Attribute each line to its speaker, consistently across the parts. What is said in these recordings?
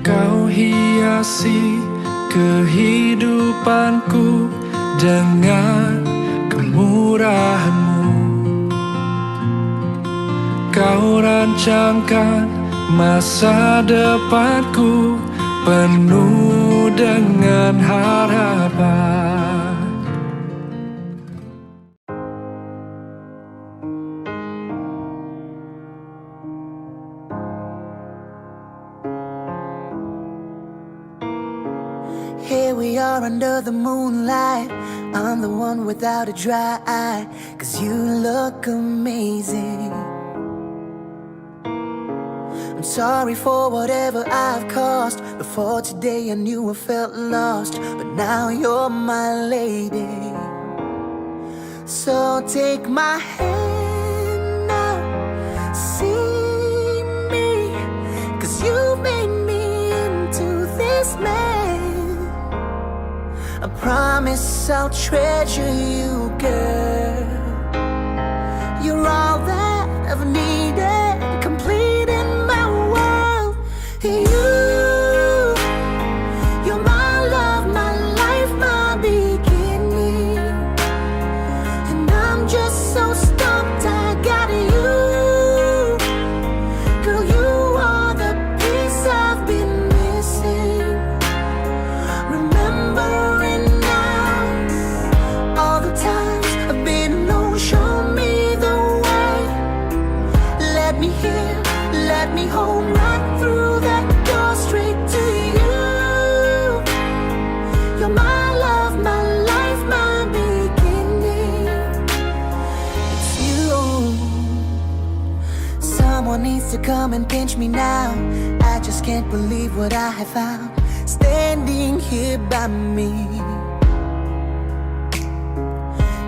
Speaker 1: Kau hiasi kehidupanku dengan kemurahan-Mu. Kau rancangkan masa depanku penuh dengan harapan.
Speaker 2: Here we are under the moonlight. I'm the one without a dry eye, 'cause you look amazing. I'm sorry for whatever I've caused. Before today I knew I felt lost, but now you're my lady. So take my hand now, see me, 'cause you made me into this man. I promise I'll treasure you, girl. You're all that I've needed, complete in my world. You're my love, my life, my beginning. And I'm just so stumped I got you. Girl, you are the piece I've been missing. Remembering now all the times I've been alone. Show me the way. Let me hear, let me home right through that door, straight to you. You're my love, my life, my beginning. It's you. Someone needs to come and pinch me now. I just can't believe what I have found, standing here by me,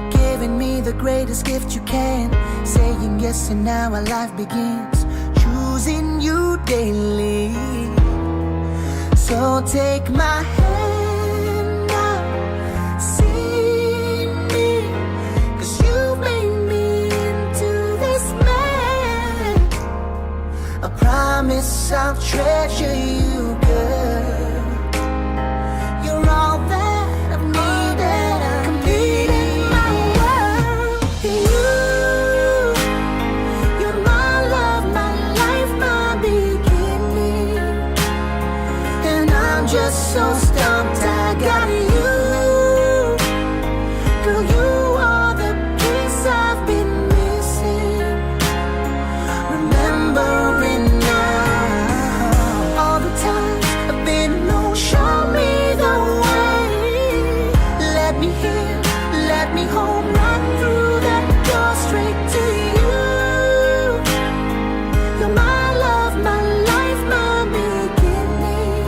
Speaker 2: giving me the greatest gift you can, saying yes and now our life begins, choosing you daily. So take my hand now, see me, 'cause you made me into this man. I promise I'll treasure you, girl. You're all that I've needed, complete in my world. You're my love, my life, my beginning. And I'm just so stumped I got you. Girl, you are the piece I've been missing. Remembering now all the times I've been alone. Show me the way. Let me hear, let me home right through that door, straight to you. You're my love, my life, my beginning.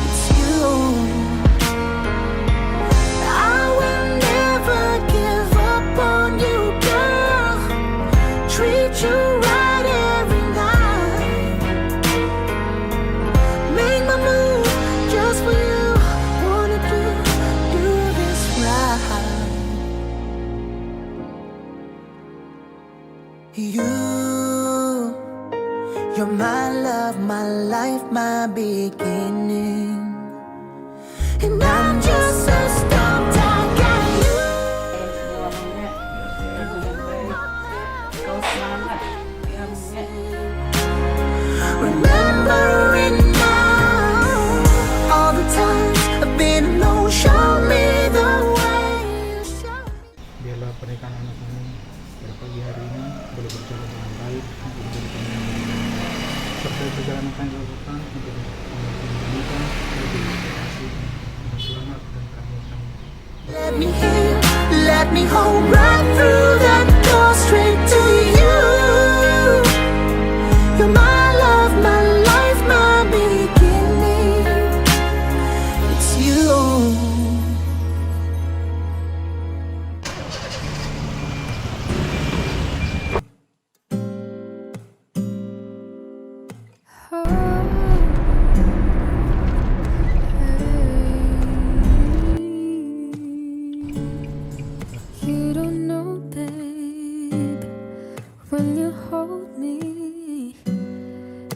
Speaker 2: It's you. I will never give up on you, girl. Treat you right every night. Make my move just for you. Wanna do this right. You're my love, my life, my beginning. And I'm just so stumped I got you. Remembering now all the times I've been alone. Show me the way.
Speaker 3: Biarlah pernikahan anak kami pada pagi hari ini boleh berjalan dengan baik untuk menjadikan yang serta perjalanan kami lakukan untuk menikah lebih berhasil dengan selamat dan kami.
Speaker 2: Let me hear, let me home right through that door, straight to you. You're my love, my life, my beginning. It's you.
Speaker 4: You don't know, babe, when you hold me,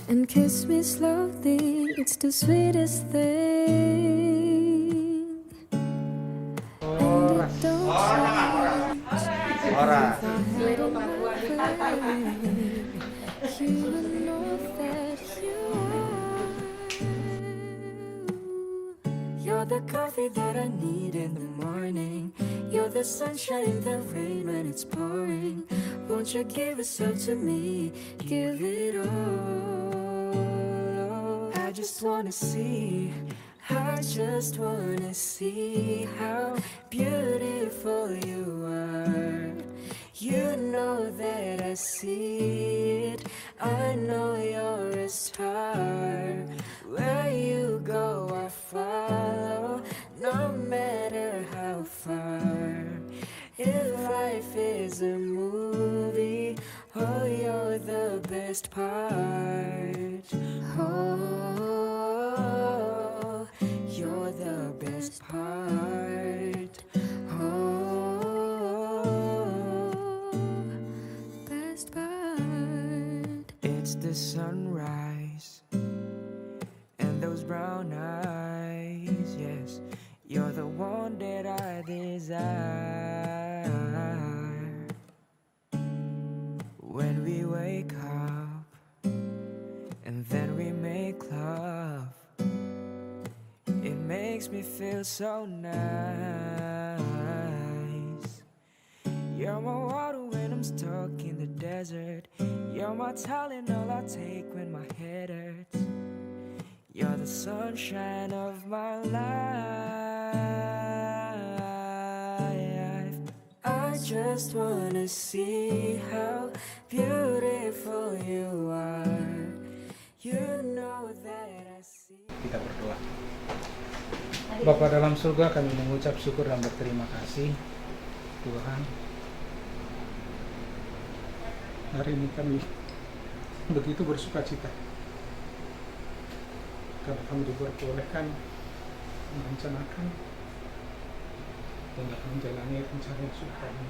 Speaker 4: and kiss me slowly. It's the sweetest thing. And it don't change. You will know that you are. You're the coffee that I need in the morning. You're the sunshine in the rain when it's pouring. Won't you give yourself to me? Give it all. I just wanna see. I just wanna see how beautiful you are. You know that I see it. I know you're a star. Where you go, I follow, no matter how far. If life is a movie, oh, you're the best part. Oh, you're the best part. Oh, best part.
Speaker 5: It's the sunrise and those brown eyes, yes, you're the one that I desire. When we wake up and then we make love, it makes me feel so nice. You're my water when I'm stuck in the desert. You're my Tylenol I take when my head hurts. You're the sunshine of my life. I just wanna see how beautiful you are. You know that I see.
Speaker 3: Kita berdoa. Bapa dalam surga, kami mengucap syukur dan berterima kasih Tuhan. Hari ini kami begitu bersuka cita karena kami diperbolehkan merencanakan dan menjalani rencana yang sudah kami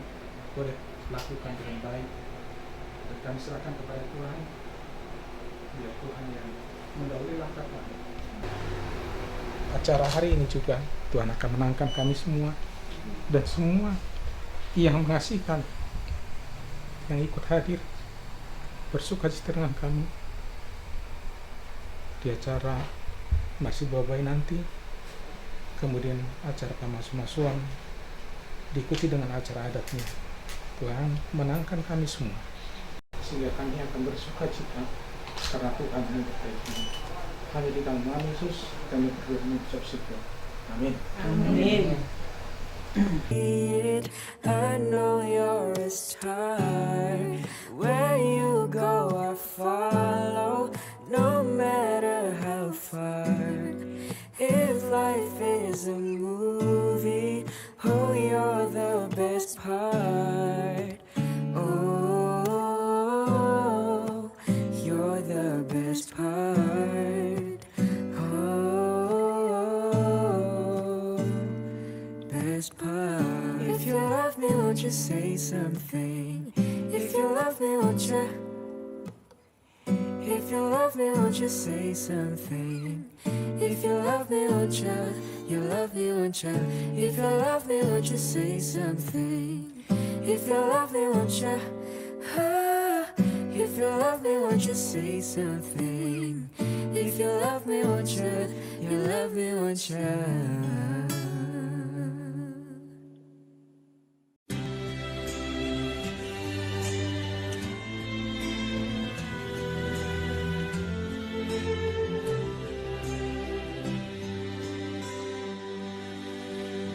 Speaker 3: boleh lakukan dengan baik. Dan kami serahkan kepada Tuhan, biar Tuhan yang mendahului langkah kami. Acara hari ini juga Tuhan akan menangkan kami semua dan semua yang mengasihkan, yang ikut hadir bersuka cita dengan kami di acara Masih Babai nanti, kemudian acara pamasuan diikuti dengan acara adatnya. Tuhan menangkan kami semua sehingga kami akan bersuka cita karena Tuhan yang terbaik. Hanya di dalam nama Yesus kami berdoa mengucap syukur. Amin.
Speaker 6: Amin.
Speaker 5: I know you're a star. Where you go, I follow, no matter how far. If life is a movie, oh, you're the best part. Oh, you're the best part. Oh, best part. If you love me, won't you say something? If you love me, won't you? If you love me, won't you say something? If you love me, won't you? You love me, won't you? If you love me, won't you say something? If you love me, won't you? Ah, if you love me, won't you say something? If you love me, won't you? You love me, won't you?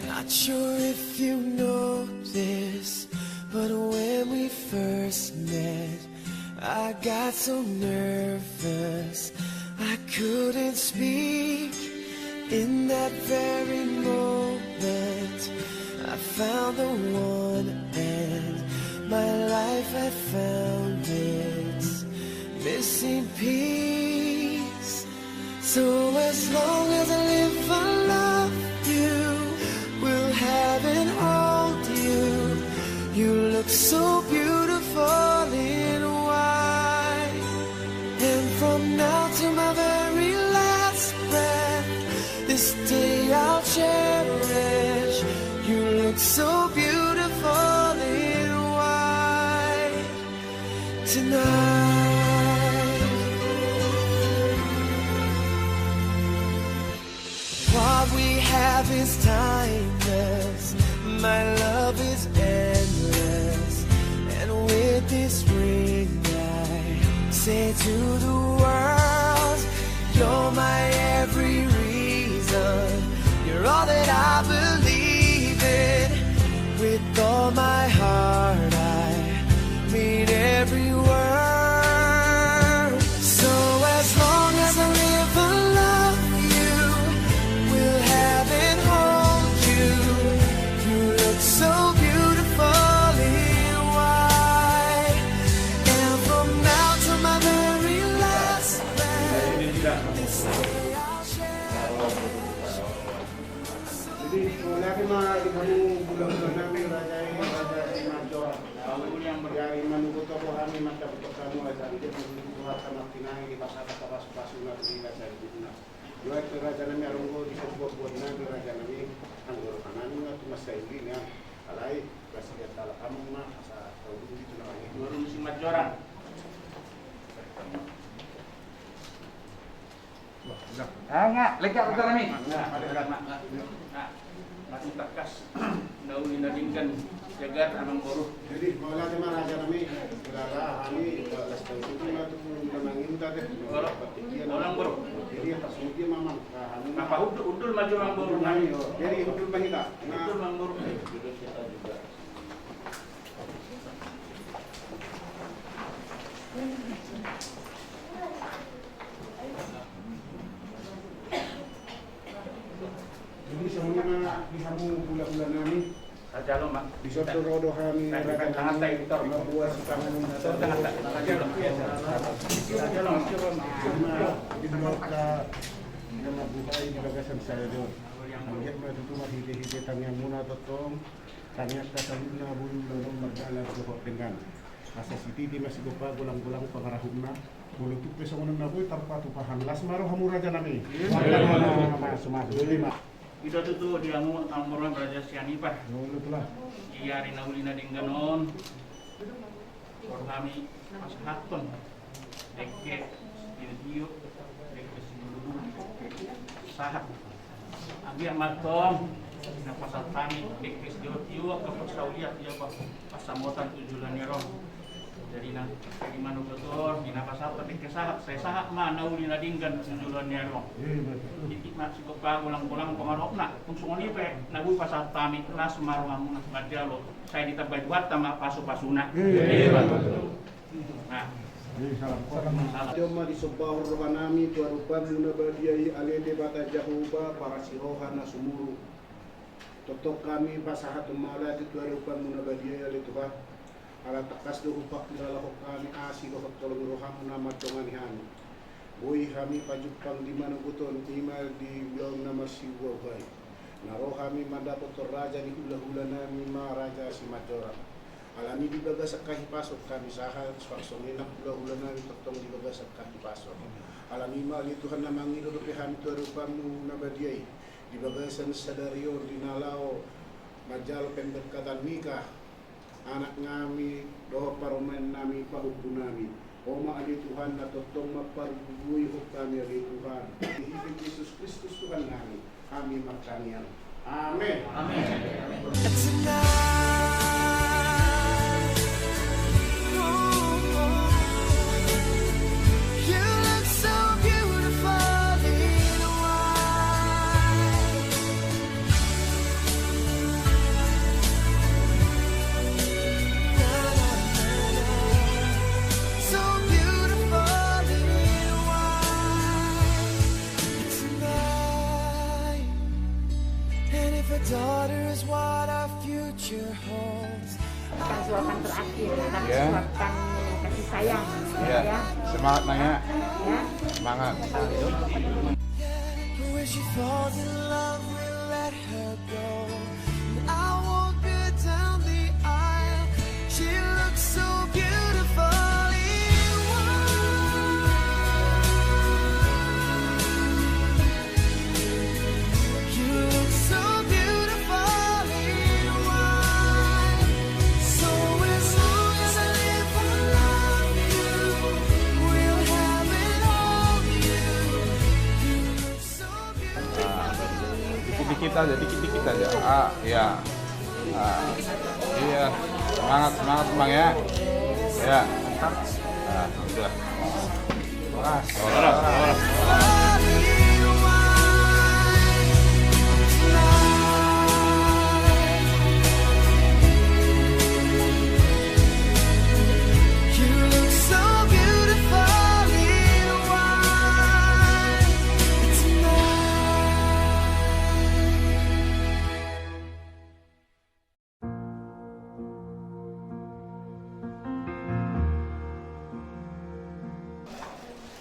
Speaker 7: Not sure if you know this, but when we first met, I got so nervous I couldn't speak. In that very moment, I found the one, and my life had found its missing piece. So as long as I live, I love you, will have and hold you. You look so beautiful in white, and from now to my very last breath, this day I'll cherish. You look so beautiful in white tonight. What we have is timeless, my love is endless, and with this ring I say to the world, you're my every reason, you're all that I believe in. With all my heart I mean every word. So as long as I live and love you, we'll have and hold you. You look so beautiful in white, and from now to my very last breath, this day I'll share.
Speaker 3: Jadi lagi mah di kamu bulan-bulan namin raja si Major. Yang berjari manukuto ko kami mataputok kamu aja. Dia buhat sama tinangi di pasar pasuna di raja di na. Dua raja nami arunggo di sebuah buat nabi raja nami anggor kanan nga tumasay ini ya. Alay kasi tala kamu mah sa tahu di tunang ini.
Speaker 6: Baru si Majoran. Enggak, lega betul kami. Masih takas. Nauli nadingkan jagat amang boru.
Speaker 3: Jadi mula di mana raja nami berala kami las tahun itu na tu namangin tadi.
Speaker 6: Orang boru.
Speaker 3: Jadi pas mungkin mamang kami
Speaker 6: Apa udul maju orang boru
Speaker 3: nami. Jadi udul mahita.
Speaker 6: Udul orang boru.
Speaker 3: Jadi semuanya di kamu bulan-bulan nami.
Speaker 6: Aja lo mak.
Speaker 3: Di suatu rodo kami raja nami membuat tangan
Speaker 6: Aja lo.
Speaker 3: di blok nama buhay di bagasan saya do. Melihat madu mahili-hili tangnya muna totong tangnya kataluna bulong magdala ko dengan asa siti di masih gopa gulang-gulang pangarahumna bulutuk peso ngunang naboy tarpa tupahan las maro hamu raja nami. Sumasuk lima.
Speaker 6: Itu tuh dia mau amuran Raja Sianipah.
Speaker 3: Nulut lah.
Speaker 6: Iya rinaulina dingganon. Por kami masahaton. Dekke video dekke sinulu. Sahat. Abi amalkom. Na pasal kami dekke dio ke pasauliat dia pasamotan tujulan nero. Jadi na di manu betul di napasal dekke sahat saya sahat mah naulina dinggan tujulan nero. Titik masih kepa ulang-ulang pengarokna kung ni pe nabu pasal tami kelas marung madalo saya ditabai buat tama pasu-pasuna. Nah, salah.
Speaker 3: Joma di sebuah rohanami tuarupan luna badiai alede bata jahuba para sirohana sumuru. Totok kami pasahat umala di tuarupan luna badiai ale Tuhan. Ala takas do upak dalah kami asi lo tolong roham nama tonganihan. Boy kami pajupang di mana buton imal di bilang nama si Wawai. Naro kami mandapat raja di hula-hula nami ma raja si Majora. Alami di bagas kahi pasok kami sahal swaksonina hula-hula nami totong di bagas kahi pasok. Alami ma li Tuhan namang ido pe kami tuarupamu nabadiai. Di bagasan sadario di nalao majal pemberkatan nikah. Anak ngami doa paromen nami pahupu nami. Oma ali Tuhan na totong maparbubuy ho kami ali Tuhan. Ihipin Yesus Kristus Tuhan nami. Kami makanian. Amen.
Speaker 6: Amin.
Speaker 7: You look so beautiful in white. So beautiful in white tonight. And if a daughter is what our future holds,
Speaker 8: Bukan suapan terakhir, tapi suapan kasih sayang. Ya.
Speaker 3: Semangat nanya.
Speaker 8: Ya.
Speaker 3: Semangat.
Speaker 7: when she falls in love, we'll let her go. I won't go down the aisle. She looks so beautiful in white.
Speaker 9: dikit aja, dikit-dikit aja. Iya. Iya. Semangat Bang ya. Ya. Nah, udah.
Speaker 7: You look so beautiful in white tonight.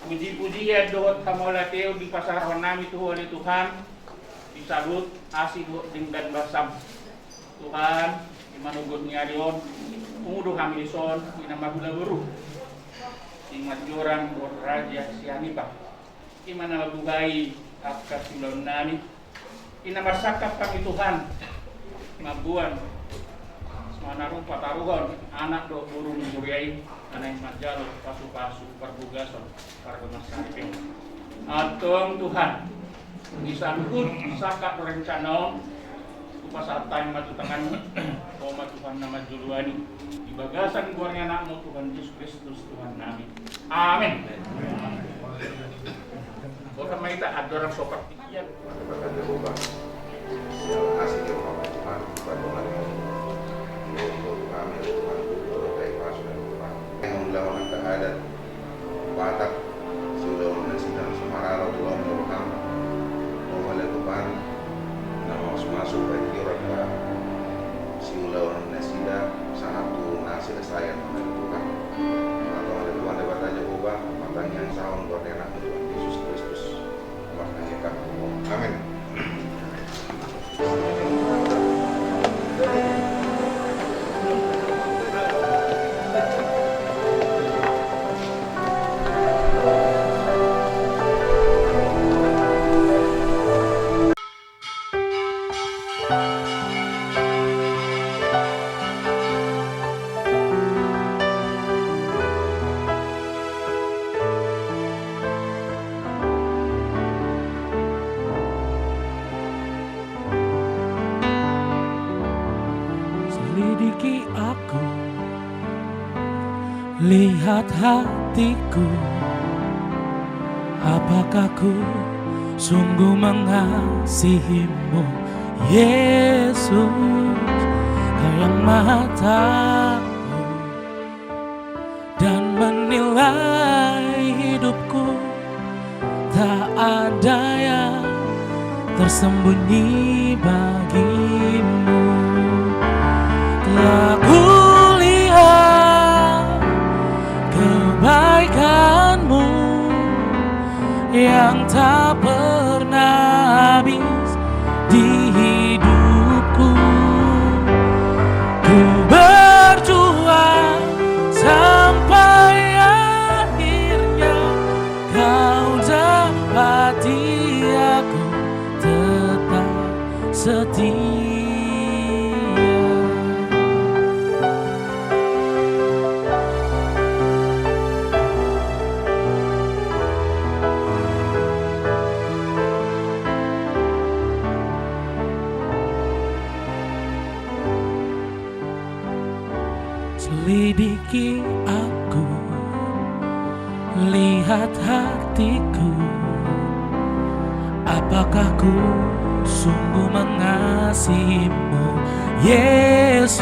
Speaker 6: Puji-pujian doa tamalateo di pasaran nami Tuhan oleh Tuhan disambut asih dan basam Tuhan imanugot ni arion umudo hamilison inamagula buru imadjoran buat raja sianipa imana mabugai akar silon nami inamasakap kami Tuhan mabuan semana rupa taruhan anak do burung muriai anak majal pasu-pasu perbugasan para pemasaripin atong Tuhan disambut sakak rencana upasatan matu tangan koma Tuhan nama juluani di bagasan keluarnya anakmu Tuhan Yesus Kristus Tuhan nami amin. Orang kita ada orang sopak ikian
Speaker 10: Lawan keadaan Batak sudah menasihkan Semarang Tuhan Tuhan oleh Tuhan nama masuk bagi orang siulah nasida sangat tu nasida saya oleh Tuhan atau oleh Tuhan dapat aja ubah matanya yang sahun buat anak Tuhan Yesus Kristus maknanya kamu amin.
Speaker 1: Selidiki aku, lihat hatiku, apakah ku sungguh mengasihimu, Yesus, Kau yang Maha Tahu dan menilai hidupku, tak ada yang tersembunyi bagimu. Telah kulihat kebaikanmu yang tak pernah habis di hidupku. Ku berjuang sampai akhirnya Kau dapati aku tetap setia. Selidiki aku, lihat hatiku, apakah ku sungguh mengasihimu, Yesus,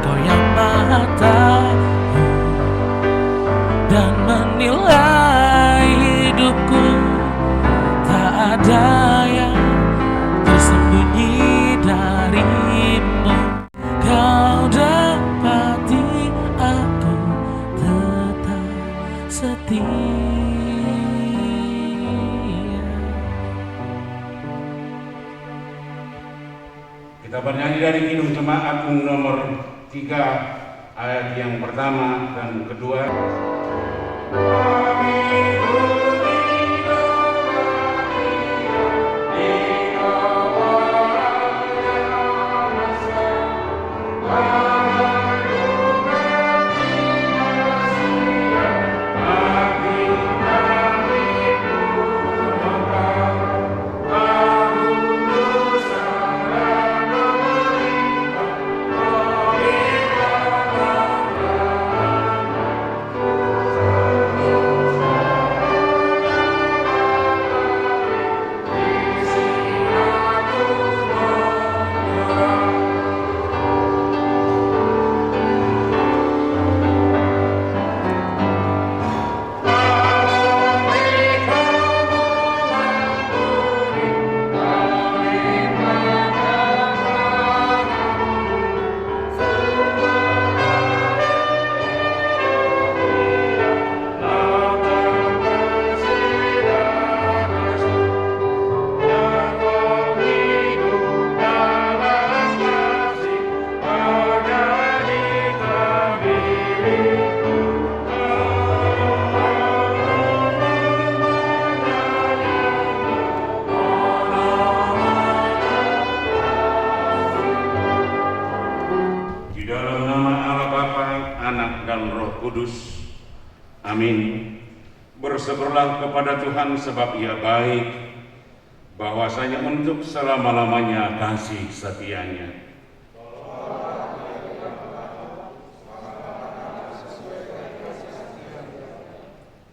Speaker 1: Kau yang Maha Tahu dan menilai hidupku, tak ada yang tersembunyi darimu. Kau dapati aku tetap setia.
Speaker 11: Kita bernyanyi dari Kidung Jemaat Agung nomor 3 ayat yang pertama dan kedua. Kudus. Amin. Bersyukurlah kepada Tuhan sebab Ia baik, bahwasanya untuk selama-lamanya kasih setianya.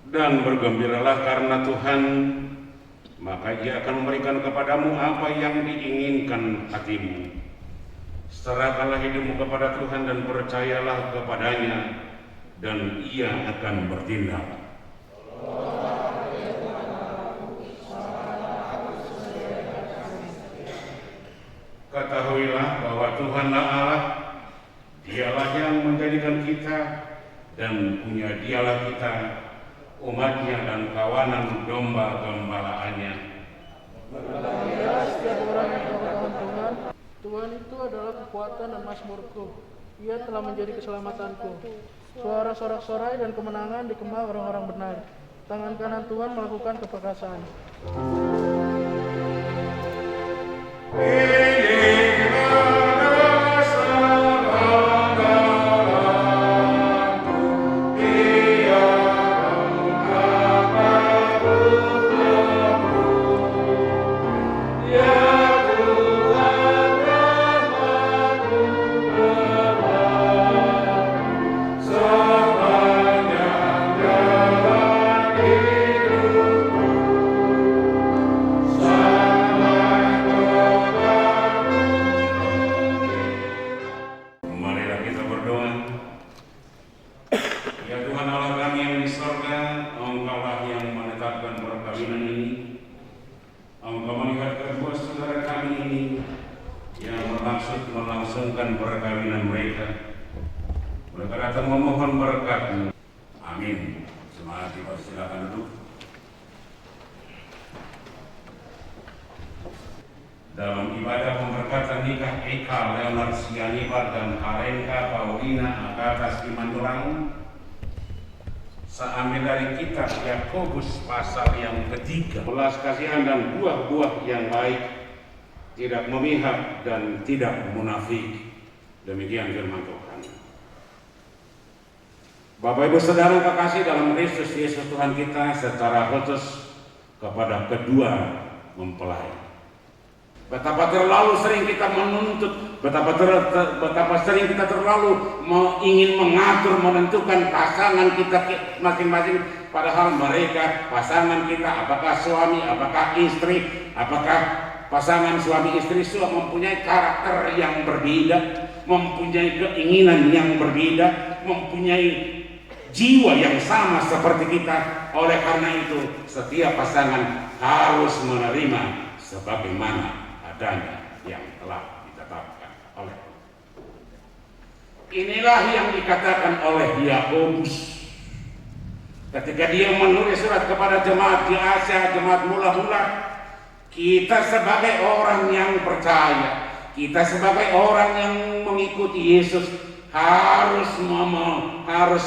Speaker 11: Dan bergembiralah karena Tuhan, maka Ia akan memberikan kepadamu apa yang diinginkan hatimu. Serahkanlah hidupmu kepada Tuhan dan percayalah kepadanya, dan Ia akan bertindak. Ketahuilah bahwa Tuhanlah Allah, Dialah yang menjadikan kita, dan punya Dialah kita, umatnya dan kawanan domba gembalaannya.
Speaker 12: Berbahagialah setiap orang yang berkata Tuhan, Tuhan itu adalah kekuatan dan mazmurku. Ia telah menjadi keselamatanku. Suara sorak-sorai dan kemenangan dikemah orang-orang benar. Tangan kanan Tuhan melakukan keperkasaan.
Speaker 11: Melangsungkan perkawinan mereka. Mereka datang memohon berkat-Mu. Amin. Semangat, silakan duduk. Dalam ibadah pemberkatan nikah Eka Leonard Sianibar dan Karenka Paulina Agata Simanjorang, saya ambil dari kitab Yakobus pasal yang ketiga. Belas kasihan dan buah-buah yang baik, tidak memihak dan tidak munafik. Demikian firman Tuhan. Bapak Ibu Saudara kekasih dalam Kristus Yesus Tuhan kita, secara khusus kepada kedua mempelai. Betapa terlalu sering kita menuntut, betapa sering kita terlalu ingin mengatur, menentukan pasangan kita masing-masing, padahal mereka pasangan kita, apakah suami, apakah istri, apakah pasangan suami istri mempunyai karakter yang berbeda, mempunyai keinginan yang berbeda, mempunyai jiwa yang sama seperti kita. Oleh karena itu, setiap pasangan harus menerima sebagaimana adanya yang telah ditetapkan oleh Tuhan. Inilah yang dikatakan oleh Yakobus ketika dia menulis surat kepada jemaat di Asia, jemaat mula-mula. Kita sebagai orang yang percaya, kita sebagai orang yang mengikuti Yesus harus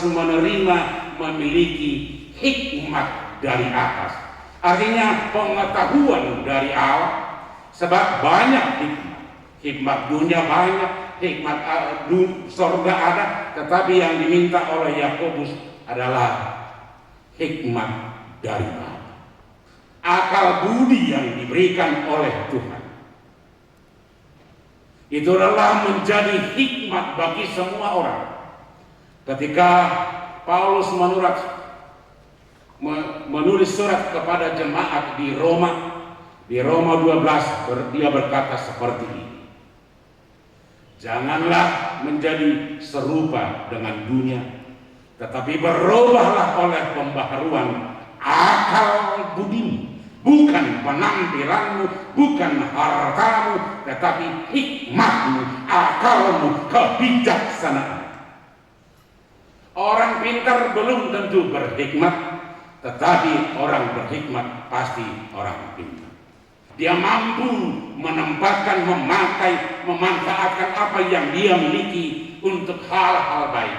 Speaker 11: menerima, memiliki hikmat dari atas. Artinya pengetahuan dari Allah. Sebab banyak hikmat dunia banyak, hikmat surga ada, tetapi yang diminta oleh Yakobus adalah hikmat dari Allah. Akal budi yang diberikan oleh Tuhan itu adalah menjadi hikmat bagi semua orang. Ketika Paulus menulis surat kepada jemaat di Roma 12, dia berkata seperti ini: janganlah menjadi serupa dengan dunia, tetapi berubahlah oleh pembaharuan akal budimu. Bukan penampilanmu, bukan hartamu, tetapi hikmatmu, akalmu, kebijaksanaan. Orang pintar belum tentu berhikmat, tetapi orang berhikmat pasti orang pintar. Dia mampu menempatkan, memakai, memanfaatkan apa yang dia miliki untuk hal-hal baik.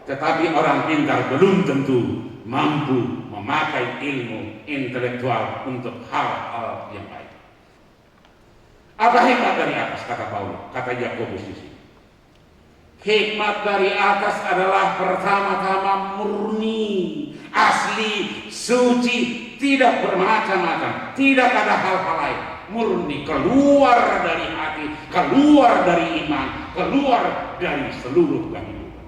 Speaker 11: Tetapi orang pintar belum tentu mampu memakai ilmu intelektual untuk hal-hal yang baik. Apa hikmat dari atas, kata Paulus, kata Yakobus di sini? Hikmat dari atas adalah pertama-tama murni, asli, suci, tidak bermacam-macam, tidak ada hal-hal lain. Murni, keluar dari hati, keluar dari iman, keluar dari seluruh kehidupan.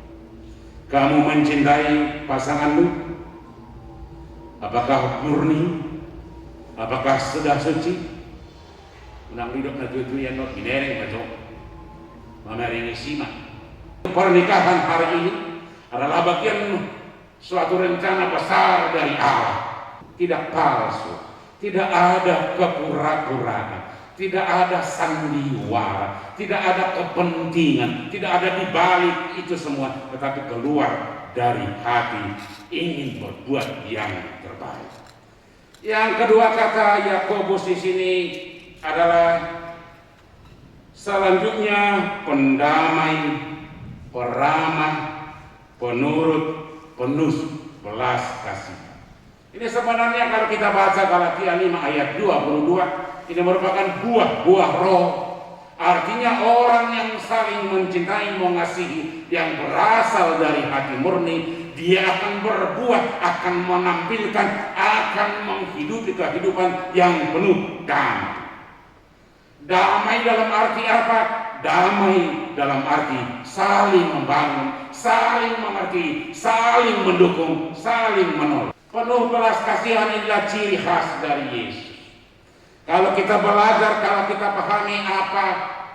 Speaker 11: Kamu mencintai pasanganmu? Apakah murni? Apakah sudah suci? Unang hidup na tutuyan no binereng betul. Mamaring isiman. Pernikahan hari ini adalah bagian suatu rencana besar dari Allah. Tidak palsu, tidak ada kepura-puraan, tidak ada sandiwara, tidak ada kepentingan, tidak ada di balik itu semua, tetapi keluar dari hati ingin berbuat yang terbaik. Yang kedua kata Yakobus di sini adalah selanjutnya pendamai, peramah, penurut, penuh belas kasih. Ini sebenarnya kalau kita baca Galatia 5 ayat 22, ini merupakan buah-buah roh. Artinya orang yang saling mencintai, mengasihi, yang berasal dari hati murni, dia akan berbuat, akan menampilkan, akan menghidupi kehidupan yang penuh damai. Damai dalam arti apa? Damai dalam arti saling membangun, saling mengerti, saling mendukung, saling menolong. Penuh belas kasihan inilah ciri khas dari Yesus. Kalau kita belajar, kalau kita pahami apa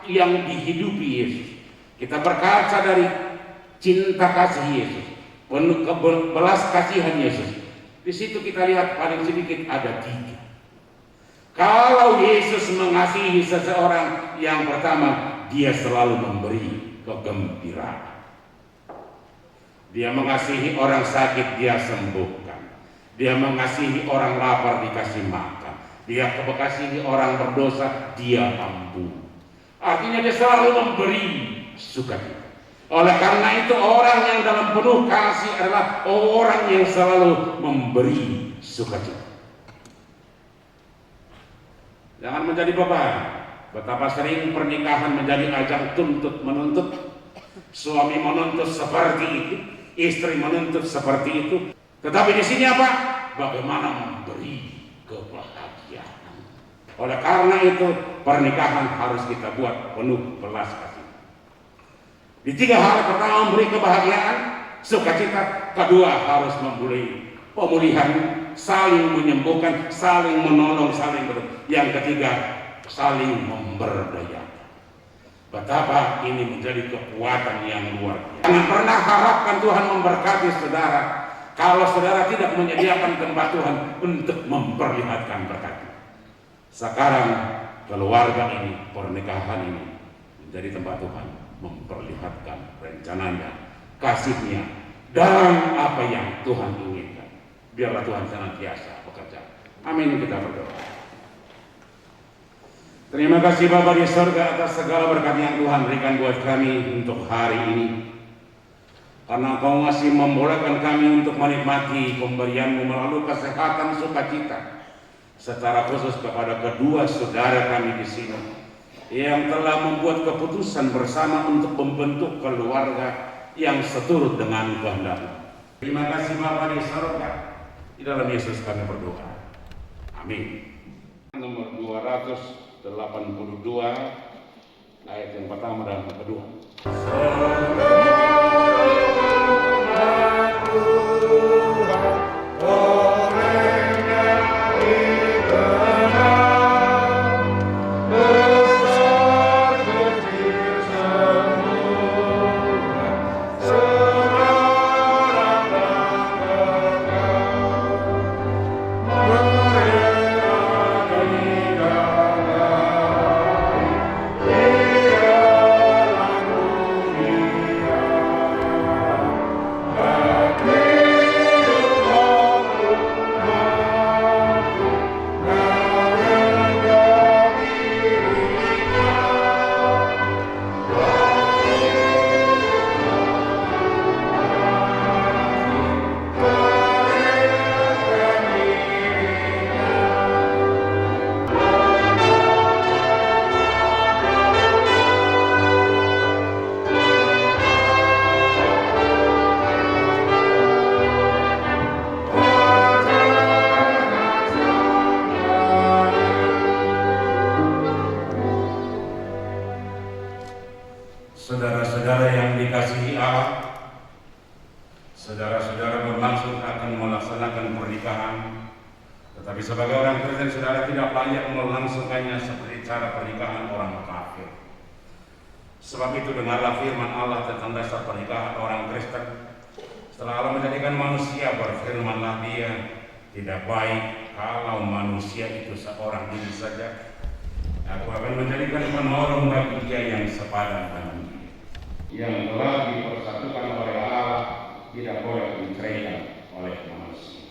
Speaker 11: yang dihidupi Yesus, kita berkaca dari cinta kasih Yesus, penuh belas kasihan Yesus. Di situ kita lihat paling sedikit ada 3. Kalau Yesus mengasihi seseorang, yang pertama, dia selalu memberi kegembiraan. Dia mengasihi orang sakit, dia sembuhkan. Dia mengasihi orang lapar, dikasih makan. Dia mengasihi orang berdosa, dia ampuni. Artinya dia selalu memberi sukacita. Oleh karena itu orang yang dalam penuh kasih adalah orang yang selalu memberi sukacita. Jangan menjadi beban. Betapa sering pernikahan menjadi ajang tuntut menuntut. Suami menuntut seperti itu, istri menuntut seperti itu. Tetapi di sini apa? Bagaimana memberi kebahagiaan. Oleh karena itu pernikahan harus kita buat penuh belas kasih. Di 3 hal, pertama memberi kebahagiaan, sukacita. Kedua harus memberi pemulihan, saling menyembuhkan, saling menolong, saling berdua. Yang ketiga, saling memberdayakan. Betapa ini menjadi kekuatan yang luar biasa. Jangan pernah harapkan Tuhan memberkati saudara kalau saudara tidak menyediakan tempat Tuhan untuk memperlihatkan berkat. Sekarang keluarga ini, pernikahan ini menjadi tempat Tuhan memperlihatkan rencananya, kasihnya dalam apa yang Tuhan inginkan. Biarlah Tuhan senantiasa bekerja. Amin, kita berdoa. Terima kasih Bapa di surga atas segala berkat yang Tuhan berikan buat kami untuk hari ini. Karena Engkau masih membolehkan kami untuk menikmati pemberian-Mu melalui kesehatan sukacita. Secara khusus kepada kedua saudara kami di sini yang telah membuat keputusan bersama untuk membentuk keluarga yang seturut dengan kehendak-Mu. Terima kasih Bapa di surga. Di dalam Yesus kami berdoa. Amin. Nomor 282 ayat yang pertama dan yang kedua.
Speaker 13: Yeah.
Speaker 11: Islam. Tetapi sebagai orang Kristen, saudara tidak layak melangsungkannya seperti cara pernikahan orang kafir. Sebab itu dengarlah firman Allah tentang dasar pernikahan orang Kristen. Setelah Allah menjadikan manusia, berfirmanlah Dia, tidak baik kalau manusia itu seorang diri saja. Aku akan menjadikan penolong bagi dia yang sepadan dengan dia. Yang telah dipersatukan oleh Allah tidak boleh diceraikan oleh manusia.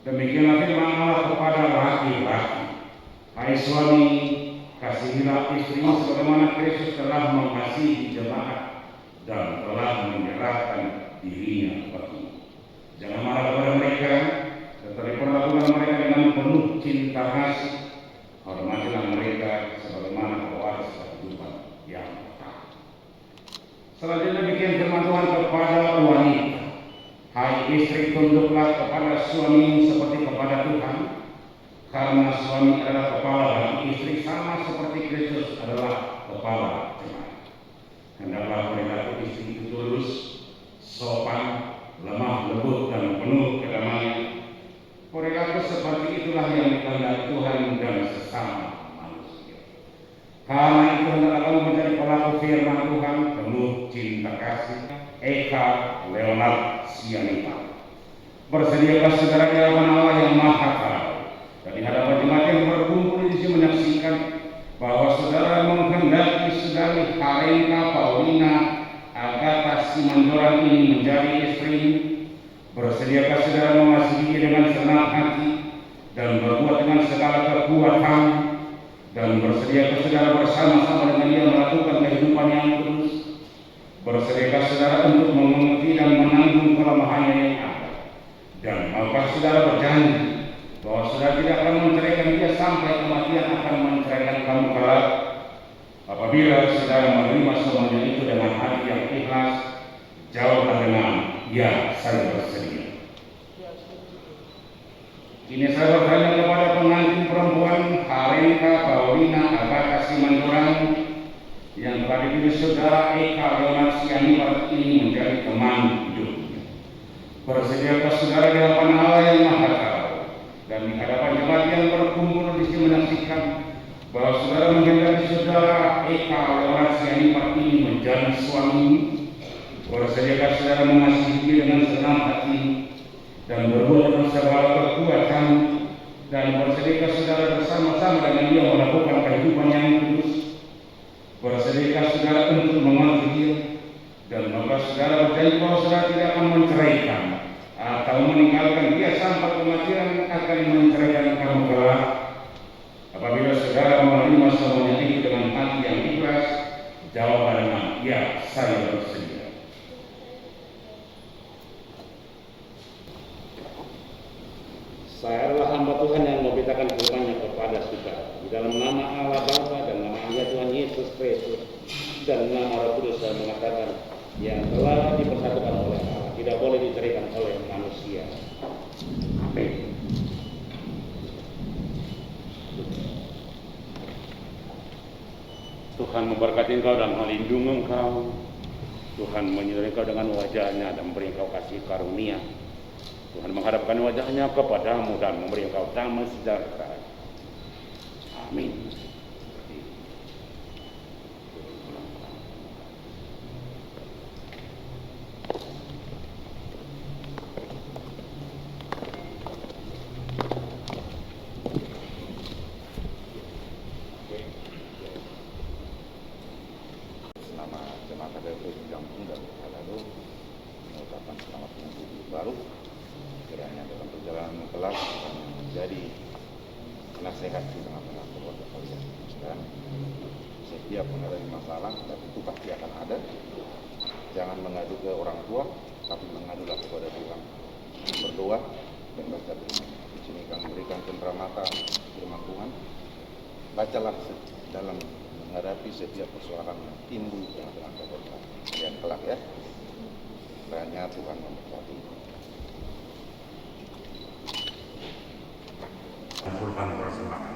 Speaker 11: Demikianlah firman Allah kepada laki-laki. Hai suami, kasihilah istrimu sebagaimana Kristus telah mengasihi jemaat dan telah menyerahkan dirinya bagimu. Jangan marah kepada mereka, tetapi perlakukan mereka dengan penuh cinta kasih. Hormatilah mereka sebagaimana pewaris kehidupan yang kekal. Selanjutnya demikian firman Tuhan kepada wanita. Hai istri, tunduklah kepada suamimu seperti kepada Tuhan, karena suami adalah kepala bagi istri sama seperti Kristus adalah kepala jemaat. Hendaklah perilaku istri itu lurus, sopan, lemah lembut dan penuh kedamaian. Perilaku seperti itulah yang dikehendaki Tuhan dan sesama manusia. Karena itu hendaklah kamu menjadi pelaku firman Tuhan penuh cinta kasih. Eka Leonard Sianita. Bersediakah saudara di hadapan Allah yang Maha Tahu dan di hadapan jemaat yang berkumpul di sini menyaksikan bahwa saudara menghendaki saudari Harenka Paulina Agatha Simanjorang ini menjadi istri. Bersediakah saudara mengasihi dengan senang hati dan berbuat dengan segala kekuatan, dan bersediakah saudara bersama-sama dengan dia melakukan kehidupan yang kudus. Bersediakah saudara untuk mengerti dan menanggung kelemahannya yang ada, dan maukah saudara berjanji bahwa saudara tidak akan menceraikan dia sampai kematian akan menceraikan kamu kelak. Apabila saudara menerima semuanya itu dengan hati yang ikhlas, jawablah dengan ya, saya bersedia. Kini saya bertanya kepada pengantin perempuan Harenka Paulina Agatha Simanjorang yang telah dipilih saudara Eka Leonard Sianita ini menjadi teman hidupnya. Bersediakah saudara di hadapan Allah yang Maha Tahu dan di hadapan jemaat yang berkumpul di sini menyaksikan bahwa saudara menghendaki saudara Eka Leonard Sianita ini menjadi suami. Bersediakah saudara mengasihi dia dengan senang hati dan berbuat dengan segala kekuatan, dan bersediakah saudara bersama-sama dengan dia melakukan kehidupan yang kudus. Bersediakah saudara untuk mengerti dia, dan maka saudara berjanji bahwa saudara tidak akan menceraikan atau meninggalkan dia sampai kematian akan menceraikan kamu kelak. Apabila saudara menerima semuanya itu dengan hati yang ikhlas, jawab dengan ya, saya bersedia.
Speaker 13: Saya adalah hamba Tuhan yang memberitakan firman-Nya kepada saudara. Di dalam nama Allah Bapa dan nama Tuhan Yesus Kristus dan nama Roh Kudus, saya mengatakan yang telah dipersatukan oleh Allah tidak boleh diceraikan oleh manusia. Amin. Tuhan memberkati engkau dan melindungi engkau. Tuhan menyertai engkau dengan wajah-Nya dan memberi engkau kasih karunia. Tuhan menghadapkan wajah-Nya kepadamu dan memberi engkau damai sejahtera. Amin.
Speaker 9: Nama jemaat ADP Gampung dan Lalu mengucapkan selamat menyambut baru. Kiranya dalam perjalanan kelak menjadi nasihat di tengah-tengah keluarga kalian. Dan setiap mengalami masalah, dan itu pasti akan ada. Jangan mengadu ke orang tua, tapi mengadulah kepada Tuhan. Berdoa dan baca firman. Di sini kami memberikan penyeramatan firman Tuhan. Bacalah dalam menghadapi setiap persoalan yang timbul di tengah-tengah keluarga kalian kelak ya. Kiranya Tuhan memberkati.
Speaker 11: Kumpulkan persembahan.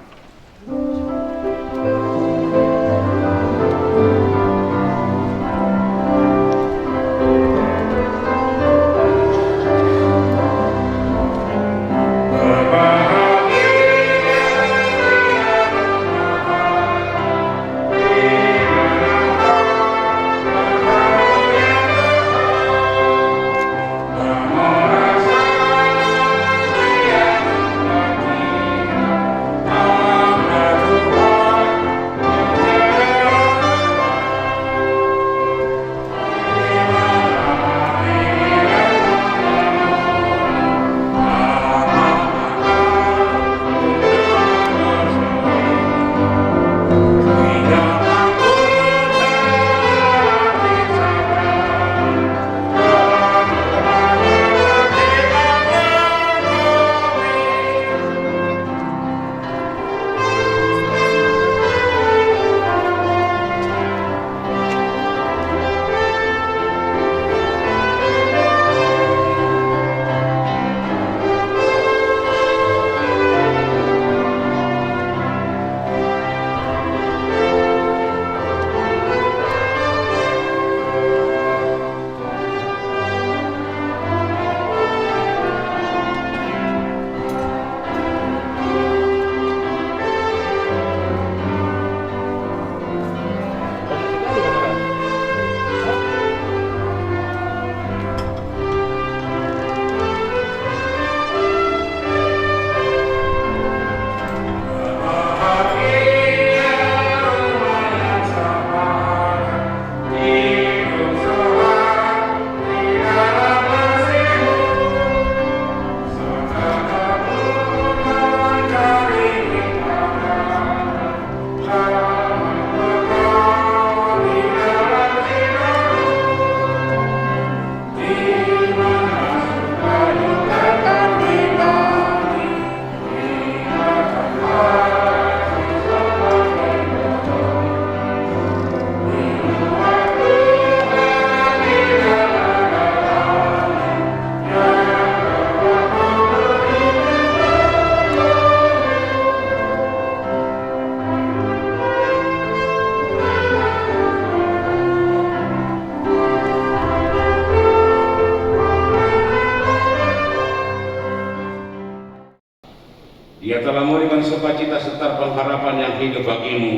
Speaker 11: Dia telah memberikan sukacita serta pengharapan yang hidup bagimu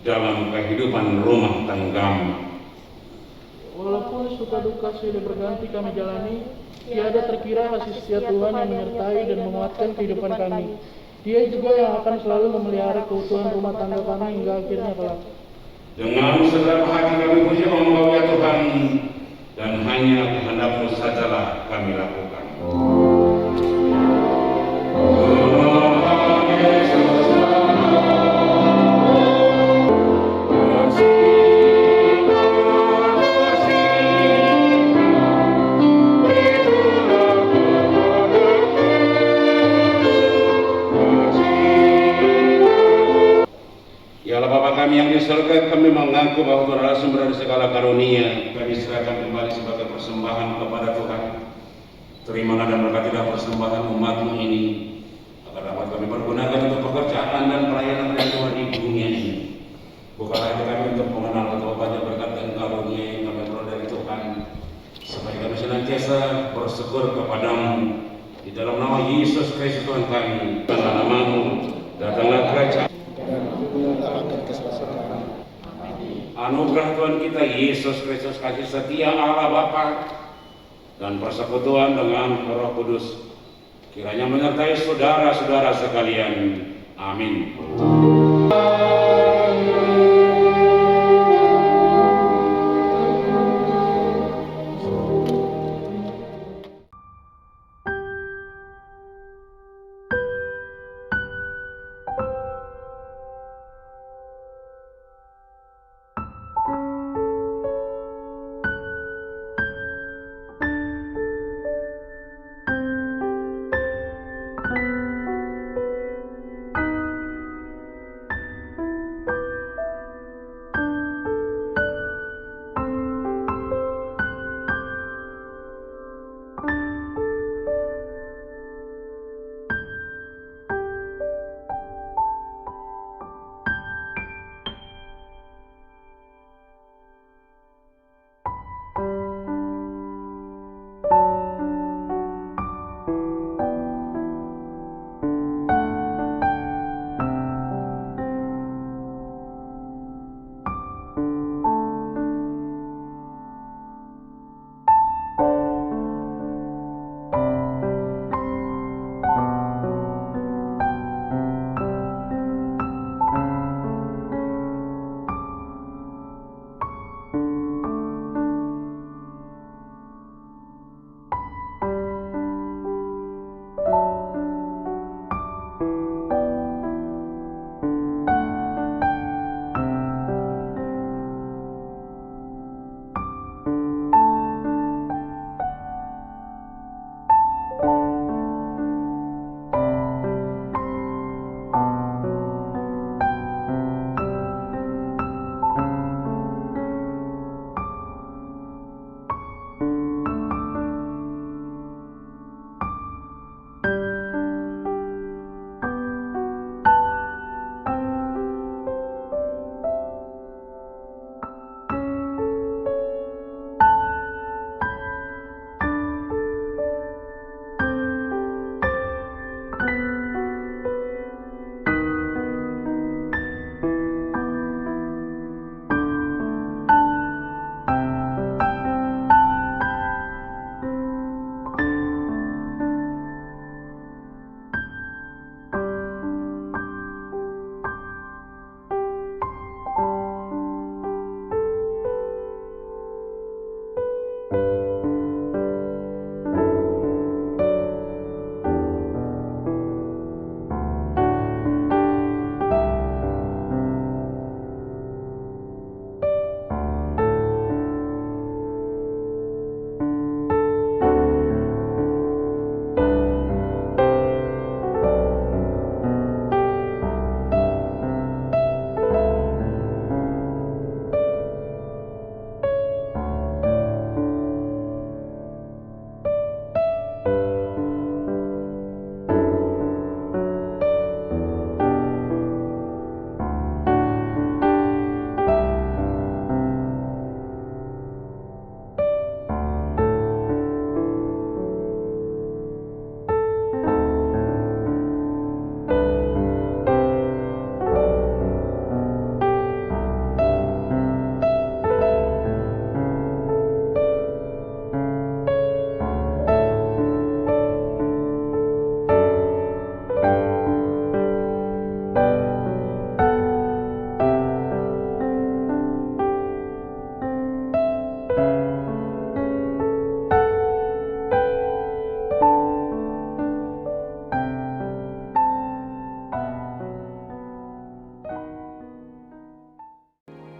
Speaker 11: dalam kehidupan rumah tanggamu.
Speaker 12: Walaupun suka duka silih berganti kami jalani, tiada terkira kasih setia Tuhan yang menyertai dan menguatkan kehidupan kami. Dia juga yang akan selalu memelihara keutuhan rumah tangga kami hingga akhirnya kelak.
Speaker 11: Dengan segenap hati kami puji Engkau ya Tuhan, dan hanya kehendak-Mu sajalah kami lakukan. Ya Allah Bapa kami yang di surga, kami mengaku bahwa Tuhan adalah sumber dari segala karunia. Kami serahkan kembali sebagai persembahan kepada Tuhan. Terimalah dan berkatilah persembahan umat-Mu ini, agar dapat kami pergunakan untuk pekerjaan dan pelayanan dari Tuhan di dunia ini. Bukalah hati kami untuk mengenal betapa banyak berkat dan karunia yang kami peroleh dari Tuhan, supaya kami senantiasa bersyukur kepadamu. Di dalam nama Yesus Kristus Tuhan kami, dalam nama-Mu, datanglah kerajaan. Anugerah Tuhan kita Yesus Kristus, kasih setia Allah Bapa, dan persekutuan dengan Roh Kudus kiranya menyertai saudara-saudara sekalian. Amin.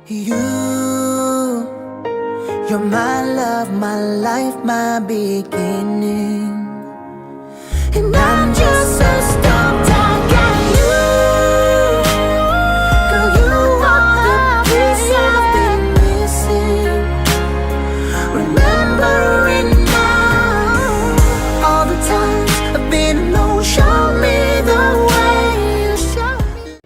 Speaker 2: You're my love, my life, my beginning. And I'm just so stumped I got you. Girl, you are the piece I've been missing. Remembering now all the times I've been alone. Show me the way. You show me.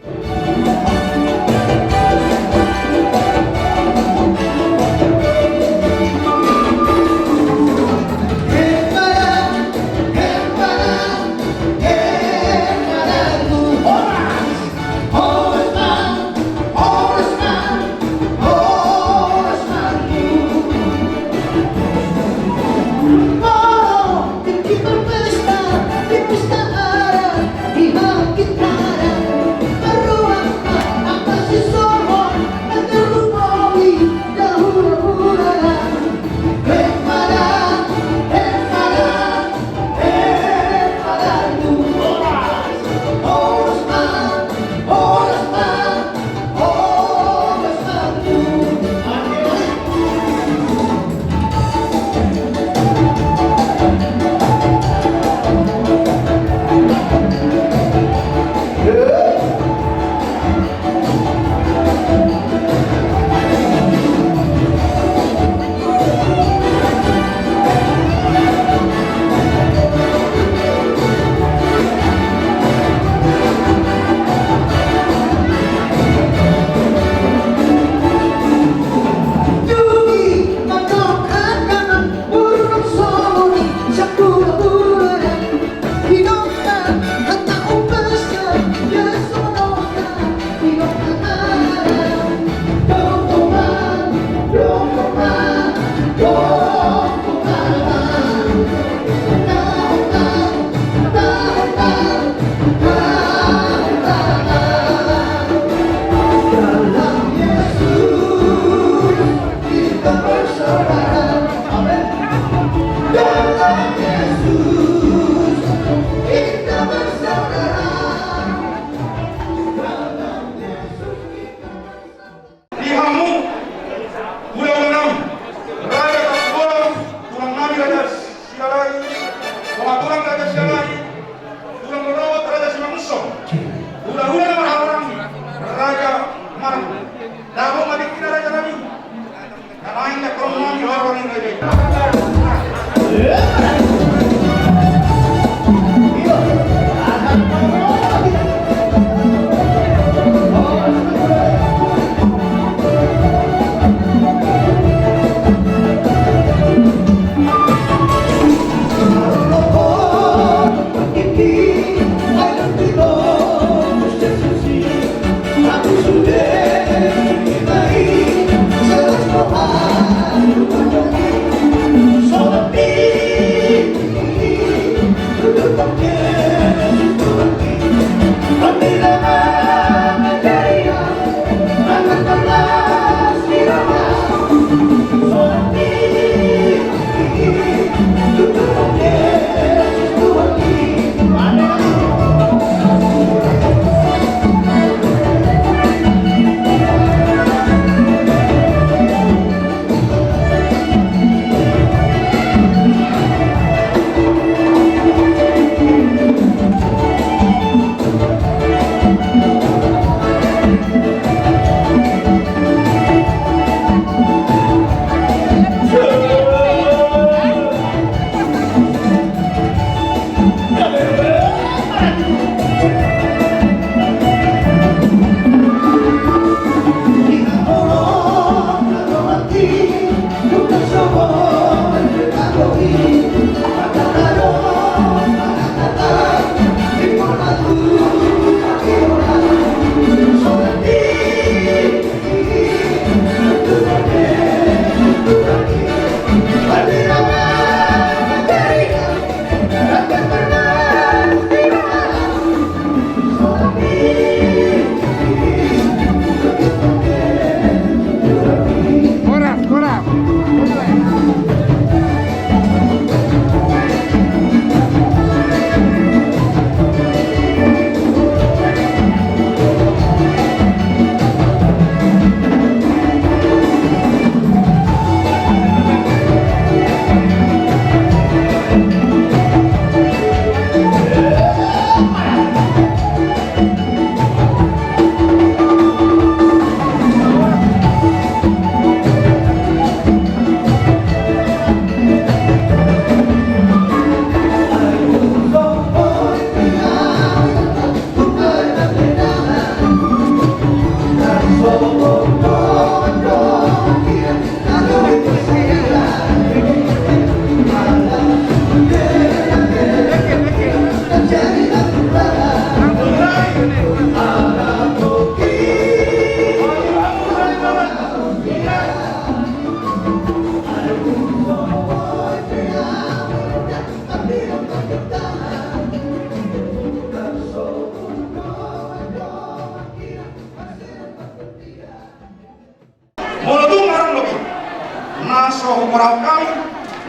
Speaker 14: perahu kami,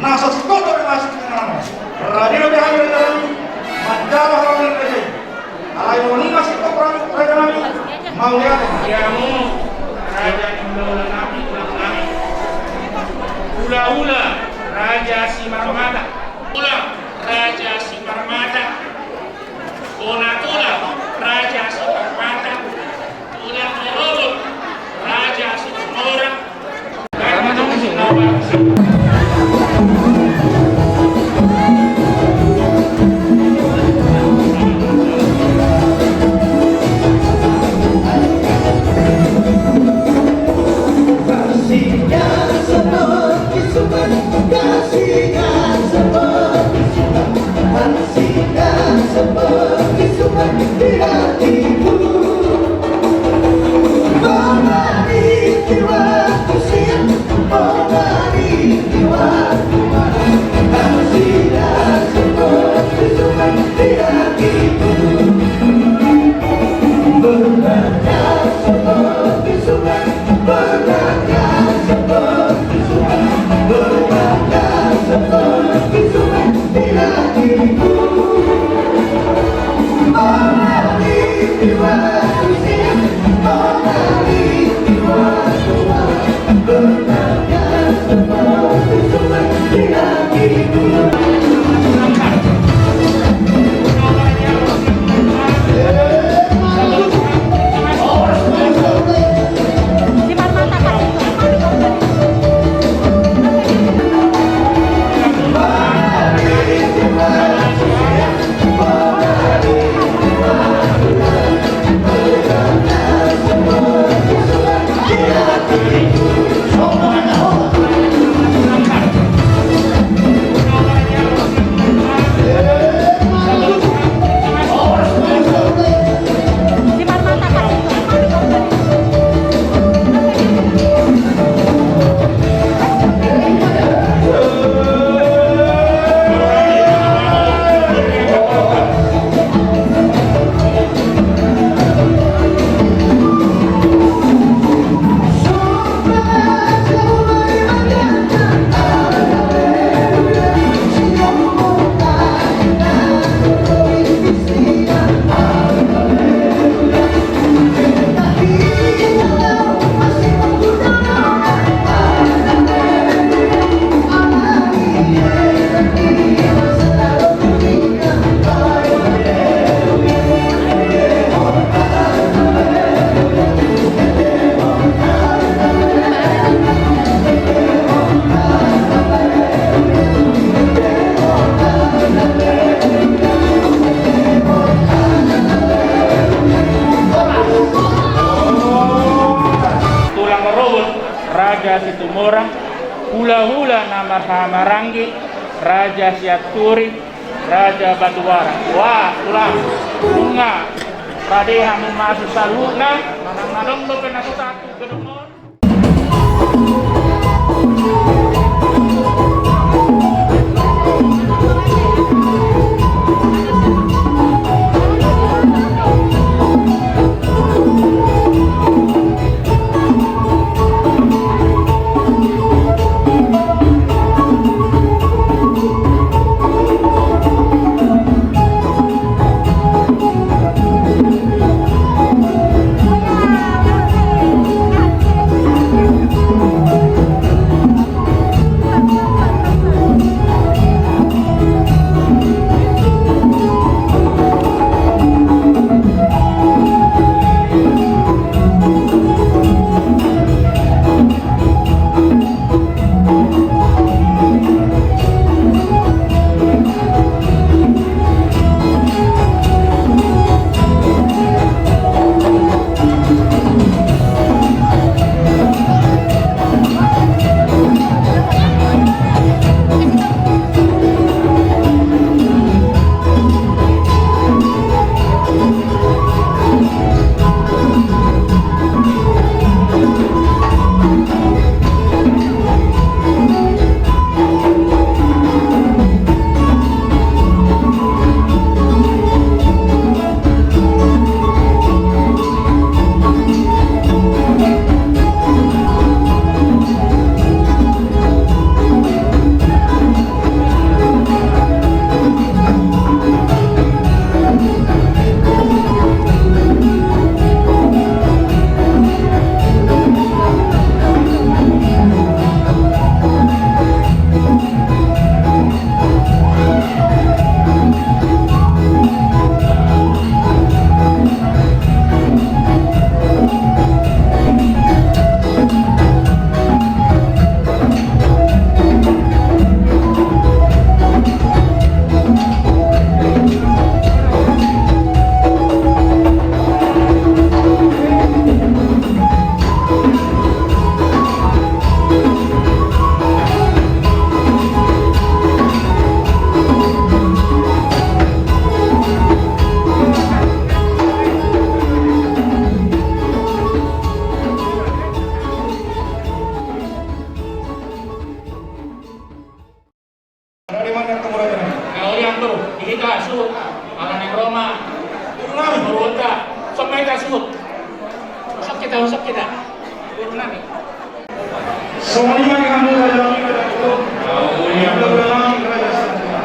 Speaker 14: nasa sekolah masih dengan radio dihadir dalam majalah orang Indonesia. Alayu menunggu sekolah perahu raja kami mau lihat.
Speaker 6: Kamu raja Indonesia Nabi Nabi. Hula-hula Raja Simarmata. Hula Raja Simarmata. Bonatula Raja Simarmata. Hula Merobot Raja Simarmora. Raja Situmorang, Hula-hula Nama Marangi, Raja Siaturi, Raja Batuwara. Wah, tulang bunga Radeha Mumasu Saluna, Manang-manang Bepenaku Satu Gedemon.
Speaker 14: Urunta, sampai kasut. Usap kita. Urunami. Semuanya kamu raja kami berdoa. Yang berdoa raja Sanjaya.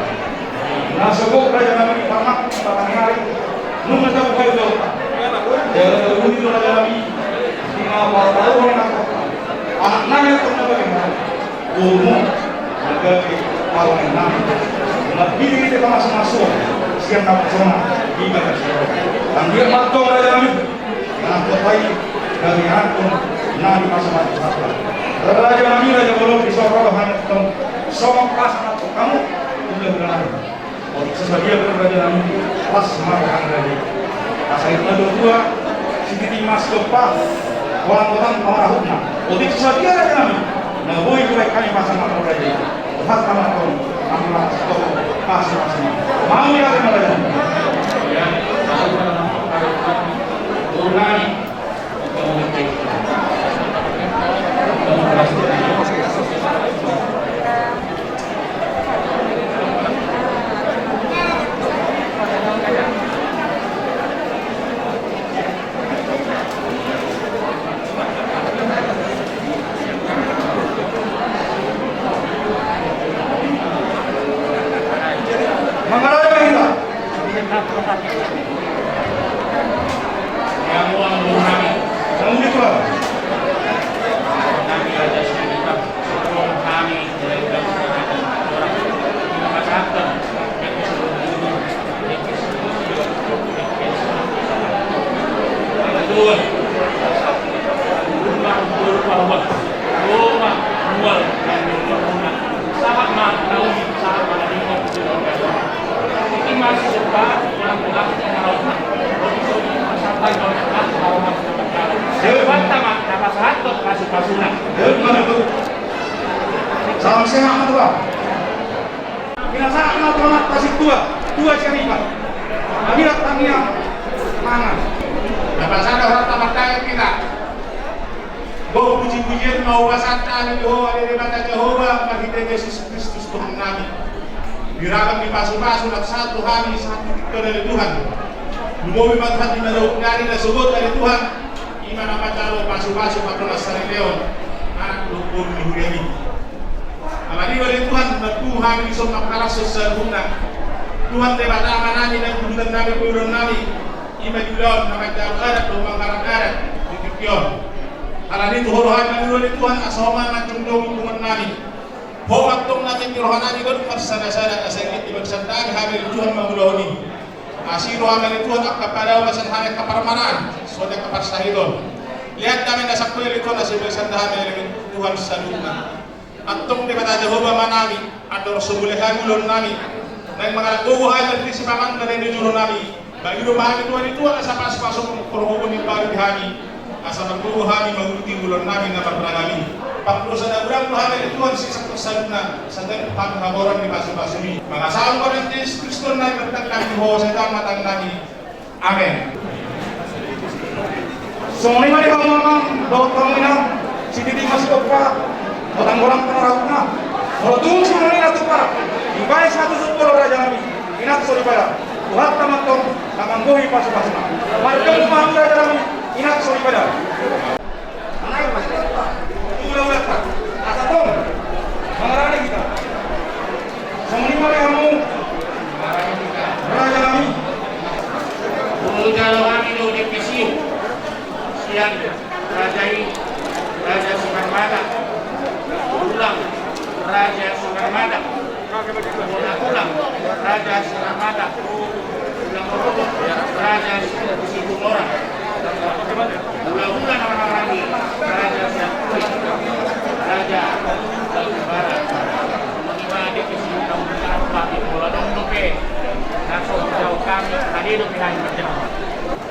Speaker 14: Nasabuk raja kami pamak pakai hari. Nunggu tahu kau itu. Jangan terbunuh raja kami. Tinggal baru orang aku. Anak nanya kamu bagaimana? Umum ada palang enam. Lebih kita masuk siang nak zona di batas. Ambil makto raja kami. Yang terbaik dari aku nabi masuk. Raja kami raja belum disorot hanya tentang somok pas kamu sudah berani. Oh sebagai raja kami pas makan raja. Asal itu dua sedikit mas kepak orang marahnya. Oh itu sebagai raja kami. Nah boleh mulai kami pasang makan raja. Hak kami tahu amal stop pas masing. Mau ya raja. Ya. Urunami. Salam sehat tua. Bila saat anak kasih dua siapa? Amirat tamiya mangan. Dapat sana orang tamat kaya kita. Bawa puji-pujian mau wasatan Jehovah dari mata Jehovah bagi Yesus Kristus Tuhan kami. Diragam di pasu-pasu dan satu hari satu kita dari Tuhan. Lumoi mathat di madau dari dan sebut dari Tuhan. Iman apa jalo pasu-pasu patronas Sari Leon. Anak lupun di Huriani. Amadi dari Tuhan bertuhan kami isong makalasos sa luna. Tuhan debata amanani dan kudutan nabi kudutan nabi. Ima diulon na magdaro arat lumang karang-arat. Ditipyon. Alani tuhorohan ng ulo ni Tuhan asoma ng tungdong tuman namin. Huwag tong natin kirohan namin doon magsana-sana asagit ibagsandaan hamil Tuhan mangulawin. Asiro hamil Tuhan ang kapadaw masan hamil kaparamanan. So na kaparsahidon. Lihat namin nasa kuya ni Tuhan asibag sandaan hamil Tuhan sa luna. At tong dibata Jehovah manami atau sumulihan ulon namin. Nang mga naguguhan at disipaman na rin dinuro namin. Bagi lumahami Tuhan ni Tuhan sa pas-pasok ng kurhubon ni Bari Dihani. Asa magbubuhami maguti ulon namin na pagpranami. Pagpusan na urang buhami ni Tuhan sisak tersalun na sa dahil paghaboran ni Basu-Basumi. Mga saan ko rin Diyos Kristo na bertaglang ni Ho sa daang matang namin. Amen. So muli mali kamu mamang dapat kamu ina si Didi masih opera otang orang penarap na. Kalau tunggu semua ina tuh para ibadah satu sepuluh raja nabi ina tuh ibadah. Tuhan tamatong namanggohi pasu-pasuna. Marga lumang raja nabi. Ingat sorry pada. Anak pasti apa? Ulah tak. Asal dong. Mengarani kita. Semua mari kamu. Raja kami. Udah kami lo di Kesiu. Siang Raja Soekarmada. Ulang Raja Soekarmada. Ulang Raja Soekarmada. Ulang Raja Situmorang. Ulang-ulang orang-orang ini Raja Siapui Raja Barat Mengiba di kesini kamu berapa di bola dong doke langsung jauh kami tadi itu pihak berjalan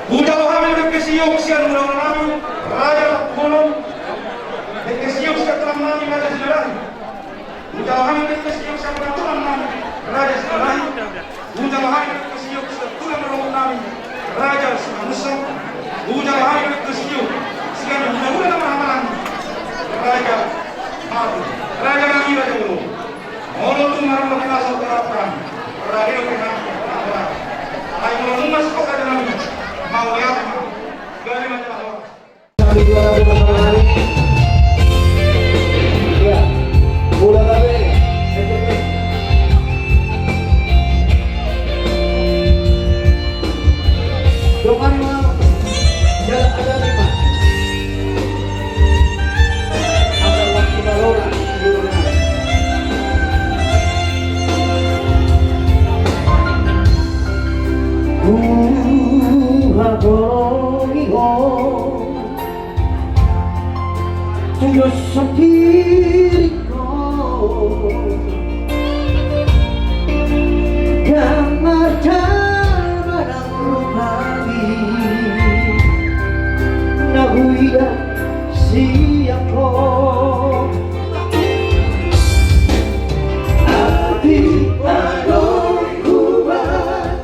Speaker 14: Bujau kami di kesiyok sian ulang-ulang Raja Kulon di kesiyok sian telah menami Raja Sinarahi Bujau kami di kesiyok sian ulang-ulang menami Raja Sinarahi Bujau kami di kesiyok sian ulang-ulang menami Raja Sinarahi Ujang hari kesiju, sekian bulan nama-nama Raja Madu, Raja Nabi Raja Ulu. Orang tu malam kita saudara perang, Raja kita, Ayo mulai masuk ke Raja Nabi.
Speaker 15: 보이고 죽여서기리고 Kamar-kamar ang lupawi Nahuya siya ko Ati anong kubat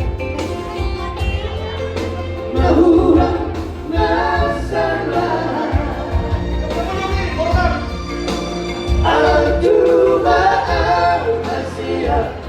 Speaker 15: Mahurang masalah Al-Tuba al-Masiyah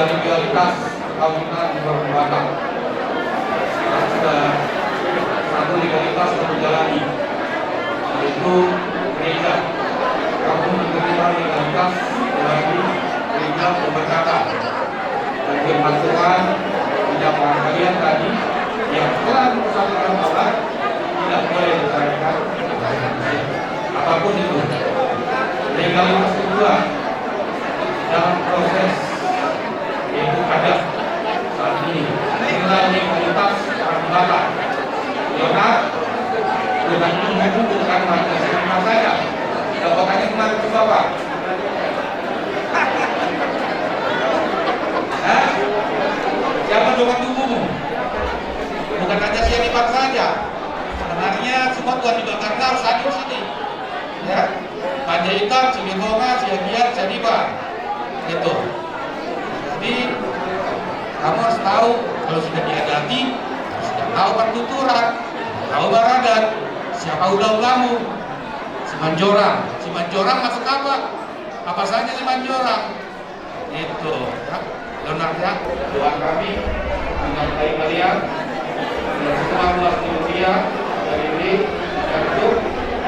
Speaker 14: Ada dualitas kawinan berbatas. Sudah satu legalitas berjalani, yaitu gereja. Kamu menerima legalitas dari gereja pemberkatan. Dan firman Tuhan tidak kalian tadi yang telah bersatukan Allah tidak boleh diceraikan dengan itu bukan hanya sebentar saja. Apakahnya kemarin itu Bapak? Siapa coba tubuhmu? Bukan hanya sianipar saja. Sebenarnya semua Tuhan dibakar harus ada di sini. Ya, Panjaitan, Cilegonga, Ciabiar, Cianibar. Itu. Jadi kamu harus tahu kalau sudah diadati, sudah tahu pertuturan, tahu baradat, siapa ulah-ulahmu. Simanjorang, Simanjorang masuk apa? Apa saja Simanjorang? Itu. Ya. Leonard ya, doa kami menyertai kalian dan semua luas dunia dari ini dan itu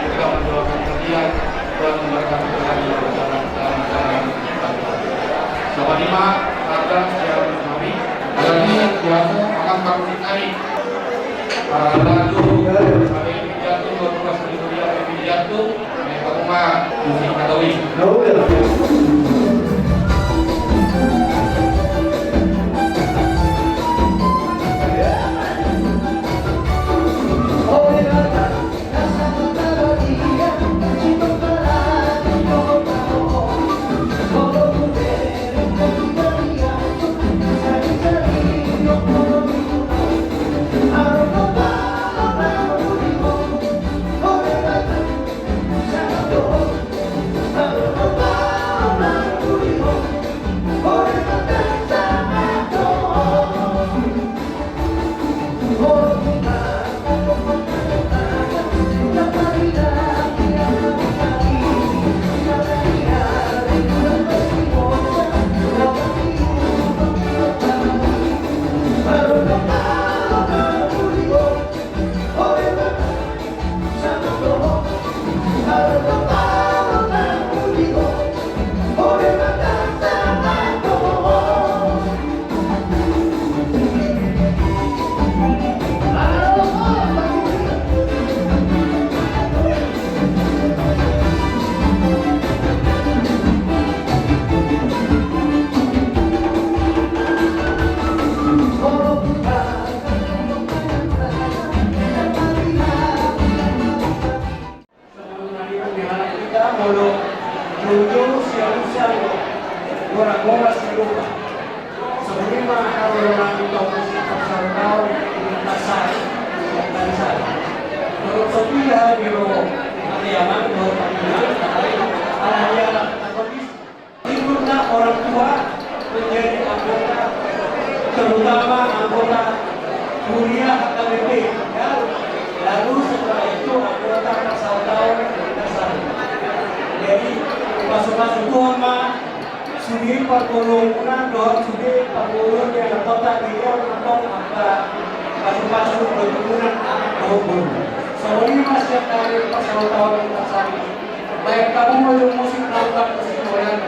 Speaker 14: juga mendoakan kalian Tuhan memberkati kalian dalam jalan Sobat Lima, ada yang kami dan ini jamu akan kami cari lalu kami jatuh berpuas di dunia kami jatuh mereka rumah musik katawi.
Speaker 15: Orang tua menjadi anggota, terutama anggota kuliah HKBP, ya. Lalu setelah itu anggota pasal tahun dasar. Jadi masuk-masuk tuan mah sudi perpuluhan doang sudi perpuluhan yang kota dia atau apa masuk-masuk perpuluhan doang. Soalnya masih dari pasal tahun dasar. Baik kamu mau musik lakukan kesimpulan.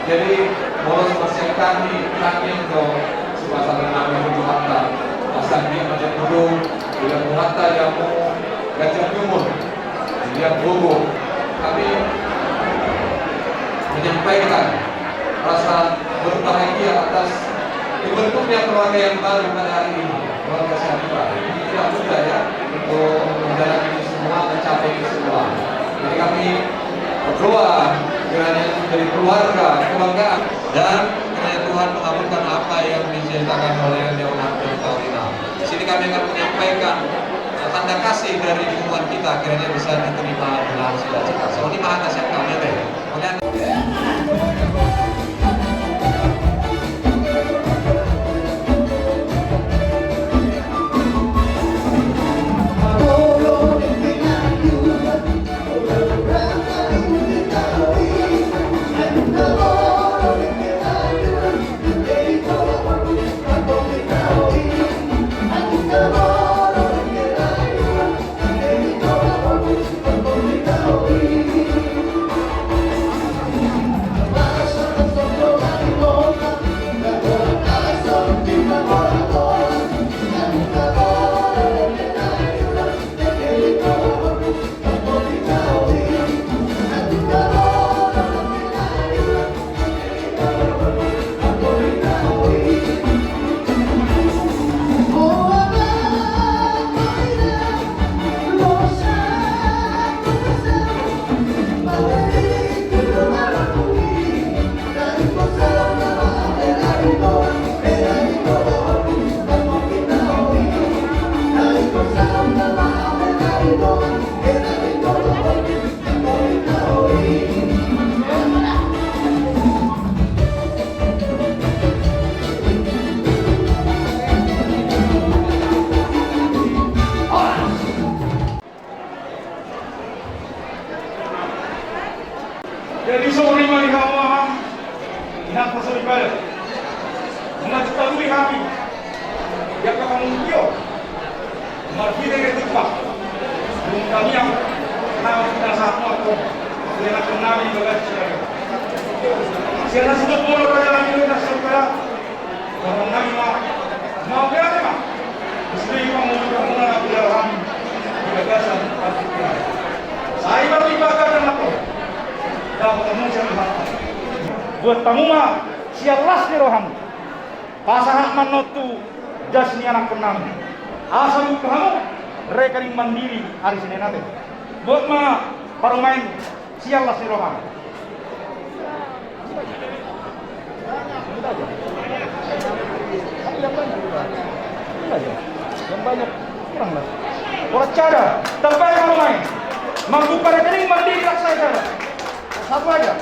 Speaker 14: Jadi bolos pasien kami kami yang do pasal 6 itu pasal dia macam dulu
Speaker 16: hatta jamu Gajah Timur Lihat Bogo. Kami menyampaikan rasa berbahagia atas dibentuknya keluarga yang baru pada hari ini, keluarga Syarifah. Ini tidak mudah ya untuk menjalani ini semua, mencapai ini semua. Jadi kami berdoa kiranya menjadi keluarga, kebanggaan, dan kiranya Tuhan mengabulkan apa yang diceritakan oleh Leonard Taurina. Di sini kami akan menyampaikan tanda kasih dari hubungan kita, kiranya bisa diterima dengan sukacita. Soalnya maha kasih kami deh.
Speaker 14: Jadi sore mari hawa nak pasal ibadah. Mengetahui kami yang kamu kio mari dengan tepat. Belum kami yang tahu kita satu atau dengan kenal di bawah saya. Saya sudah boleh berjalan di atas surga. Orang kami mau berada mah. Mesti kamu juga mengenal dalam gagasan hati. Saya beribadah dengan aku. Buat pamuma sialas ni roham pasahak manotu jasni anak penam asal kamu rekening mandiri hari Senin nanti buat ma parumain sialas ni roham yang banyak kurang lah orang cara tempat parumain mampu rekening mandiri raksasa satu aja.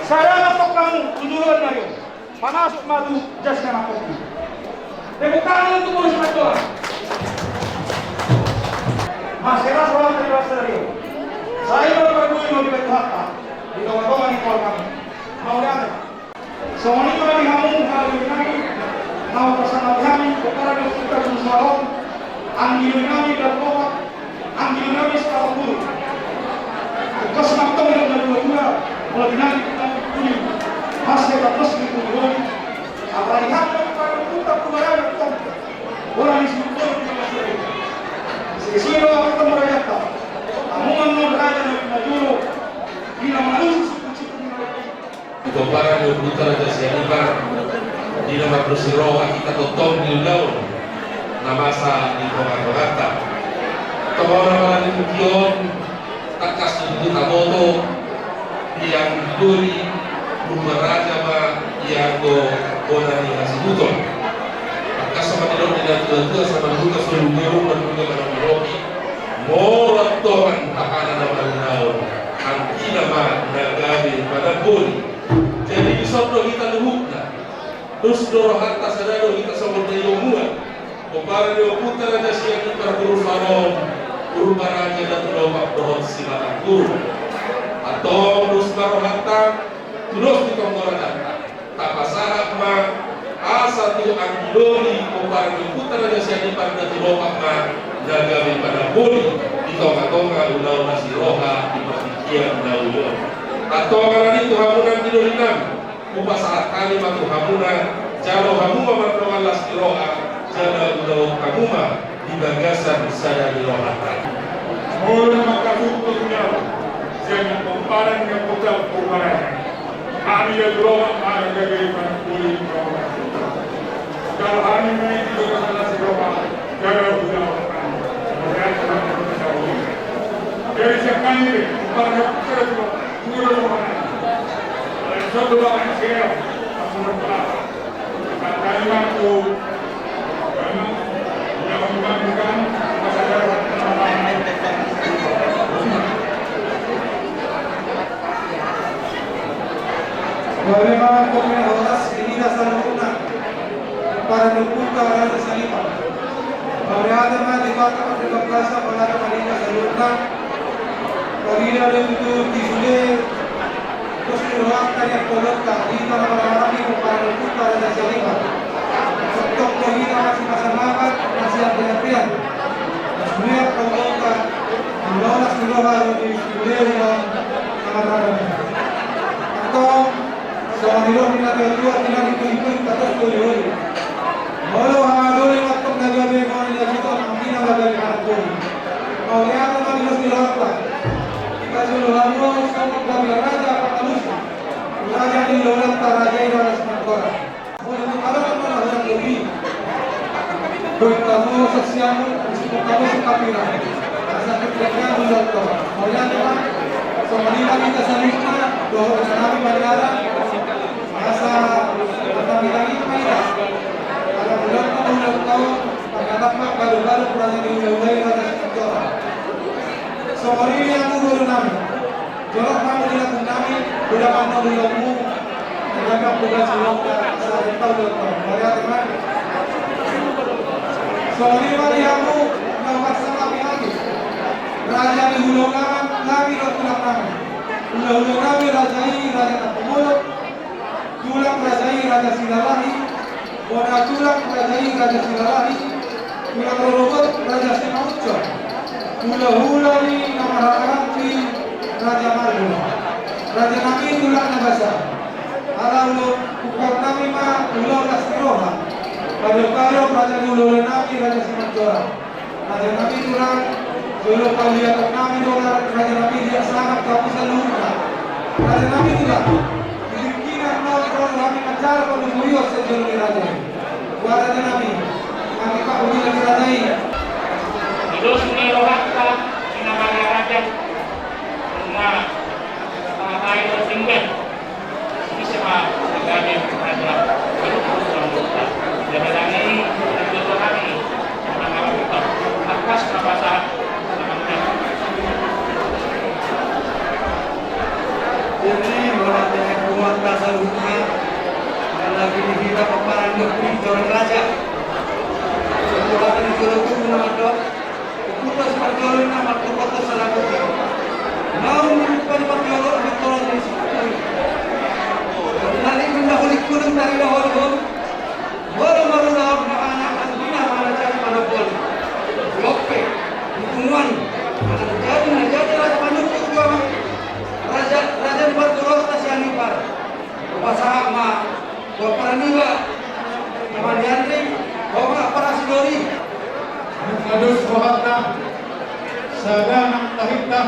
Speaker 14: Saya untuk kamu duluan Mario. Panasuk madu jasnya aku. Tepuk tangan untuk urus Mario. Masalah soal terasa Mario. Saya baru berdua mau diberi harta. Di tengah-tengah di keluarga kami. Mau lihat? Semua itu lagi kamu hari ini. Mau bersama kami. Perkara di sekitar Musmalon. Anggil kami dan bawa. Anggil kami sekarang dulu. Kesenang yang berdua-dua. Kalau dinari kita punya hasil atas itu boleh. Apalagi kami kalau kita kemarin itu orang di situ itu. Sisi orang kita merayaka. Kamu menurut raja dari Majuro. Bila malu
Speaker 17: Ito para ni Putra Raja Syarifah di nama Bersiroa kita totong di laut namasa di Kota Tawara para ni Mukion takas untuk tamoto yang duri rumah raja ma yang go bona ni hasibuton takas sama tidak tidak tua sama juga seluruh dan juga pada Meroki morat tohan takana nama naon anti nama nagabi pada boli jadi disodro kita luhukna terus doro harta sadaro kita sama dayonguan Kepala Dewa Putra Raja Syarifah Perguru Faron Guru Raja dan Lomba Dohon Silatang Guru atau terus harta terus ditontoran tapasahak ma asatu angdoli Kepala Dewa Putra Raja Syarifah dan Lomba ma nagawi pada boli di tonga-tonga ulau nasi roha di pertikian daulun atau karena itu hamunan tidurinam upasahat kalimat hamunan jalo hamuma berdoa las roha jala ulau hamuma di bagasan sada di lohatan.
Speaker 14: Ora makatututnya jangan comparan yang putar comparan. Kami yang berdoa ada dari kulit berdoa. Kalau hari ini kita salah berdoa, jangan berdoa. Dari sekarang ini, para kita berdoa. Satu orang saya akan berdoa. Karena itu, yang membanggakan masyarakat.
Speaker 18: Bagaimana komunitas ini sempurna para nukta rasa salipan. Bagaimana dikatakan pada bahasa pada mereka sempurna. Bagaimana itu disulit terus dilakukan yang kolokkan di dalam orang-orang itu para nukta rasa salipan. Untuk kita masih masyarakat masih ada yang sebenarnya kolokkan lolos baru disulit dengan orang-orang. Atau Sahiro minatullah tidak ikut kata sekali. Walau hadul waktu nagabe kau tidak kita mungkin nagabe kartu. Kau lihat orang harus dilakukan. Kita suruh hamu sama kami raja apa halus. Raja di luar raja itu harus mengkora. Oleh itu kalau kamu harus lebih. Kamu sesiamu, kamu sekapira. Rasa ketika menjatuh. Kau lihat orang. Semuanya kita seringnya doa bersama bandara. Masa pertama lagi kaidah. Kalau bulan tahun pagkatapmak baru-baru pernah diulai rasa sekolah. Sorry yang guru namin. Jorok kamu dilakukan namin, sudah kamu dilakumu. Menganggap bukan silap sa tahu dokter. Mari teman. Sorry mari kamu mewaksa kami lagi. Raja di Hulungan lagi dokter namin. Hulungan kami rajai raja Takumuluk. Tulang rajai Raja Silalahi, Wana tulang rajai Raja Silalahi, tulang Rorobot Raja Simauco, hula-hula ni nama Harampi Raja Margo, Raja Nami tulang Nabasa, Alaulu ukap nami ma ulau Lastiroha, Karo Raja Ulau Nami Raja Simauco, Raja Nami tulang Ulau Kauliatok Nami dolar Raja Nami dia sangat kapusan luka, Raja Nami tulang. Kami mencar pada beliau sejauh ini raja. Warga Nabi, kami pak uji lagi raja ini.
Speaker 6: Terus melewatkan nama raja, nah, air tinggal. Ini sama kami raja. Jadi ini untuk kami, nama kita atas bahasa.
Speaker 18: Jadi melatih kuat dasar hukumnya. Lagi dikira peperangan negeri Joran Raja. Setelah disuruh menadok, putus perjalanan nama kota Saragossa. Namun merupakan perjalanan bertolak di situ. Lalu mendahului gunung dari dahulu. Baru-baru laut anak anjina meraja pada pol. Lope, hukuman. Jadi raja manusia juga. Raja berturut kasihan ipar. Bahasa ma Baparaniwa, Kamadiandri, Bapak Parasidori,
Speaker 14: Adus Wahatna, Sadanang Tahita,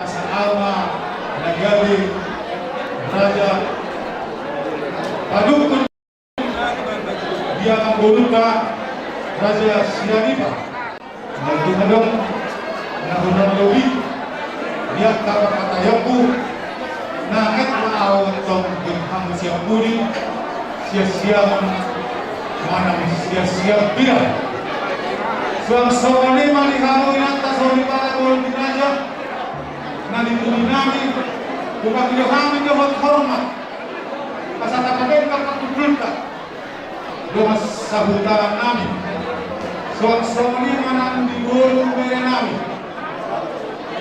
Speaker 14: Asal Alma, Nagabi, Raja, Padukun, dia Ambuluka, Raja Sianipa, Lagi Hadong, Nahunan Lobi, dia Katayaku, Naet maawat tong genghang siap budi, sia-sia mana sia-sia bila. Suang-suang ini malihamu inata sorry para bolong dinaja, nadi tuni nami, bukan video kami jawab hormat. Pasal takabeng kakak tudulta, doa sabutan nami. Suang-suang ini mana di bolong bere nami,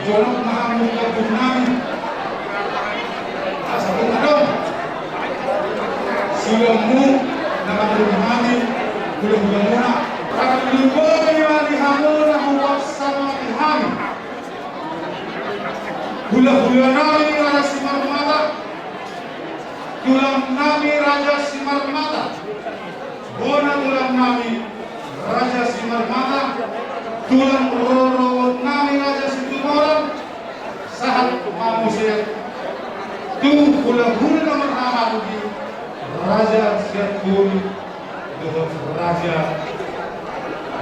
Speaker 14: jolok mahamu kabut nami. Asal dong, silamu nama berumani, belum muna. Kalau dibuat di hamu, nahu waksana di hamu. Hula-hula nami Raja Simarmata, tulang nami Raja Simarmata, bona tulang nami Raja Simarmata, tulang roro nami Raja Situboran, sahat manusia, tu hula-hula pertama bagi Raja Siaturi, dengan Raja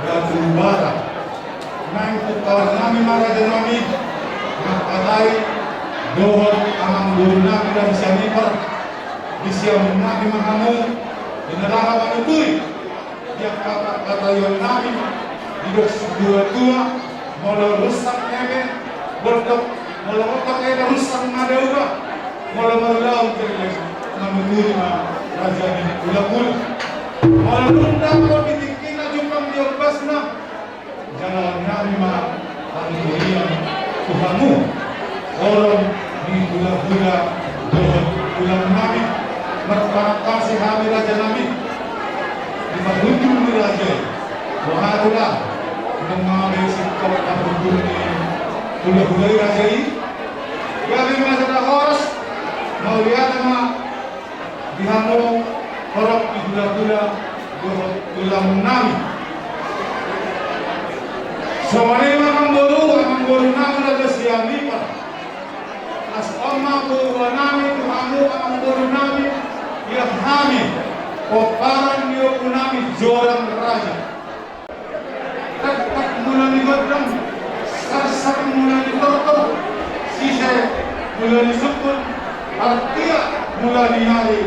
Speaker 14: Batu Bara, nang kawan nami Raja nami, makatai, dohon amang guru nami dan sianipar, disiam nami mahamu, dinaraha manutui, yang kata yang nami, hidup dua-dua, mula rusak nebe, bertok, mula otak nebe rusak madauga, mula melau terus manutui Raja ini ulang-ulang, mula undang kau ditikina jumpa diopasna, jangan nami manutui Tuhanmu, orang di gula-gula dohon ulang nami, merpana kasih kami Raja nami, di ujung di Raja, waharulah mengambil sikap kabur di gula-gula Raja ini, kami merasa horas, mau lihat nama dihamu orang di gula-gula dohon ulang nami. Soalnya amang boru nami Raja siang lipat. As oma boru nami tuhamu amang boru nami ya kami oparan dia nami jorang Raja. Tak mulai godam, sarsak mulai tortor, sisa mulai sukun, artia mulai hari,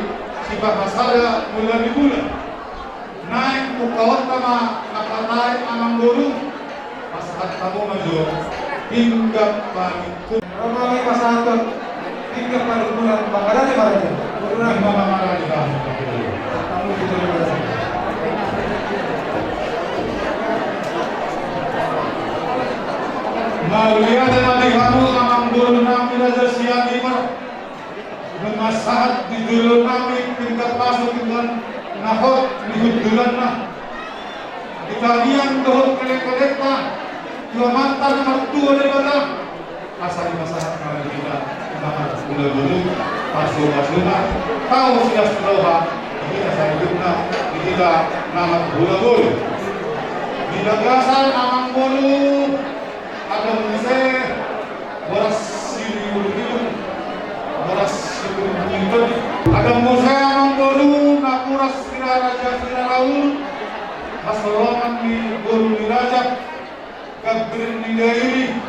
Speaker 14: si bahasara mulai bulan. Naik ukawat kama nakatai amang boru. Masahat kamu maju hingga paniku.
Speaker 18: Ramai masahat hingga panikulan bakaran Raja.
Speaker 14: Kurang mama Raja.
Speaker 18: Kamu tidak berasa.
Speaker 14: Melihat nanti kamu amang bulu nami Raja siang lima. Bermasahat di dulu nami hingga pasuk dengan nahot di hudulan nah. Italian dohon kelek-kelekna, dua mantan mertua daripada asal masalah kalau kita dulu pasuk-pasukna, tahu sudah setelah kita saya hidupna, kita nama bulu-bulu. Di Dagasan amang bulu, ada mese, boras siliur-liur, boras siliur-liur, ada mese amang bulu, nakuras Raja Raul. Pasolongan di guru di Raja, kabir di dairi,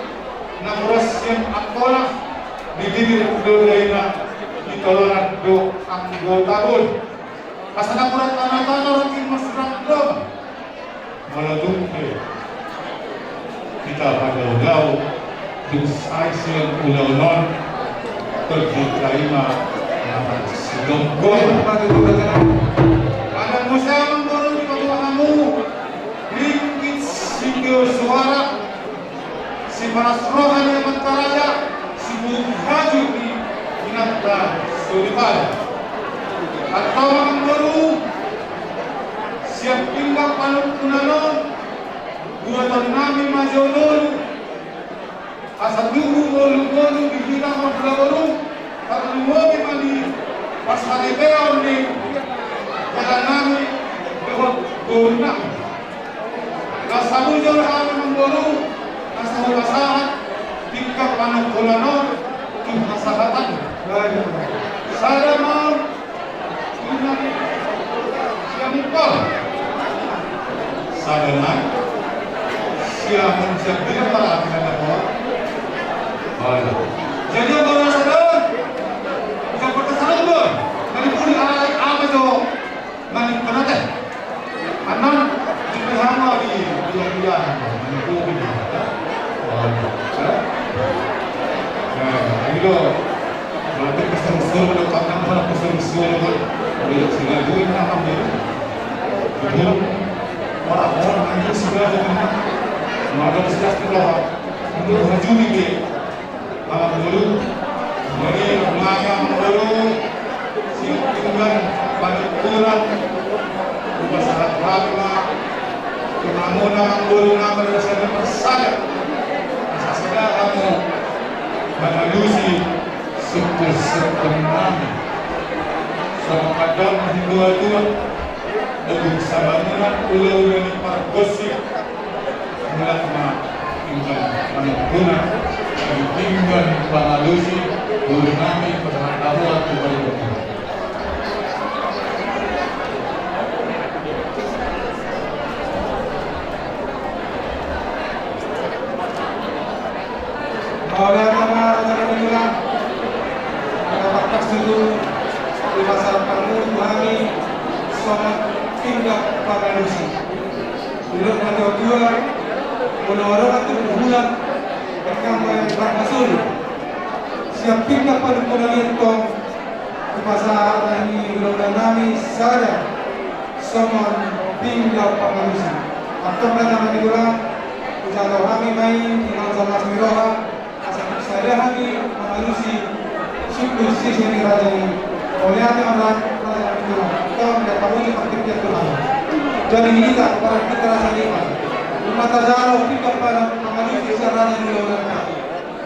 Speaker 14: namuras yang akolah, di diri doaina, di tolonan do anggota bol. Pasal namurat tanah-tanah orang yang mesra dom, malah kita pada jauh, di saisian ulang-ulang, terjadi sedongkol. Ada musim ringgit singgih suara si panas rohan yang mentaraja si bukaju di inata suripal atau orang baru siap pindah panuk kunanon buatan nami majonon asal dulu bolu-bolu di bidang baru kalau mobil mandi pas hari beon di jalan nami guna kasabu jauh kami memburu kasabu masalah tingkat panuk kolanon tim masahatan saya mau siap mukul saya naik siap menjadi para kita jadi kalau sadar bukan perkesalan dong dari pun apa tuh mani penate anan dihama di bulan-bulan menunggu itu berarti keseruan itu karena mana keseruan itu udah segala duit namam dia betul orang-orang itu segala dengan maka sudah setelah untuk hajuni dia malam dulu jadi malam dulu siap tinggal pada kurang masalah lama kamu nama guru nama saya bersalah asasnya kamu menelusi syukur-syukur nami sama kadang dua-dua Untuk sabangan ulo yang pargosip mulai tinggal pengguna dan tinggal pengalusi bernami pengetahuan kepada
Speaker 18: oleh nama acara penyulang apakah dulu di masa kamu kami sangat tindak pengalusi dulu ada dua orang itu berbulan mereka yang berhasil siap tindak pada penalian tong di masa ini mudah kami sadar semua tindak pengalusi atau mereka mengulang jika kami main dengan sama miroha saya kami mengalusi siklus sisi ini raja ini oleh orang raja itu atau tidak tahu ini aktifnya Tuhan jadi kita kepada kita rasa iman umat Azaro kita pada mengalusi secara raja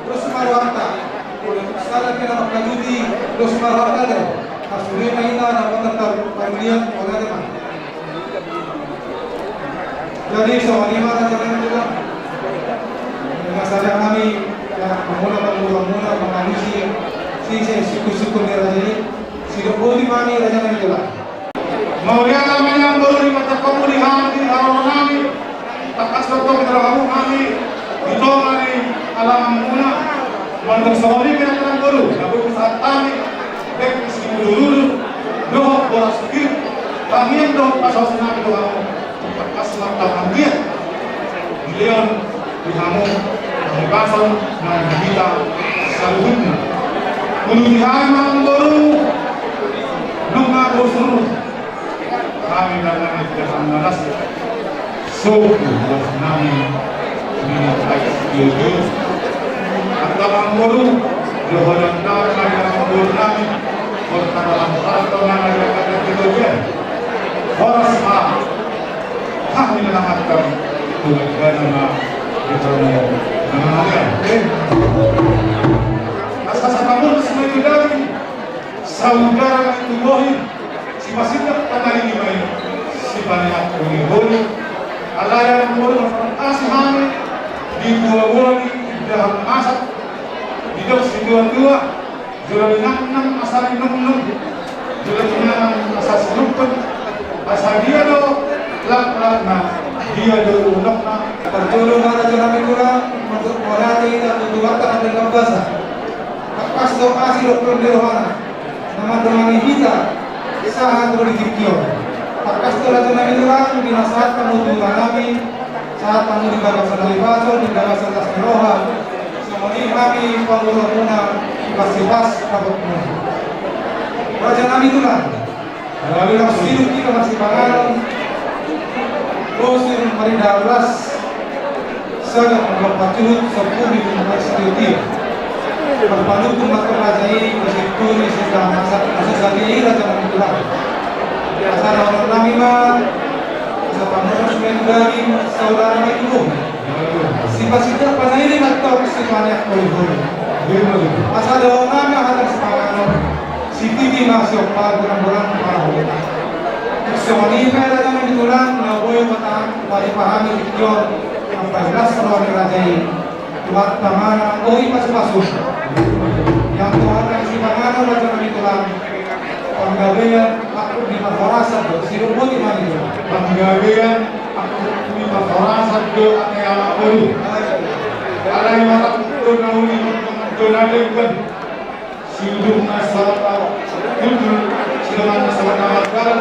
Speaker 18: terus marwata oleh salah kita mengalusi terus marwata deh hasilnya kita dapat tetap pemilihan oleh teman jadi soal lima raja juga dengan saja kami mula mengalusi sisi suku-suku raja ini sudah boleh mani raja ini juga
Speaker 14: Maulia kami yang baru di mata kamu di halaman kami tak kasih kamu kami itu kami alam muna mantan sawali kita terang baru tapi saat kami dek isi dulu doa bola sekir kami yang doa pasal senang itu kamu tak kasih mata kami milion di kamu pasal dan kita seluruhnya menulihan malam baru lunga bersuruh kami dalam kebiasaan malas suku kami minat ilmu atau malam baru jodoh dan malam baru kami berkadalam atau malam kata kemudian boros malam kami menamatkan dengan nama kita asas kamu semua dari saudara itu bohong si masihnya tanah ini main si banyak boni Allah yang boleh kasih kami di dua dalam masak di dalam dua jual 6 asal 6 jual 6 asal 6 asal dia do lak dia do unokna
Speaker 18: berjulu mana jalan itulah untuk morati dan tujuan dengan bahasa akas doa si dokter Dirwana nama dengan kita saat berdikio akas jalan itulah dinasihatkan untuk kami saat kamu di bawah sadari baso di bawah sadari roha semuanya kami pengurus-pengurusnya kasih pas kabutmu raja kami itulah melalui hidup kita masih pangalan Bosir Marindaras sangat memperpatuh sepuluh universitas berpandu umat kerajaan bersitu sedang masa ini raja mengulang asal orang namima asal pamanus dari saudara itu sifat-sifat pada ini atau sifatnya kolibori asal orang nama ada sepanjang si tinggi masuk pada bulan para Semua raja yang ditulang naboy matang bari pahami ikyor ang paglas ng raja tuwat tamana oy pasupasok yang tuwat ang si pangano raja yang ditulang panggawean ako di maforasad do sirubuti man ito
Speaker 14: panggawean ako di maforasad do at ayala olu alay marak ito na uli magdonalikan siludong na salata kultur silaman na salata magkaran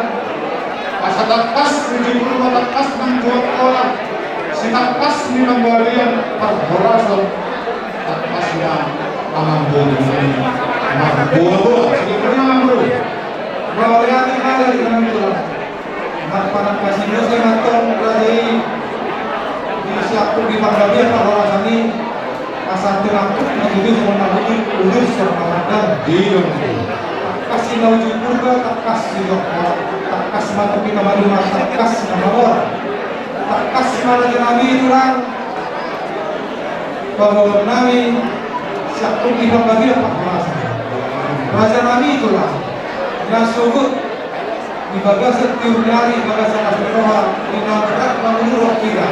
Speaker 14: asatakas menjadi takas ng buat orang sitakas ni ng balian pagborasan takas niya amambol ni magbuo sige pa niya amambol
Speaker 18: bahwa yang ada di dalam itu para pasien saya matang dari di siapku di Panggabean pagborasan ini asal terangkut menjadi semua nabi ulus sama makan
Speaker 14: iya
Speaker 18: kasih nauju purga takas juga takas matu kita baru takas nama orang takas mana nabi orang bahwa nabi siapa kita bagi apa raja nabi itulah yang sungguh Ibagasan tiunari bagasan asroha inakat mamuru kira.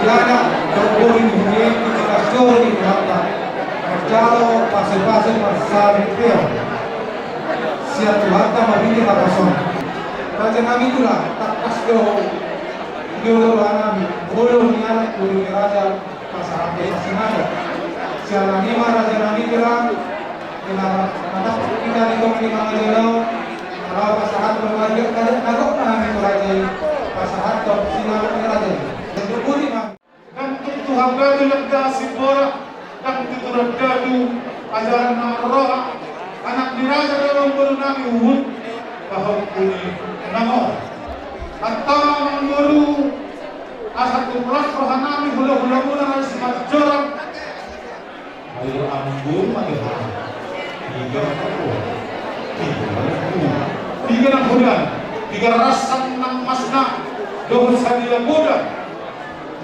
Speaker 18: Diana berpuri dunia kita sori berapa. Berjalo pasir-pasir pasar peo. Siap Tuhan mabini makason. Raja nami itulah tak kasdo. Dulu nami bulu niat bulu raja pasar peo sinado. Siapa lima raja nami kira. Kita kita di komisi mangalau. Kalau pasahat berwajib kagok kami kurajai pasahat top sinal raja. Dukuri mah.
Speaker 14: Dan itu hamba dilekda sibora dan itu redadu ajaran roh anak diraja dalam bernami uhud bahwa kuni namo atau menguru asal kumras rohanami hula-hula mula semat jorang ayo ambul madehana tiga enam bulan, 3 rasan 6 masna, 2 sadia muda,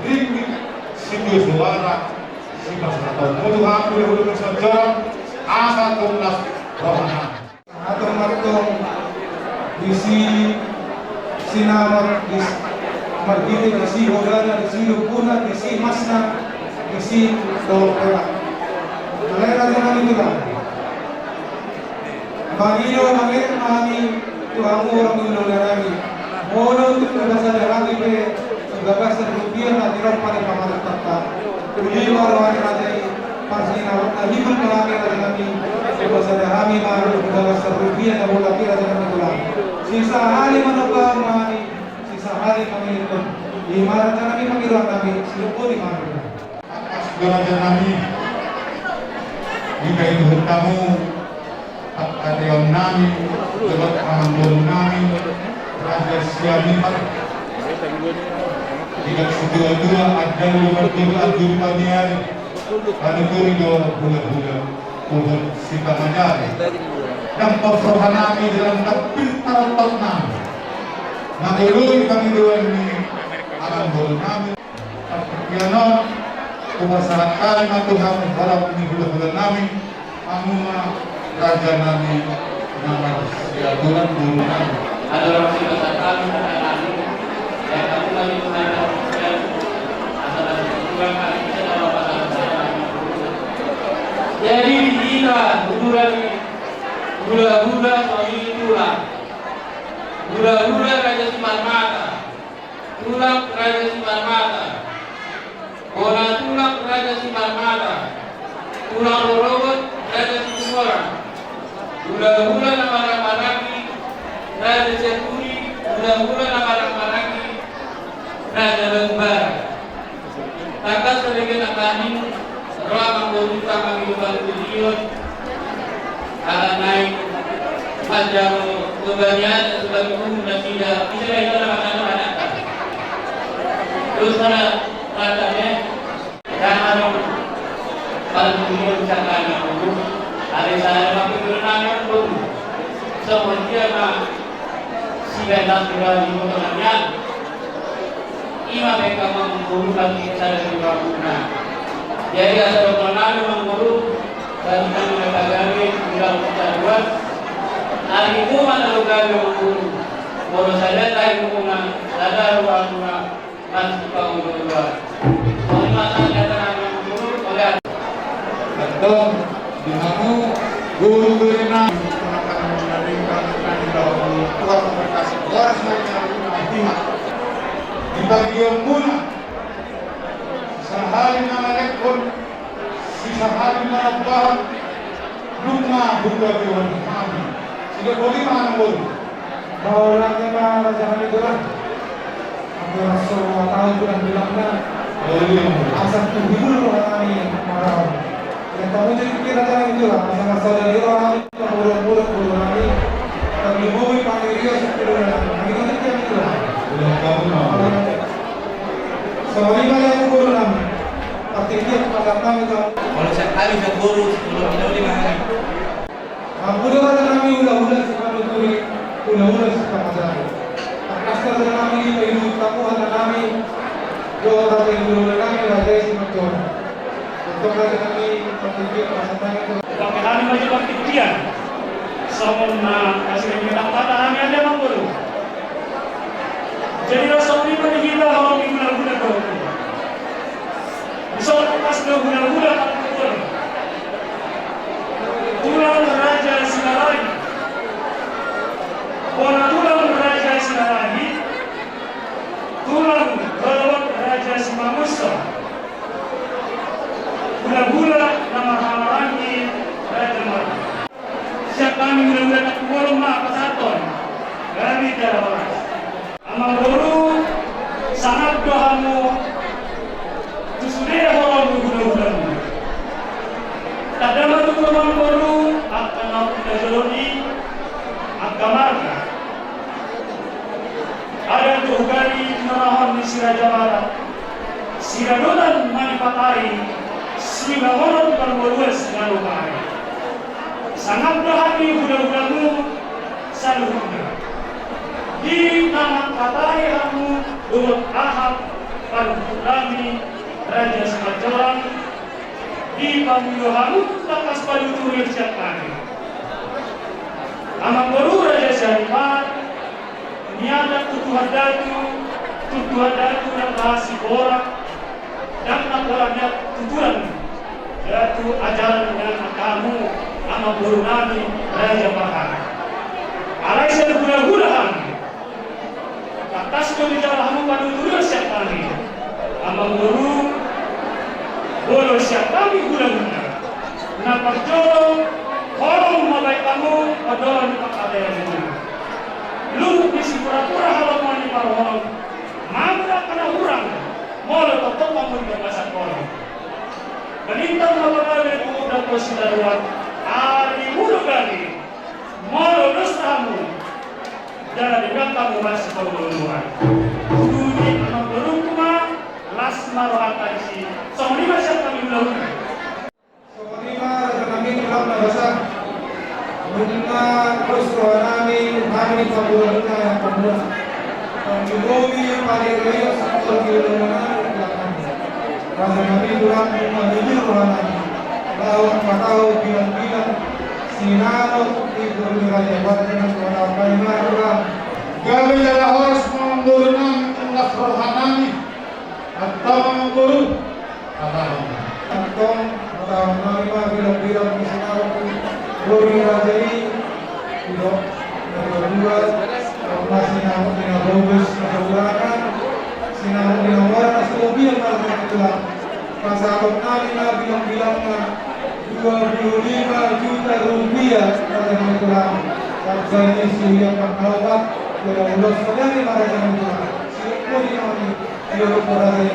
Speaker 14: ringgit, singgih suara, si pasratan, muduhan, mudah-mudah bersejarah, asa tumnas rohana.
Speaker 18: Atau martong disi sinamar, disi margite, disi hodana, disi lupuna, disi masna, disi dolpera. Malera jangan itu kan. Magiyo mangir mami Tuhan orang Indonesia ini. Mohon untuk berbahasa lagi pe berbahasa rupiah nanti orang pada paman tata. Jadi orang raja pasti nak hibur kami raja kami berbahasa kami malu berbahasa rupiah dan bola kira jangan berulang. Sisa hari mana mami sisa hari kami itu. Imarat kami mengiruan kami silupur di mana.
Speaker 14: Raja kami jika itu kamu Adeon nami, Debat Amandol nami, Raja Siamipar, jika sedua-dua ada lumur-lumur adur panian, ada dua bulan-bulan, bulan sita manjari, dan persoalan nami dalam kapil tarat nami. Nagului kami dua ini, Amandol nami, Pianon, kebasaran kami Tuhan, dalam ini bulan-bulan nami, Amuma, Raja nami nama siaturan guru nami.
Speaker 19: Ada orang besar kami kami yang kami lagi mengajar asal Tuhan kami bisa dalam pasal. Jadi kita gula-gula soal itulah gula-gula Raja Simarmata, tulang Raja Simarmata, bola tulang Raja Simarmata, tulang robot Raja Situmorang. Gula-gula nama Ramaraki, Raja Ceturi, gula-gula nama Ramaraki, Raja Lembara. Takas sebagai nakanin, roh menggunakan kehidupan tujuan, akan naik, ajar kebanyakan sebagai umum dan tidak bisa itu nama anak. Terus mana katanya, karena kalau tujuan bisa kami umum. Hari saya waktu berenang pun semuanya mah siapa sudah dimutarnya imam mereka mengumpulkan kita dari bangunan. Jadi asal berenang mengurus dan kami mereka gawe bilang kita buat hari itu mana luka mengurus. Kalau saya tahu mengurus ada ruang-ruang masih kau berbuat. Kalau masalah datang mengurus oleh
Speaker 14: atau di mana guru berenang akan menaringkan Tuhan memberkati waras mereka hikmat di bagian mula sehari nama rekor sisa hari nama bahan rumah buka Tuhan kami sudah boleh mana boleh
Speaker 18: Maulanya mah raja kami itulah. Aku rasa tahu sudah bilangnya. Asal tuh kami marah. Yang kamu jadi pikir aja itu lah, masalah saudari orang itu buruk-buruk kami, tapi bumi panggil sepuluh orang, kita nanti yang itu lah. Soalnya yang guru kami, artinya kepada kami kalau
Speaker 19: sekali saya guru sebelum minum 5 hari.
Speaker 18: Udah ada kami udah sekarang turi, udah sekarang aja. Asal ada kami hidup kamu ada kami, dua orang yang dulu kami ada di macam. Untuk kami berpikir masa tanya itu.
Speaker 14: Tapi hari masih berpikir
Speaker 19: Somona kasih kita pada hanya ada mampu. Jadi rasa pribadi kita orang yang guna-guna kau. Misalnya pas kau guna-guna betul. Tulang Raja Sinaragi, tulang Raja Sinaragi, tulang Balawat Raja Simamusa, gula-gula nama Hamarangi Raja Mara. Siap kami gula-gula tak bolong mak pasaton, kami tidak balas. Amang guru sangat doamu, tusudia orang gula-gula. Tak ada matu amang guru akan aku jaloni agama. Ada tuhgali menahon di Siraja Barat, Siradodan manipatai, Singamonon perluas ngalupai. Sangat berhati budak-budakmu saluhnya. Di nama katai kamu Dut Ahab Parhutami Raja Semajalan di Pamuyuhamu takas paluturir siapani. Amang baru Raja Syarifat niada tutuhan datu dan bahasi borak dan nakalanya tutuan yaitu ajaran dengan kamu amang baru Nabi Raja Bahar. Alai saya gula-gulahan atas kebijakanmu paluturir siapani. Amang baru bolo siap kami gula-gula. Nampak jolo, horong mabai kamu, adolan di pakade yang gula. Lu bisi pura-pura halaman di parahon, mamra kena hurang, molo tetap kamu di pasar korong. Benintang mapagale udah posidaruan, ari muda kali, molo dosamu, jangan dibilang kamu masih penguluan. Duni amang berukma, las marohata isi. Soalnya masih kami belum.
Speaker 18: Soalnya kami belum nabasa. Mungkin terus kami pembunuhan yang pembunuh. Jokowi paling real seperti mana belakang. Rasa kami belum menuju mana. Lawan patau bilang-bilang sinaro di Raja Barat dengan suara Kalimantan. Kami adalah harus membunuh Allah rohanami atau guru atau nama bilang-bilang misalnya Gori Rajai tidak membuat masih nama dengan bagus keseluruhan sinar dengan warna selobi yang malah kebetulan pasal kami bilang-bilangnya 25 juta rupiah pada kebetulan harganya isu yang berkawat sudah sekali pada kebetulan siapa yang Yo por ahí,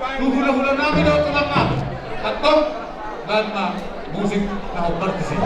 Speaker 14: hula-hula namin daw ito lang atau dan musik na partisi.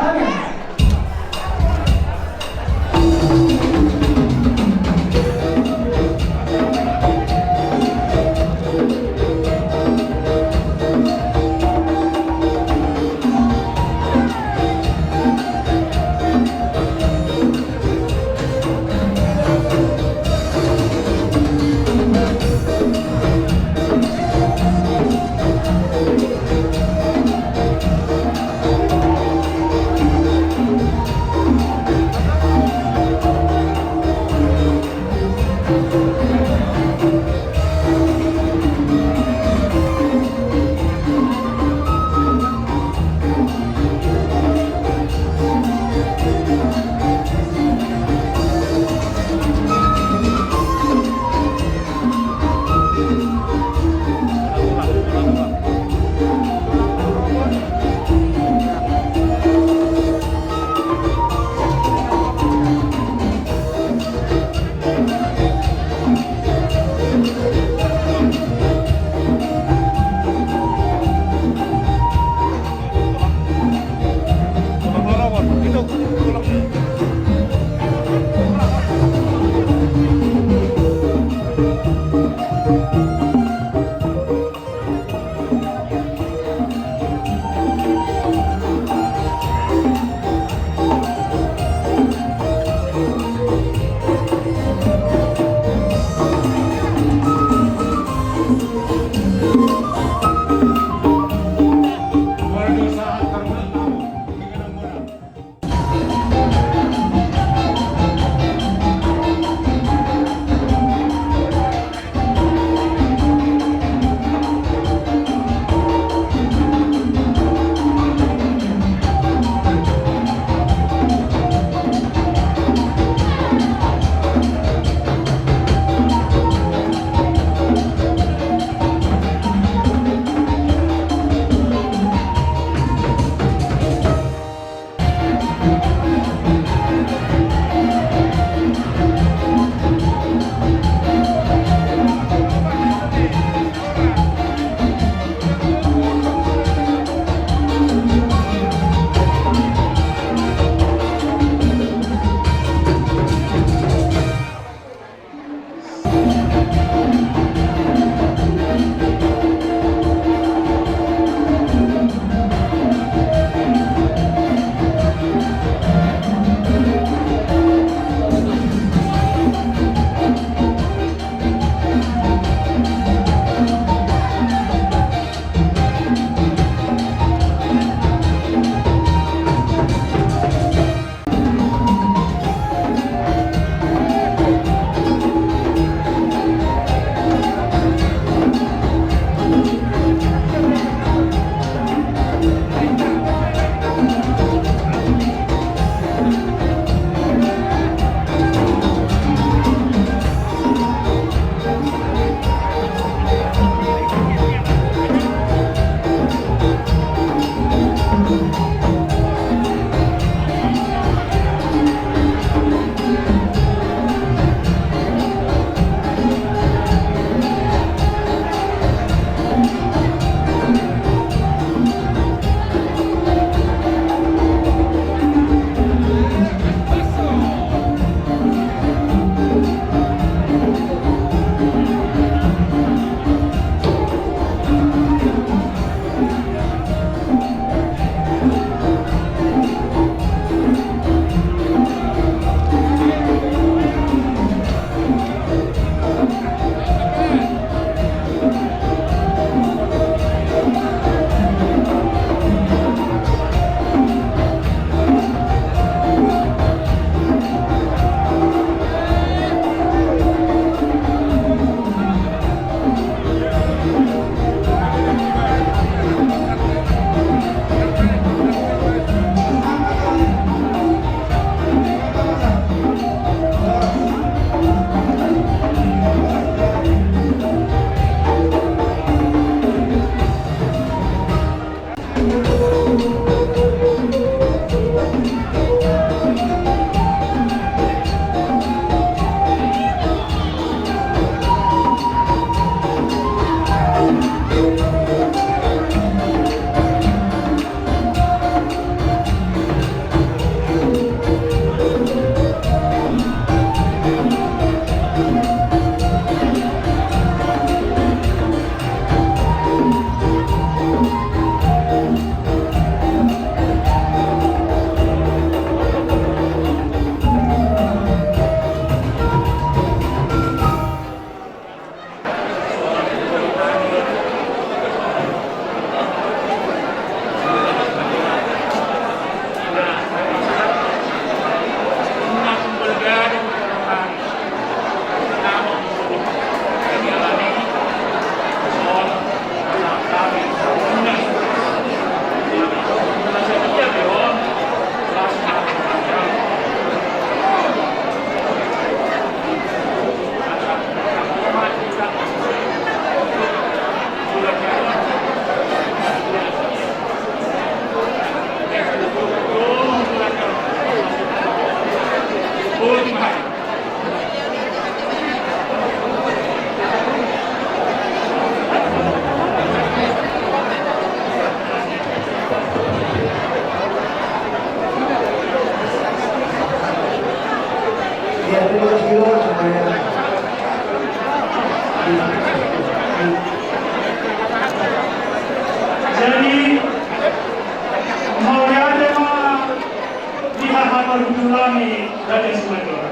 Speaker 20: berkunjungi Raja Sumajora.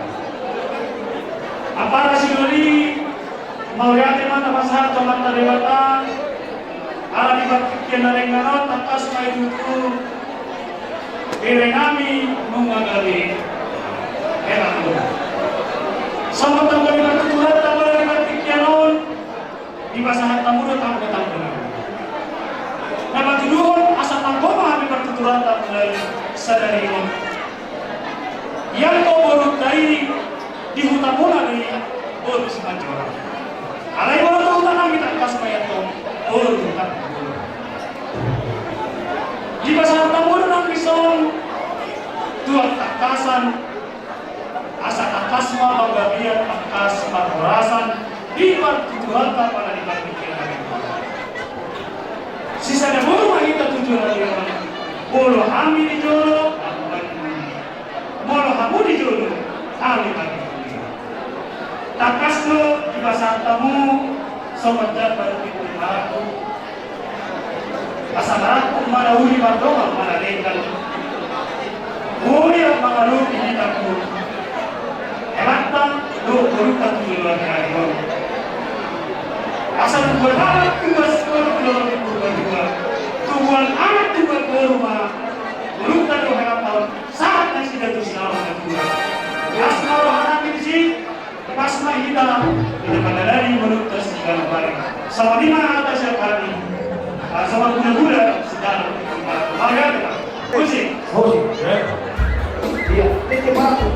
Speaker 20: Apara sinuri mauliati mata masahat mata dewata ala dibaktikan narenganot atas maiduku irengami mengagali enak sama tanggap bertuturat tanggap dibaktikan di masahat tamudu tanggap tanggap nama tuduhun asal tanggoma hampir bertuturat tanggap sadari yang kau boruk dari di hutan mula dari boruk Sumajora. Alai boruk hutan kami tak pas mayat kau boruk hutan. Di pasar tamu nang pisong tuan takasan asa takasma bagabian takas patorasan di tujuan pada di pikiran. Sisa ada boruk kita tujuan dia. Boruk kami di jolo. Molo kamu di jodoh, kami tak takas lo di pasar tamu, sobat jabat di aku. Pasar aku mana uli berdua mana legal. Uli mana lu ini takut. Ematan lu berukat di luar negeri. Asal berharap tugas keluar berdua. Tujuan anak tugas berumah. Berukat lu harapan. Saat nasi dan tusilawan kedua, asma rohana kisi, pasma hitam, tidak pada dari menurut segala barang. Sama di mana atas sekali, sama guna-guna segala barang. Musik, iya, titik batu.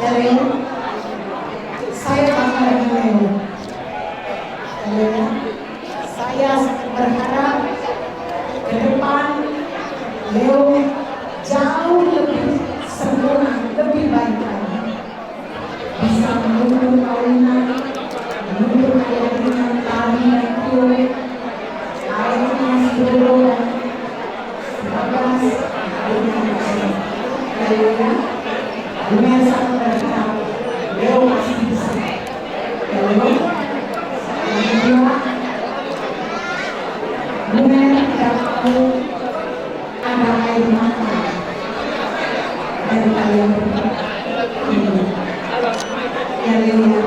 Speaker 21: Ya Leo, saya bangga dengan Leo. Leo, saya berharap ke depan Leo jauh lebih sempurna, lebih baik lagi. Bisa menunjuk kawinan, menunjuk keyakinan tari dan trio, airnya solo dan 19 Leo ya, dunia sangat berharap Leo masih bisa. Leo, yang kedua, dunia tidak mau ada air mata dari kalian berdua. Ya Leo,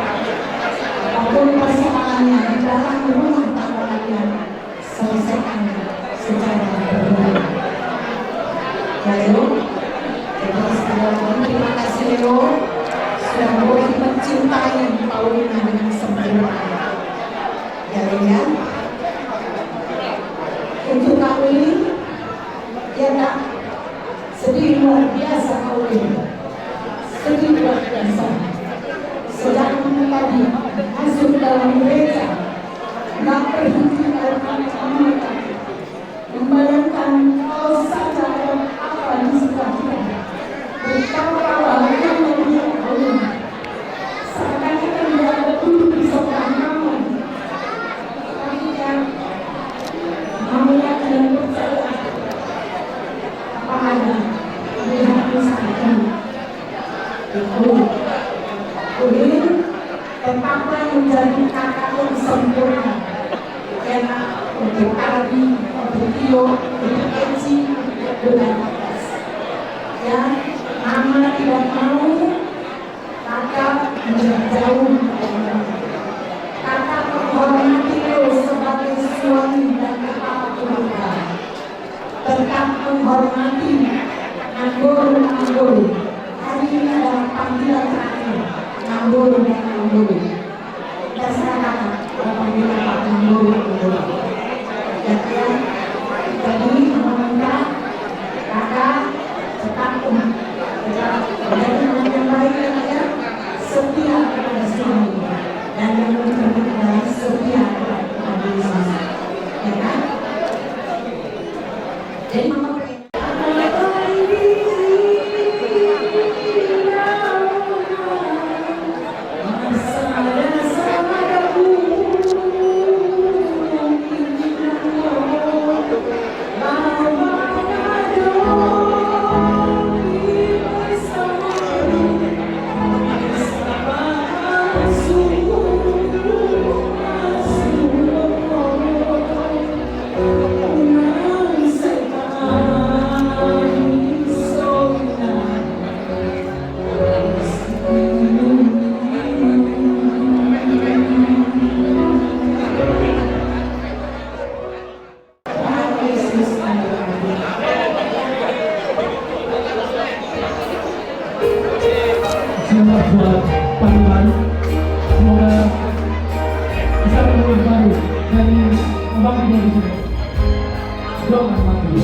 Speaker 21: apapun persoalannya di dalam rumah tangga kalian, selesaikan secara berdua. Ya Leo, terima kasih Leo sudah boleh mencintai Paulina dengan sempurna. Ya Leo ya, untuk Paulina, ya tak sedih luar biasa Paulina, sedih luar biasa. Sejak tadi masuk dalam gereja, nggak berhenti anak-anak membayangkan kalau saja ada apa di sekitar kita. Betapa bahagianya dia Paulina. Seakan kita tidak ada duduk di sebelah mama, tapi kan mama yakin dan percaya apa ada di hati saya. Paulina tetaplah menjadi kakak yang sempurna. Enak untuk Ardi, untuk Tio, untuk Eci, dengan atas. Ya, mama tidak mau kakak menjadi jauh. Kakak menghormati Leo sebagai suami dan kepala keluarga. Tetap menghormati Anggoro. Hari ini adalah panggilan terakhir Anggoro dan Anggoro. Terserah kakak kalau panggilan Pak Anggoro. Jadi meminta kakak tetap menjadi anak yang baik ya, setia kepada suami dan yang lebih adalah setia kepada suami. Ya kan? Jadi mama
Speaker 22: buat panduan, semoga bisa berubah baru dan membangun di sini. Doa mati.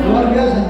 Speaker 21: Luar biasa.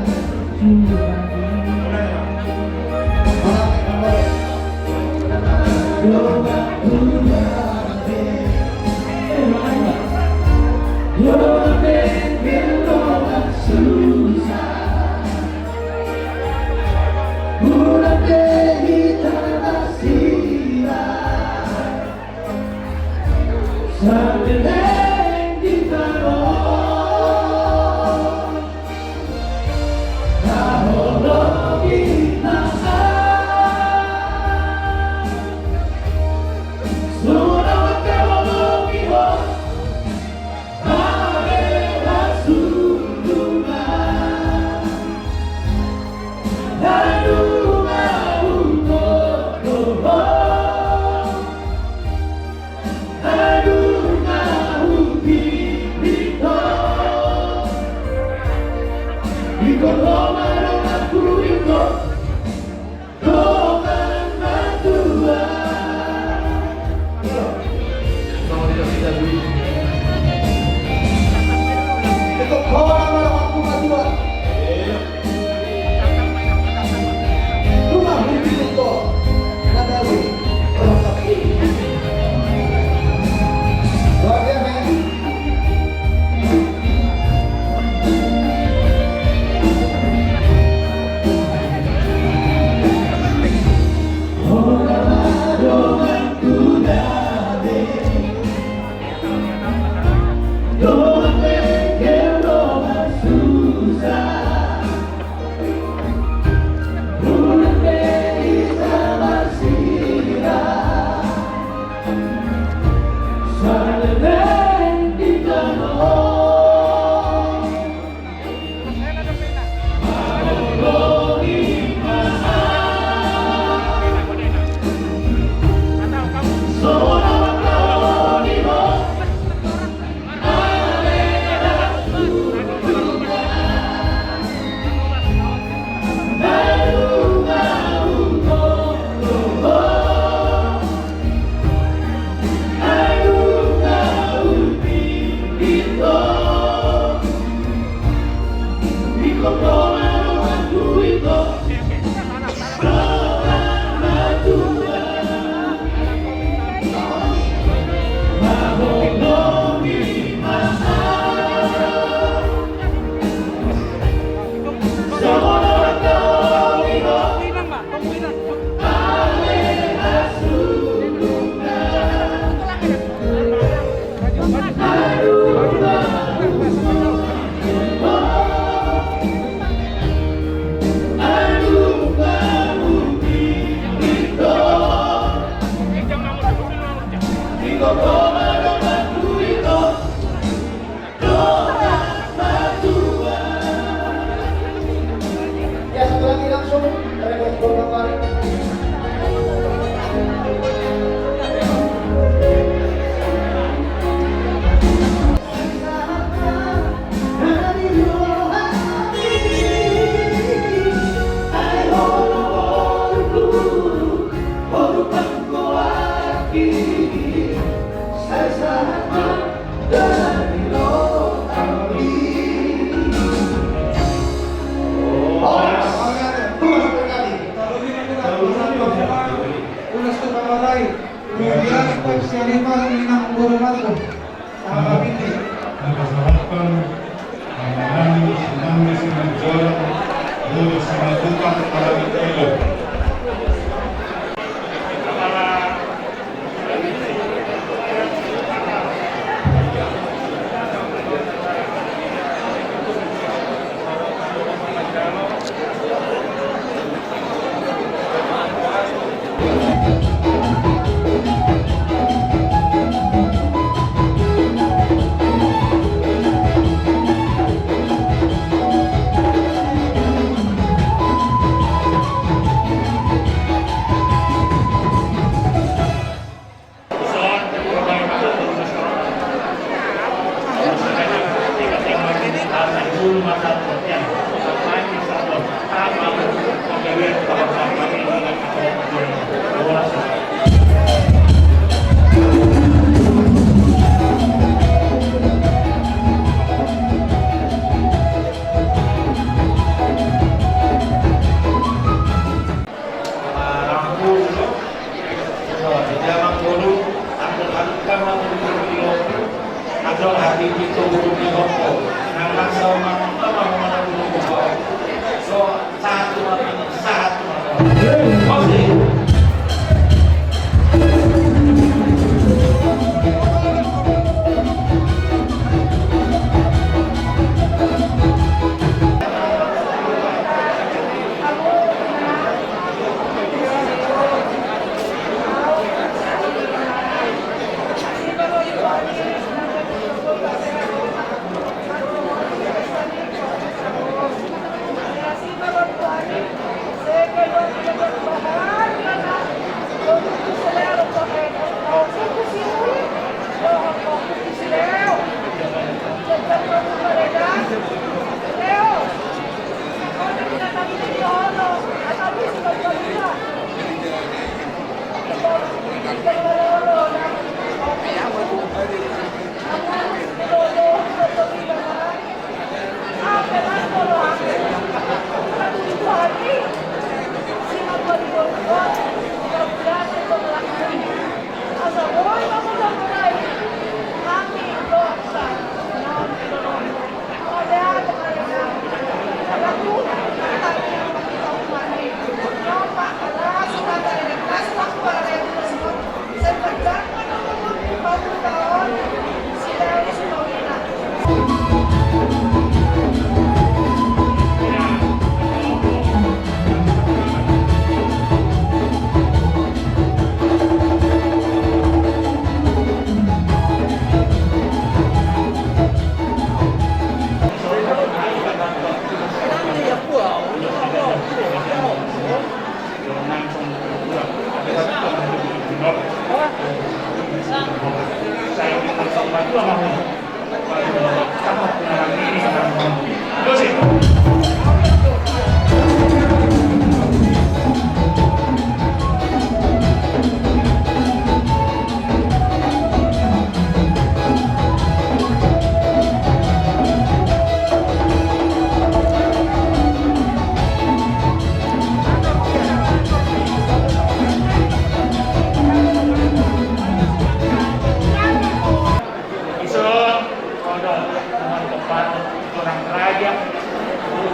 Speaker 14: Hati itu buruk di hoko, nama sama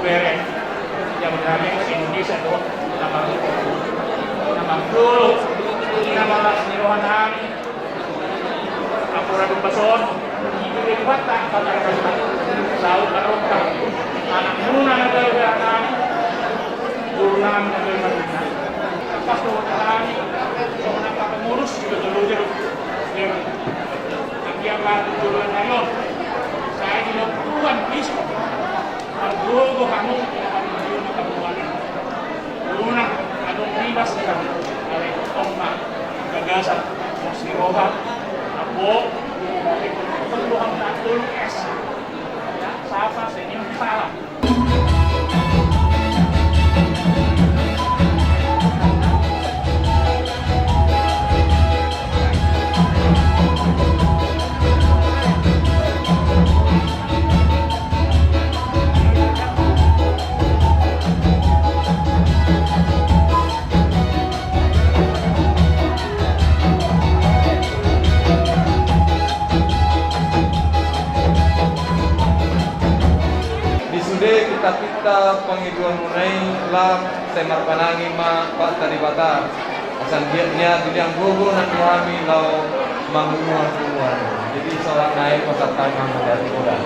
Speaker 6: bere yang berani Indonesia itu nama dulu nama Rasni Rohanami aku radu peson itu dibata pada laut Eropa anak muna negara Turunan negara pas kami seorang pengurus juga dulu yang lalu turun ayon saya tidak tuan bisa Argogo kamu Luna adong ribas kami oleh ombak gagasan Muslim obat Abo perluan tak dulu es siapa senyum salah
Speaker 16: kita pengiduan munai lah temar panangi ma pak taribata asan biaknya diliang gugu nanti kami lau mangumuan kumuan jadi seorang naik pasal tangan dari udah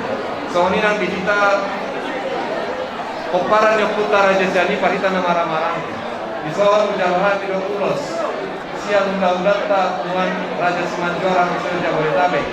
Speaker 16: so ini nang kita koparan yang putar aja jadi parita nama marang di soal ujalahan tidak ulos siang undang-undang tak tuan Raja Semanjora misalnya Jabodetabek.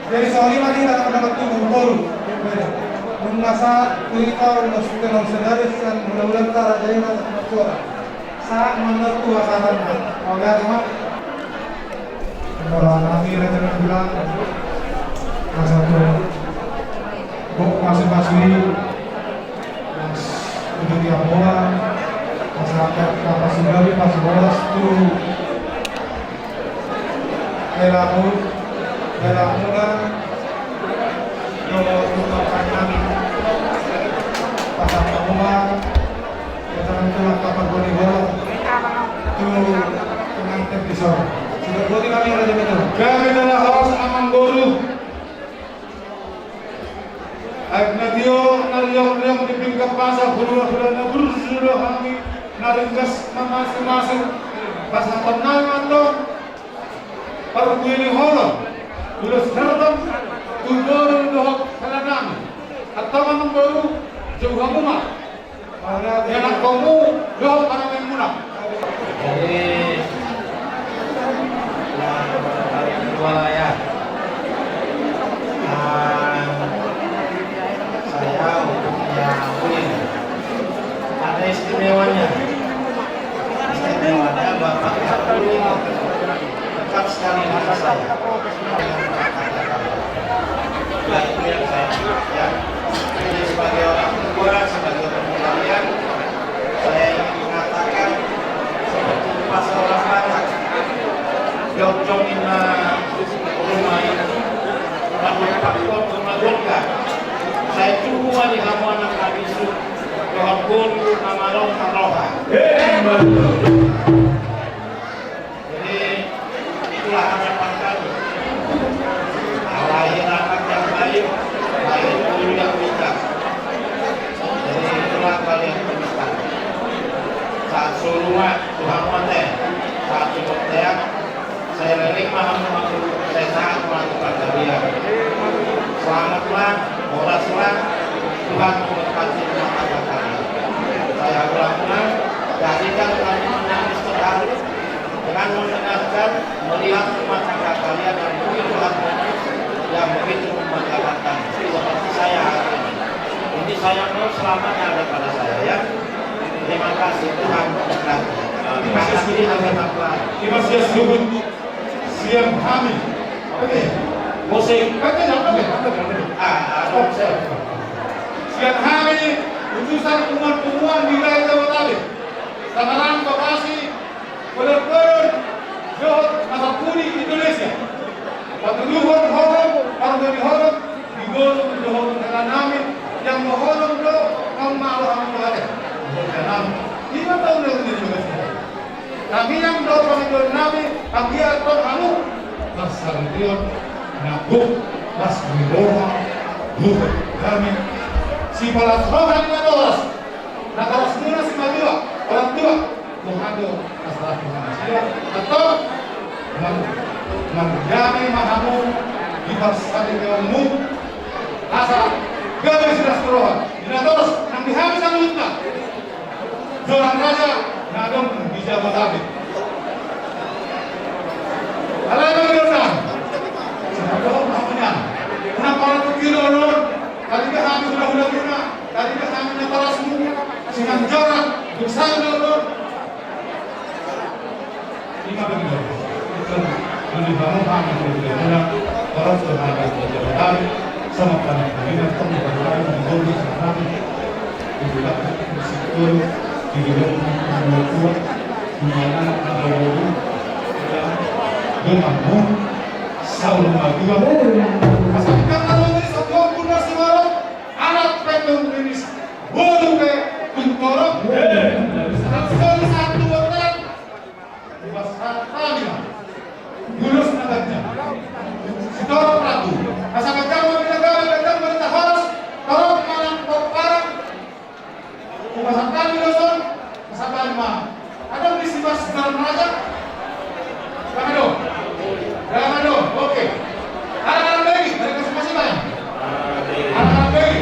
Speaker 18: Jadi soalnya mari kita mendapat tubuh baru. Mengasa kita unos kenal sedari dan mudah-mudahan kita rajanya suara. Saat menentu asaran. Oleh teman. Kalau nanti rencana bilang masa tu bok masing-masing mas untuk tiap bola masyarakat kapal sendiri pas bolas tu Elamu kalau tukar kami pasang pengumuman kita tulang kapal goni bola tu pengantin pisau sudah goni kami ada betul kami adalah haus amang guru Agnatio nariong di pinggir pasar hulu-hulu bersuluh kami naringkas masing-masing pasang penangan dong Perguili holo, dulu serta kubur dohok kalanami, atau manung baru jauh hamuma, yang kamu dohok orang yang munaf.
Speaker 15: Jadi wilayah saya untuk yang ada istimewanya Bapak dekat sekali dengan saya. Nah, itu yang saya ya. Jadi sebagai orang tua, sebagai orang kalian, saya ingin mengatakan seperti pasal orang Batak. Jom ina rumah ini, pakpon rumah golkar. Saya cuma di kamu anak habisu, Tuhan pun amalong maroha. Itulah harapan kami. Lahir anak yang baik, lahir guru yang bijak. Jadi itulah kalian kita. Saat suruma Tuhan mati, saat cukup teak, saya lelik paham saya sangat melakukan kalian. Selamatlah, oraslah, Tuhan memberkati rumah tangga kalian. Saya ulang-ulang, jadikan kami menangis terharu dengan
Speaker 6: Jangan mendengarkan melihat mata kalian dan melihat yang begitu membanggakan. Seperti saya hari ini. Ini saya mau selamanya ada pada saya ya. Terima kasih Tuhan berkati. Terima kasih Tuhan.
Speaker 14: Terima kasih seluruh siang kami. Oke. Musik. Siang kami utusan umat-umat di wilayah Jawa Tengah. Tangerang, Bekasi, Beler-beler, Johor, Masakuni, Indonesia. Patuduhan horong, pardoni horong, digolong Johor Nami, yang mohorong do, ngamalah mengalir. Jangan, ini tahu nih juga. Kami yang do pardoni Nami, kami atau kamu, Nasarion, Nabuk, Nasmidoha, Bukan kami. Si balas rohan ngados, nakalas muna si madua, orang tua, Tuhan do, masalah Tuhan saya, atau menjadi mahamu di pasal keummu, asal gawe sudah rohan, dinados, nang dihabis ang lutna, Joran Raja, nadong bisa batabi. Alay magandang, sinabi ko namanya, unang parang kilolor. Kali ke kami sudah guna, kali ke kami nyeteras semua, singan joran, bersama dulu. Lima begitu. Itu lebih bangun kami sudah guna, orang sudah ada kami, sama kami dengan kami berlalu menggoli kami. Juga bersyukur di dalam kami kuat, mengenai kami bermampu, selalu maju. Asalkan kalau ini sebuah guna semarang, anak petung ini boleh ke kuntorok. Sekali satu orang, dibasar kami, lulus nadanya. Sitorok ratu, asalkan kamu negara datang berita harus, torok malang parang, dibasar kami doson, asalkan mah. Ada peristiwa dalam raja, kami dong. Jangan dong, oke. Anak-anak bayi, mereka masih banyak. Anak-anak bayi.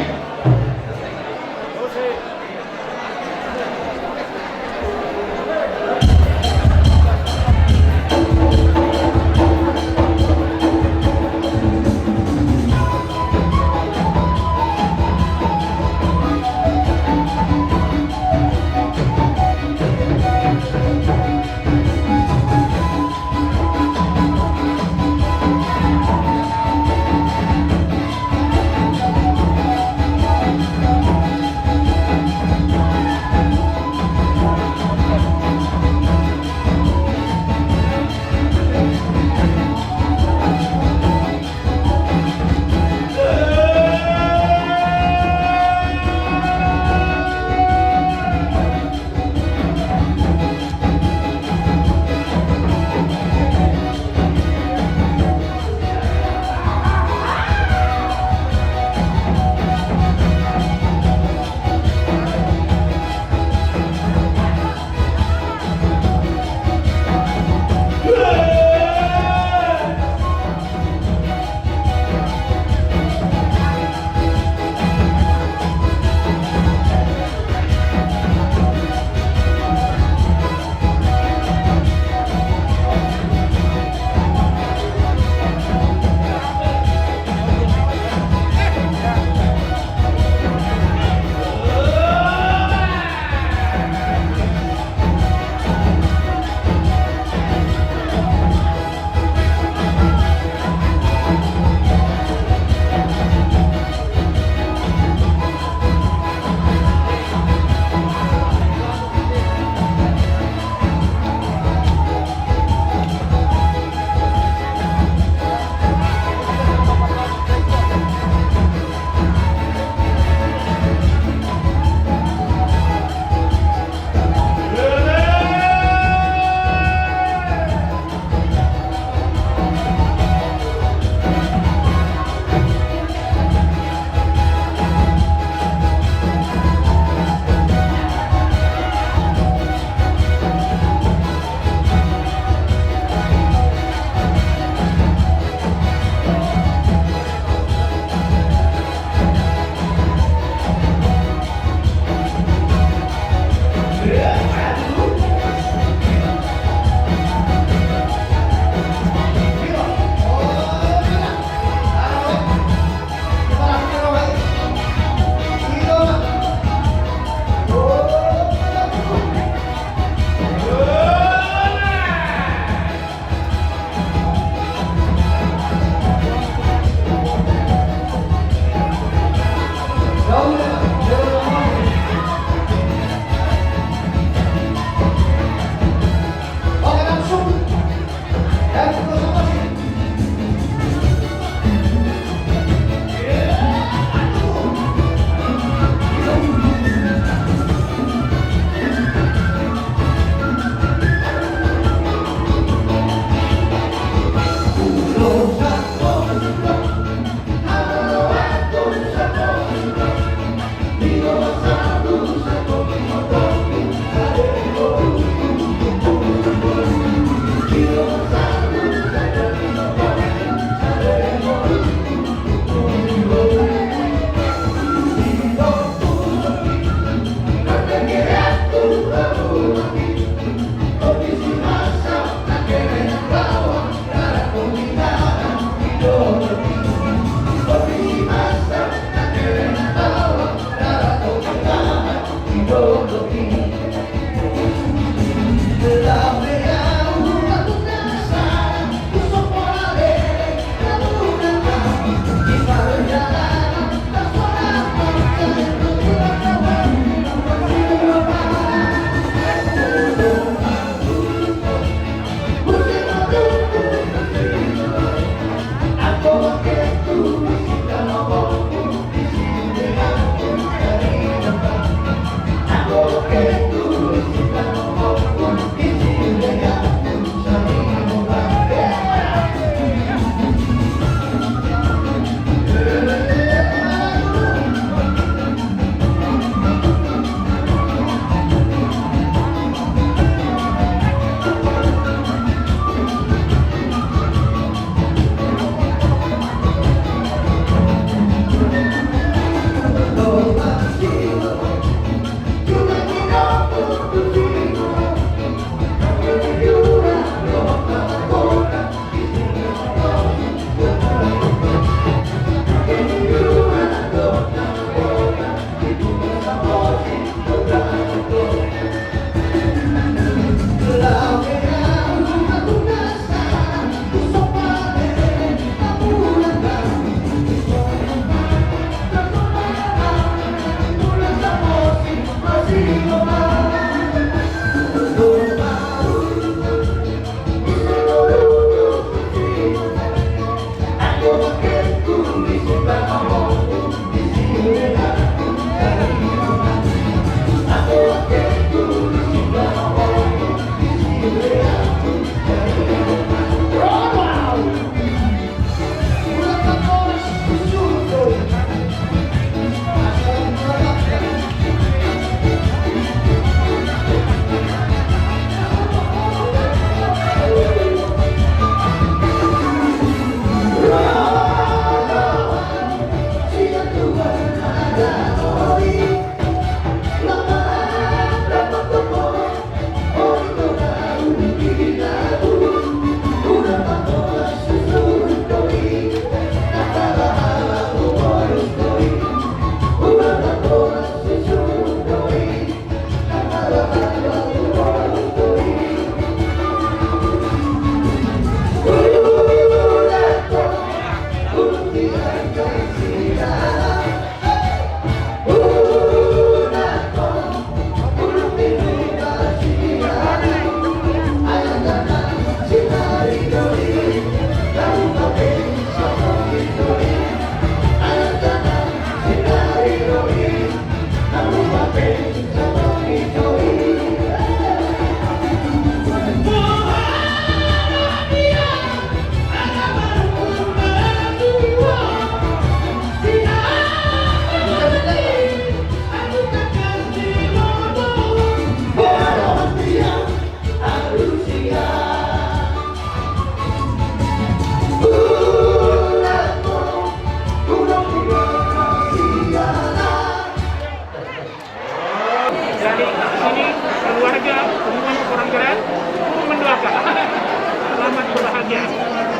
Speaker 20: bagian.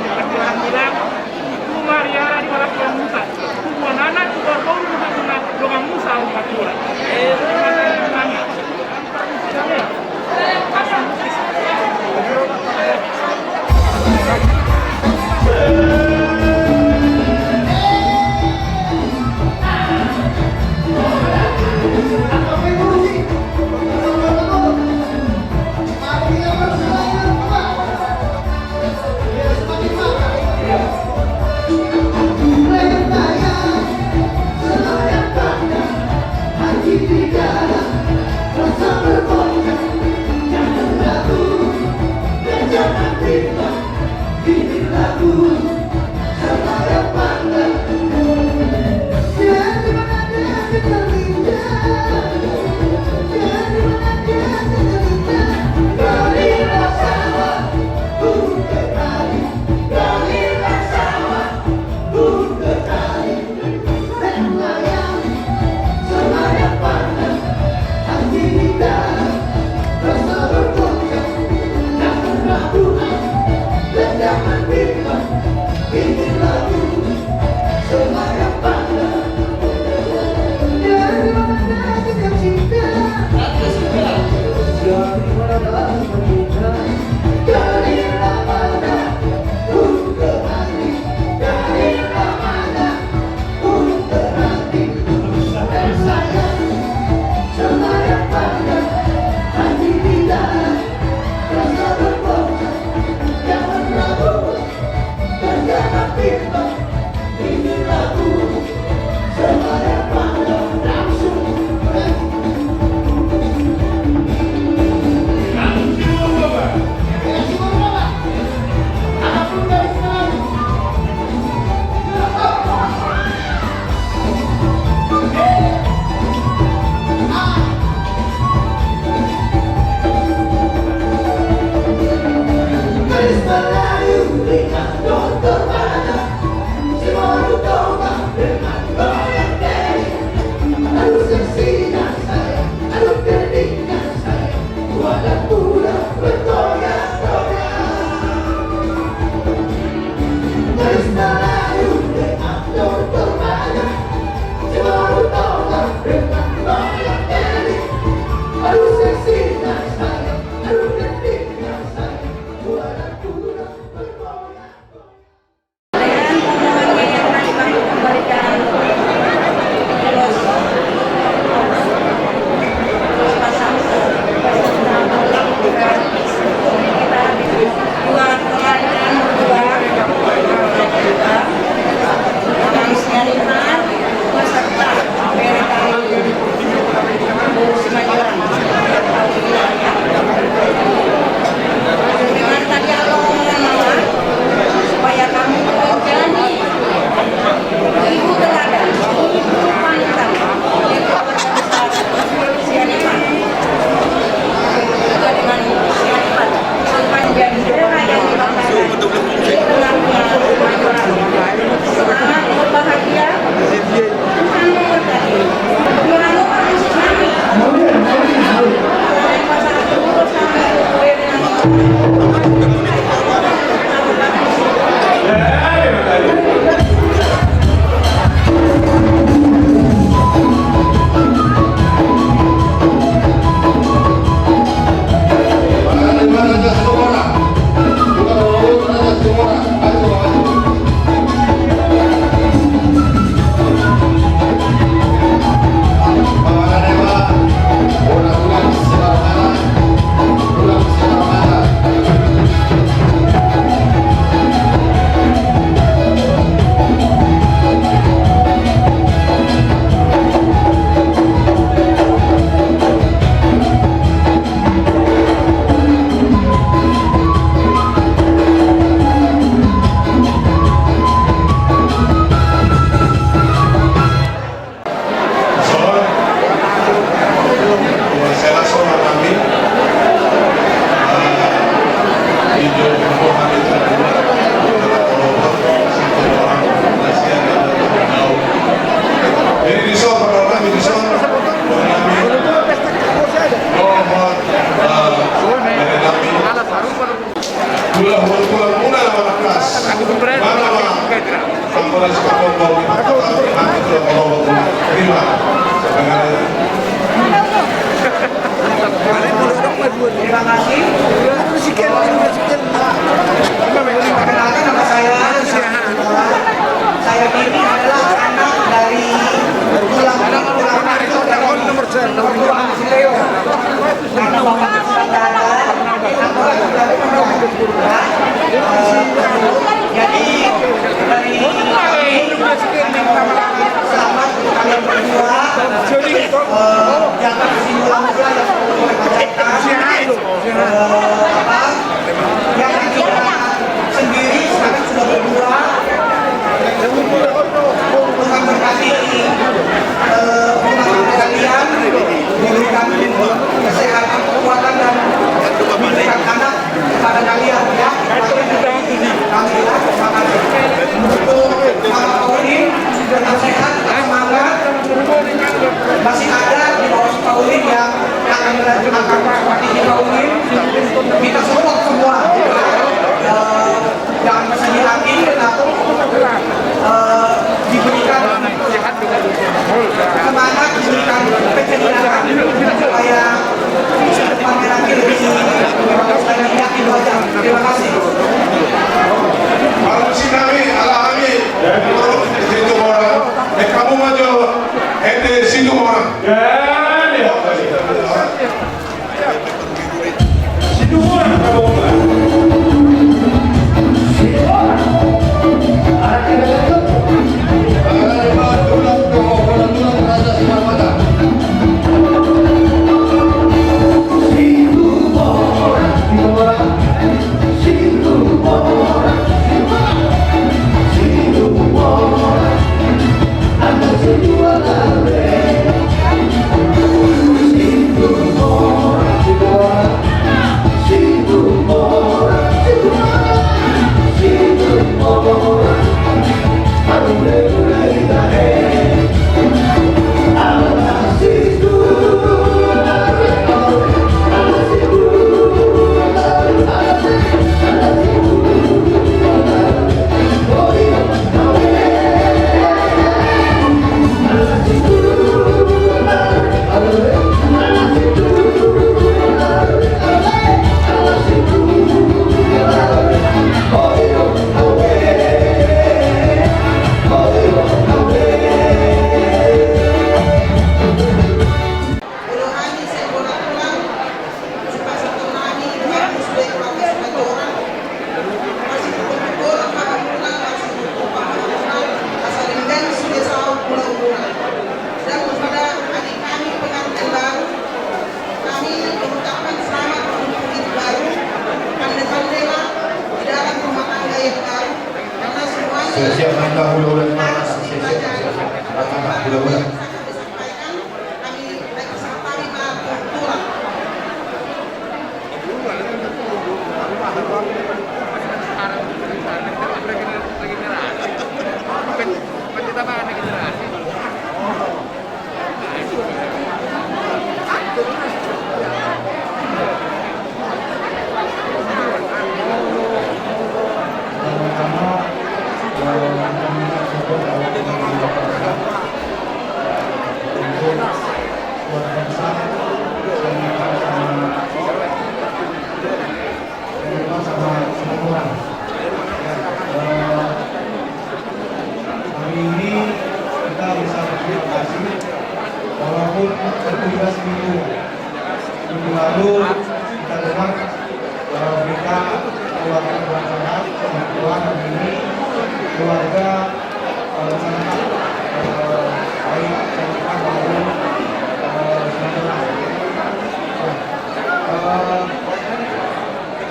Speaker 20: Perkiraan bilang, Maria di bawah Tuhan Musa. Tuhan anak Tuhan kau dengan Musa upatura.
Speaker 10: Pulang
Speaker 15: Terima kasih. Perkenalkan nama saya. Saya ini adalah anak dari tulang itu nomor Sileo. Karena bapak saudara, jadi dari selamat kalian berdua. Jangan kesimpulan saja yang kita sendiri sekarang sudah berdua. Tuhan berkati kalian, diberikan kesehatan, kekuatan dan diberikan anak kepada kalian ya. Terima kasih. Untuk Mama Pauline tetap sehat, semangat. Masih ada di bawah Pauline yang akan melanjutkan seperti Pauline. Kita support semua. Jangan bersedih hati, tetapi diberikan semangat, diberikan keceriaan supaya depannya nanti lebih yakin wajah. Terima kasih.
Speaker 10: Malam sinami ala amin. Situ orang. Kamu maju. Situ orang.
Speaker 14: Situ orang kamu.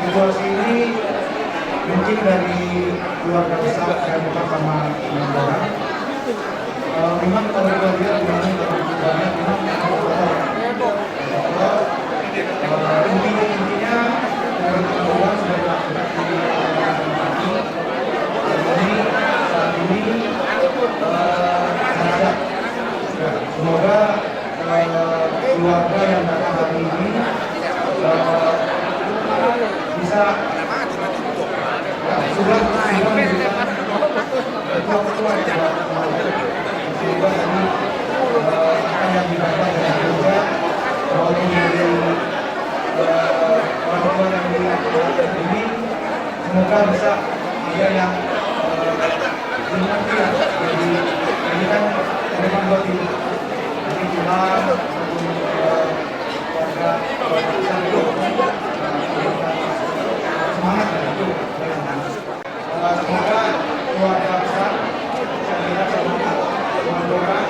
Speaker 18: Situasi ini mungkin dari keluarga besar saya bukan sama negara. Memang kalau kita lihat banyak intinya pertemuan sudah dilakukan di jadi saat ini semoga keluarga yang datang hari ini bisa sudah memberikan ketua juga sehingga tadi apa yang didapat dari kerja maupun dari orang tua yang ini semoga bisa ada yang dimengerti ya. Jadi ini kan memang buat ini nanti Tuhan maupun warga besar itu semangat ya itu. Semoga keluarga besar bisa melihat semangat mendorong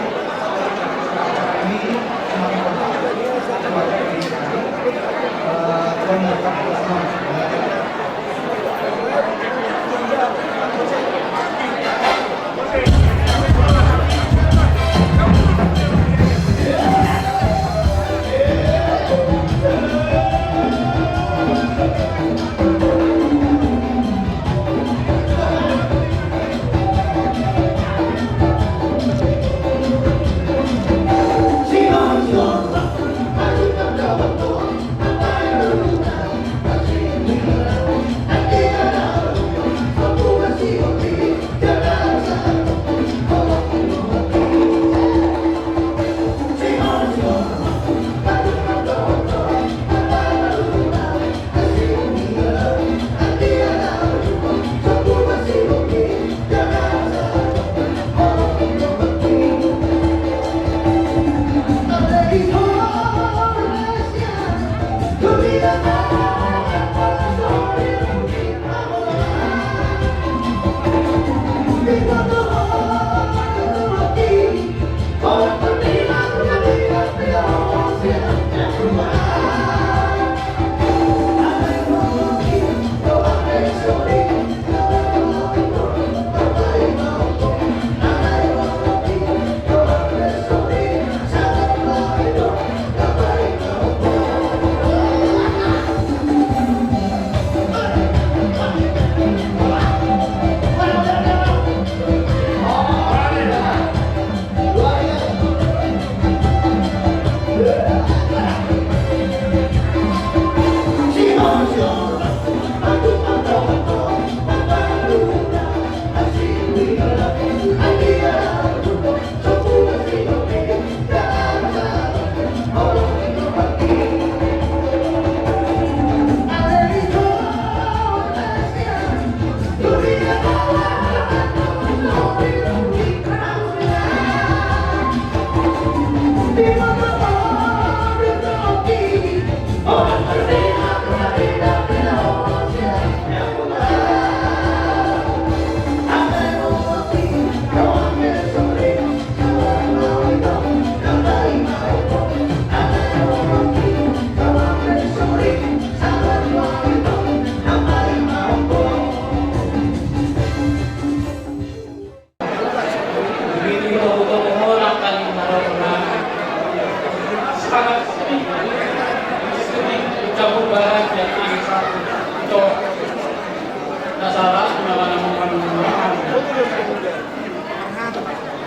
Speaker 18: ini semakin berkembang keluarga ini. Tuhan memberkati kita semua.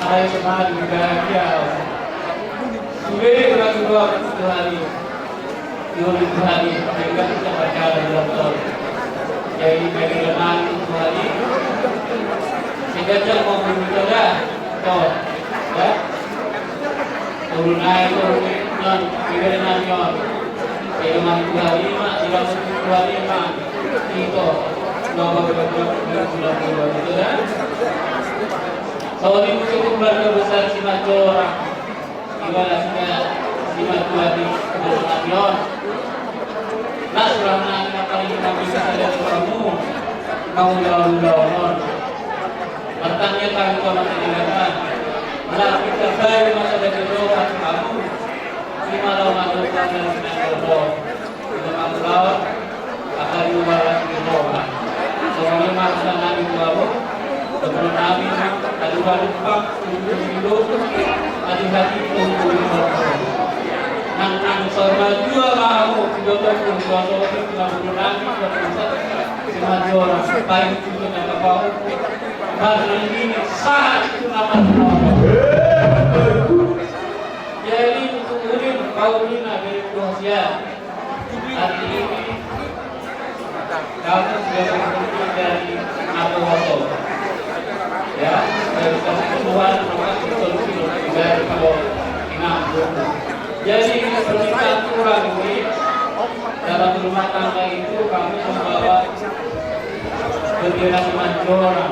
Speaker 19: Hai semangat bahagia. Sudah berdua hari, 2 hari, mereka kita baca dalam tol. Jadi mereka hari, sehingga mau berbicara tol, ya. Turun naik turun non, kita nanya, dengan 2 hari mak, tidak 2 hari mak, itu, nama berbulan itu kan. Soalnya cukup keluarga besar Simajora, gimana Simajora di Kebun Nah, sudah menang apa yang kami bisa ada kamu mau lawan. Bertanya kami sama tindakan. Nah, kita baik masa dari doa kamu. Si malam malam dan doa. Kita kamu lawan akan diubah di doa. Soalnya masa nabi baru. Sebelum kami ada lupa untuk hidup, ada hati untuk hidup. Nang sorma dua mau hidup pun suatu kita berlari semua orang baik itu nak kau. Karena ini sangat amat. Jadi kemudian kau ini dari Rusia. Hari ini kamu sudah berhenti dari Abu Bakar. Ya. seperti kurang ini dalam rumah tangga itu kami membawa bendera Semanjora.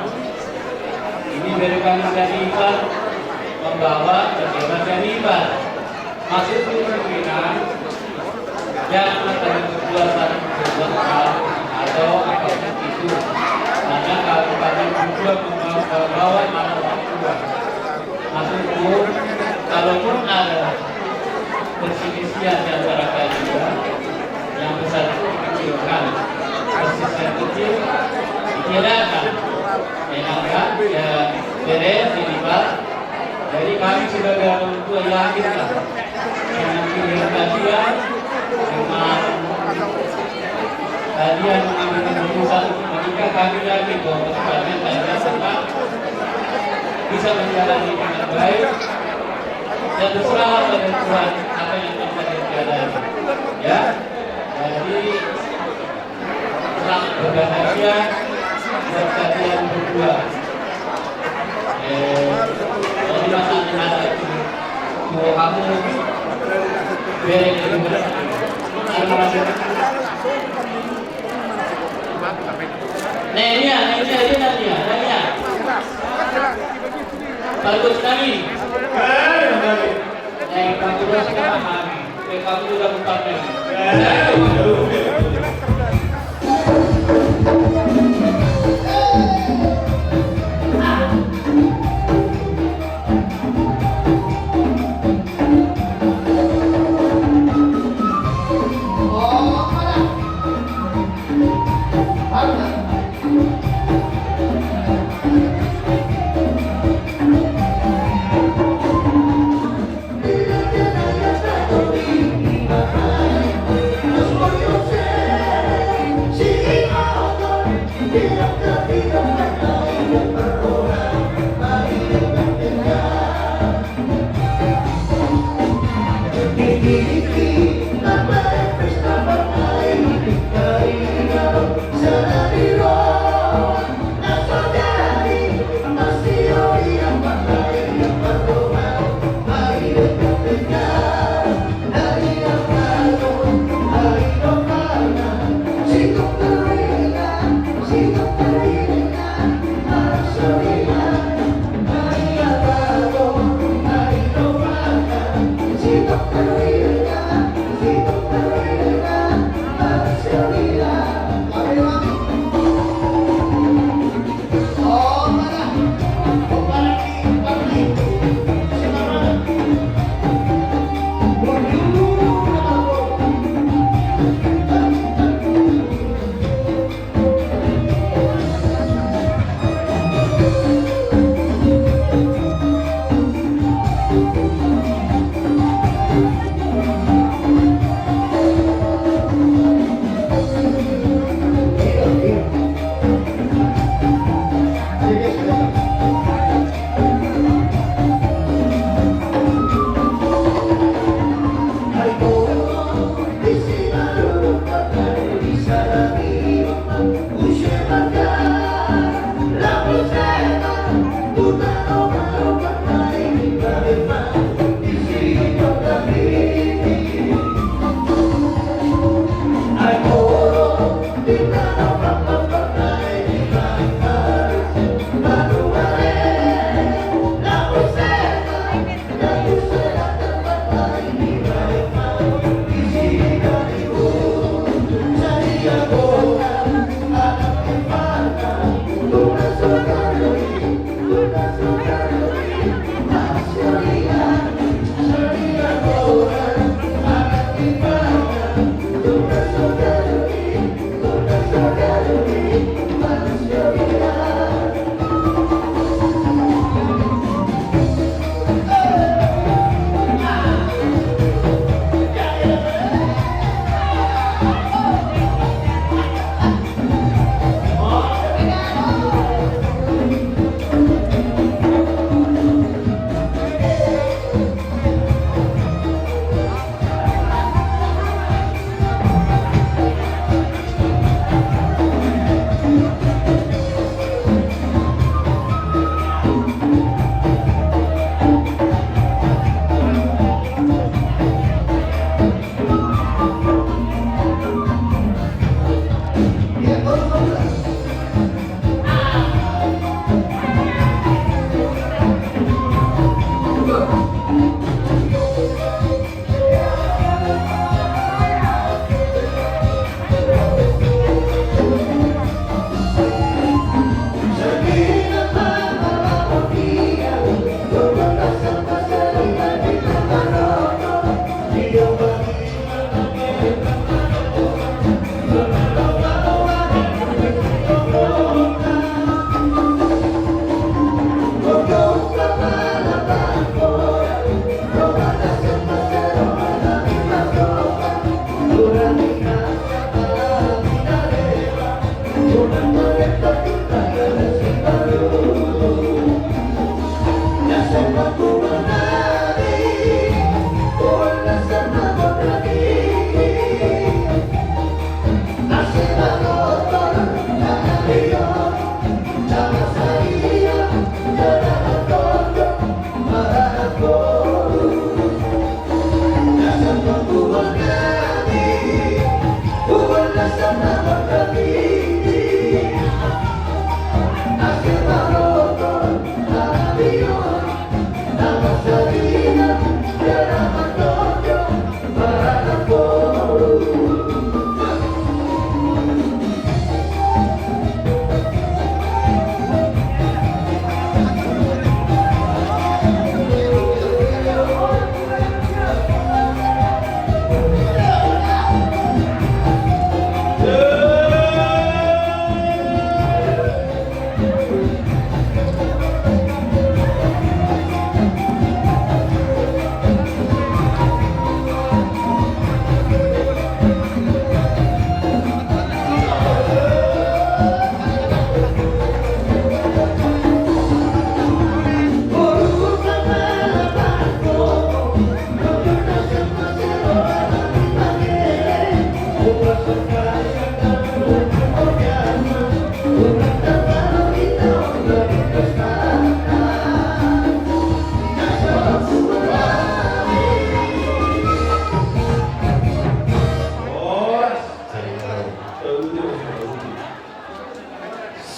Speaker 19: Ini dari kami Janibar membawa bendera Janibar. Maksud pimpinan jangan ada berdua saling berbuat atau apapun itu. Karena kalau kalian berdua membawa malah berdua. Maksudku, kalaupun ada perselisihan di antara kalian, yang besar itu dikecilkan, perselisihan kecil dikirakan, enakan, ya beres, dilibat. Jadi kami sebagai orang tua yakinlah dengan pilihan kalian, dengan kalian mengambil keputusan menikah, kami yakin bahwa kalian tetap bisa menjalani dengan baik dan berserah pada Tuhan apa yang akan dijalani. Ya, jadi selamat berbahagia buat kalian berdua. Jadi masa itu kamu beres Nenia. Bagus sekali. Kamu sudah sekarang kami. Kamu sudah bukan lagi.
Speaker 7: Let's go.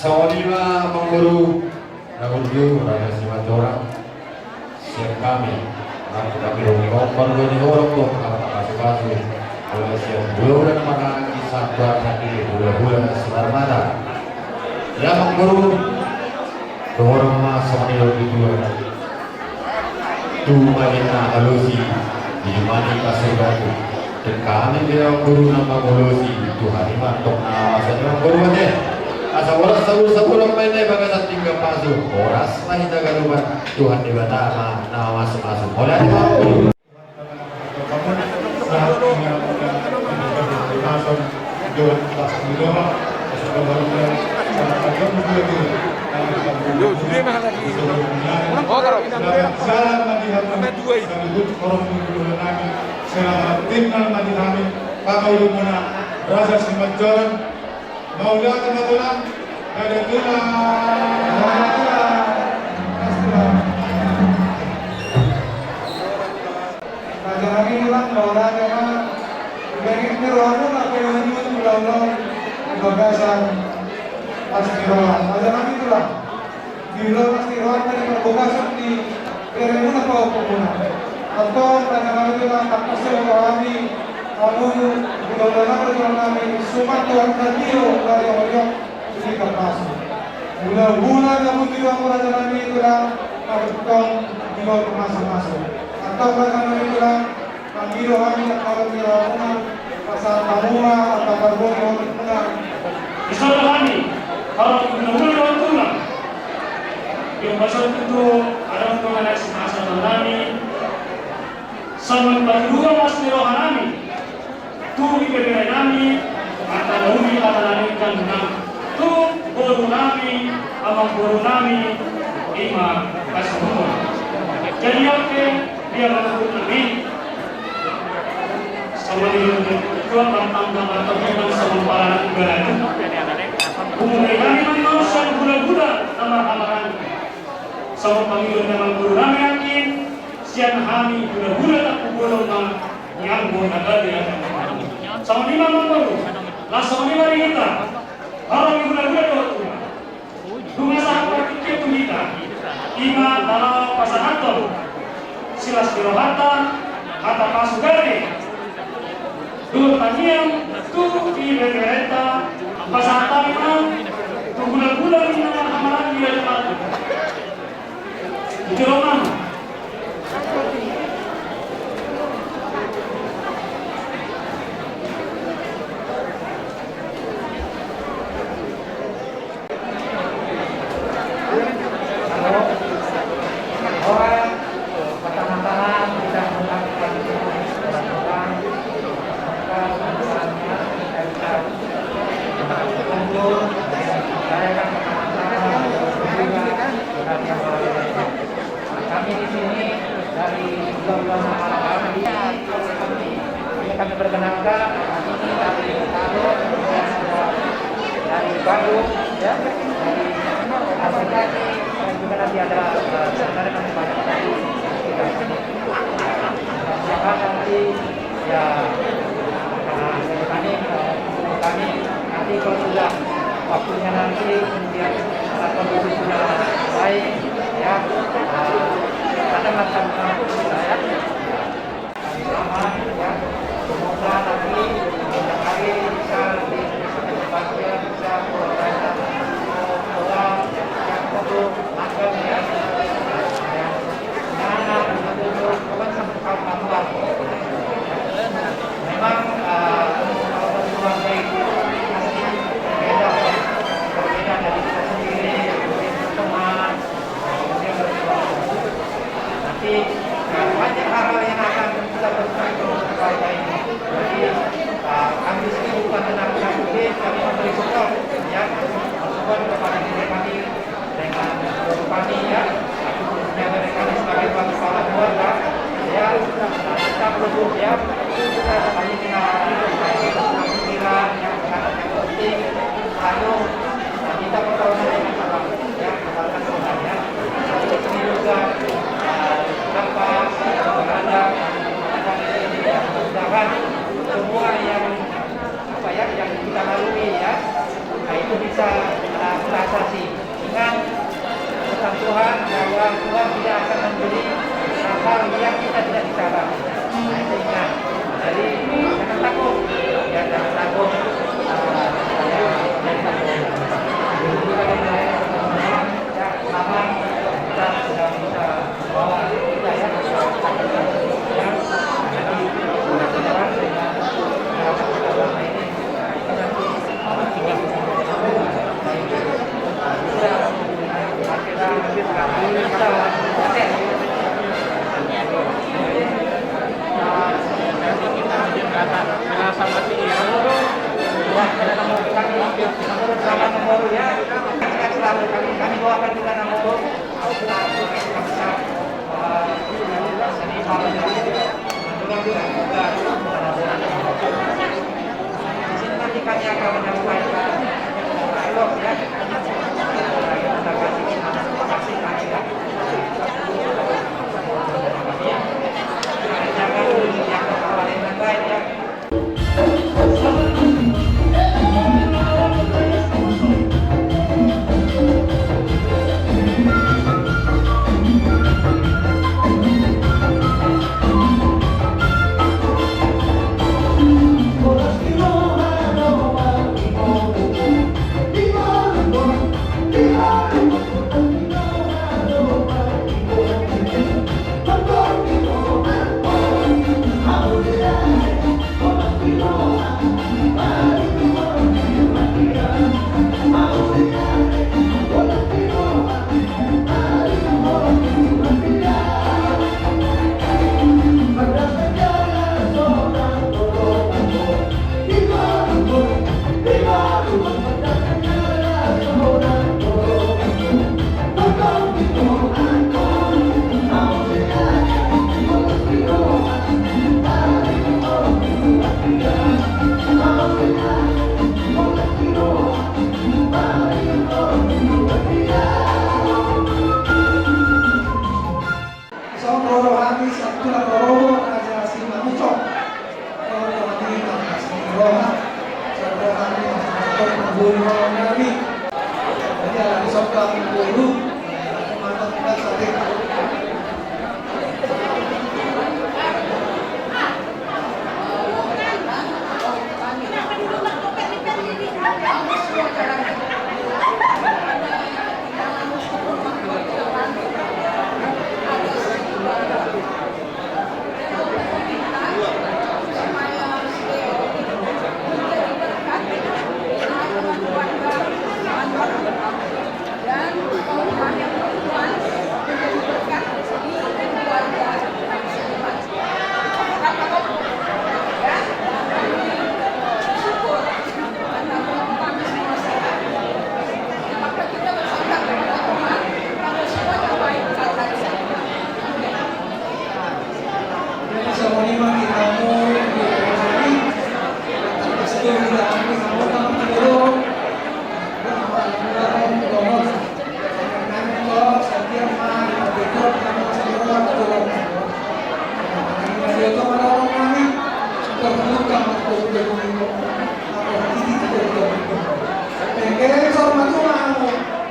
Speaker 4: Sawadima mengguru Nagurju Raja Simacorang siap kami aku kami rongkong bergoni orang tuh kalau kasih oleh siap bulan mana kisah berhati bulan Semarmata yang mengguru orang masuk di dua tu malina halusi di mana kasih batu dan kami dia guru nama halusi Tuhan imantok nawasanya guru aja asa oras sabul mainnya bagas tinggal pasuk oras lain daga luar Tuhan di bata na masuk oleh mau
Speaker 18: Raja Simacorang Maula kebetulan ada Raja kami bilang bahwa memang dari Nirwana apa yang menyebut pulau-pulau bagasan Pastiroan. Raja kami bilang di pulau Pastiroan dari bagasan di Keremuna atau Pemuna. Atau Raja kami bilang tak pasal kami kamu mudah-mudahan kami sumat Tuhan Katio dari orang ini kapasuk. Bulan-bulan kamu juga Raja kami bilang kau tinggal masuk-masuk. Atau Raja kami bilang kami kami kalau Nirwana pasal Tamuma atau Karboni orang
Speaker 20: Misalnya kami kalau benar-benar orang tulang yang pasal itu ada mengenai semasa kami sama berdua mas rohani tu ibere nami atau umi atalani kan tu boru nami amang boru nami ima kasumur jadi oke dia menurut nabi sama dia tuan tentang atau tentang sama para negara umumnya kami manusia gula-gula amar-amaran sama pemilu memang boru nami yakin sian kami gula-gula tak kubur yang buat ada dia sama lima membaru lah sama lima kita orang yang benar-benar waktu rumah sahabat itu kita ima dalam pasar hatol silas dirohatan kata pasugari dulu taniam tuh di beberapa pasar hatol tuh bulan-bulan ini amalan dia cepat itu roman
Speaker 5: kami perkenalkan ini dari Taruh dari Bandung ya dari Asakati dan juga nanti ada saudara kami banyak dari nanti ya kami nanti kalau sudah waktunya nanti kemudian akan mampu kita ya. Selamat ya. Semoga nanti setiap hari bisa lebih bahagia, bisa berkata bahwa yang perlu makan ya. Anak betul-betul bukan sampai kaum manual. Memang kalau berkeluarga itu pasti berbeda ya. Berbeda dari kita sendiri, kemudian berteman, kemudian berkeluarga. Nanti banyak hal-hal yang akan kita berikan untuk keluarga ini. Jadi kami di sini bukan tenaga medis, kami memberi support ya, support kepada diri kami dengan berupani ya. Dari kami sebagai kepala keluarga ya, kita perlu ya, kita kami dengan pikiran yang sangat penting, lalu kita pertolongan dengan salam ya, kepada keluarga. Di sini juga tanpa berada mudah-mudahan semua yang apa ya yang kita lalui ya, itu bisa teratasi dengan pesan Tuhan bahwa Tuhan tidak akan memberi hal yang kita tidak bisa lakukan. Nah, itu ingat. Jadi jangan takut, ya jangan takut. Lama kita sudah bisa bawa kita ya. Mudah-mudahan dengan agama ini kami doakan juga nama di sini nanti kami akan menyampaikan dialog ya. Kita kasih kami ya. Jangan yang kepala dengan baik ya.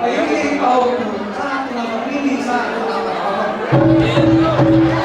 Speaker 18: Ini kau sangat mengambil ini sangat mengambil
Speaker 21: Thank you.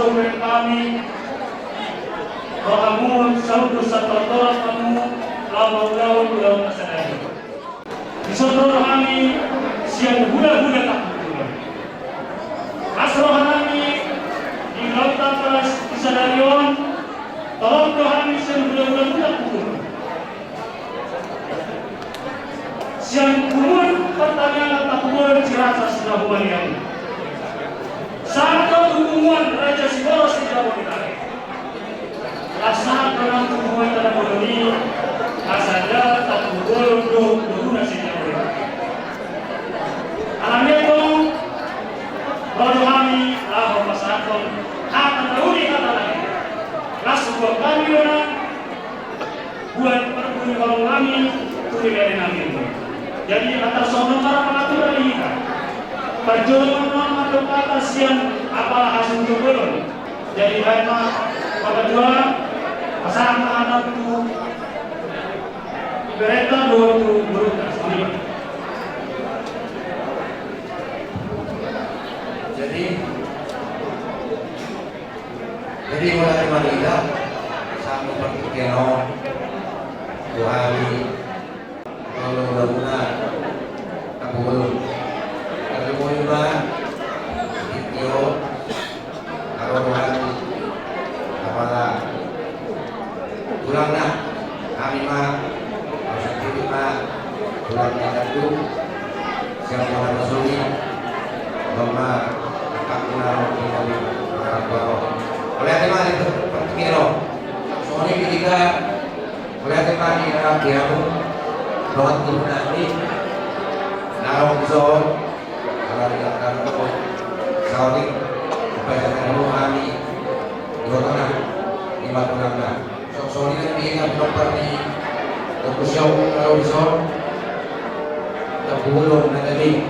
Speaker 20: sumber kami, Bakamun saudu satotora kamu lawan-lawan ulang masadari. Disodor kami siang budak-budak tak berguna. Asroh kami di lautan teras Isadarion, tolong kami siang budak-budak berguna. Siang kumur pertanyaan tak kumur cirasa sudah humanian. Saat hubungan Raja Siboro sudah menikah. Laksana dalam hubungan dalam koloni asada tak boleh berguna sejauh. Alamiato baru kami lahu pasakon akan teruni kata lagi. Lasu buat kami orang buat perguna kalau kami tuli dari kami. Jadi atas sono para pengaturan ini perjuangan atau atas yang apalah hasil turun. Jadi baiklah pada dua pasangan anak itu mereka dua itu berutas.
Speaker 3: Jadi mulai Manila sampai pergi Kenon, Tuhari, kalau udah aku belum. Kalau mau juga, itu kalau Tuhari, apalah, pulanglah kami mah, masuk diri mah, pulangnya satu, siapa yang masuk mama, kakak kenal kita di orang tua. Oleh tema itu pertikiro, soalnya ketika oleh tema di dalam dia pun roh turun nanti, narong zon, kalau tidak akan pun, soalnya supaya kamu kami dua tanah, 5 bulan. Soalnya dia nomor di Tokusho kalau zon, terpulung nanti,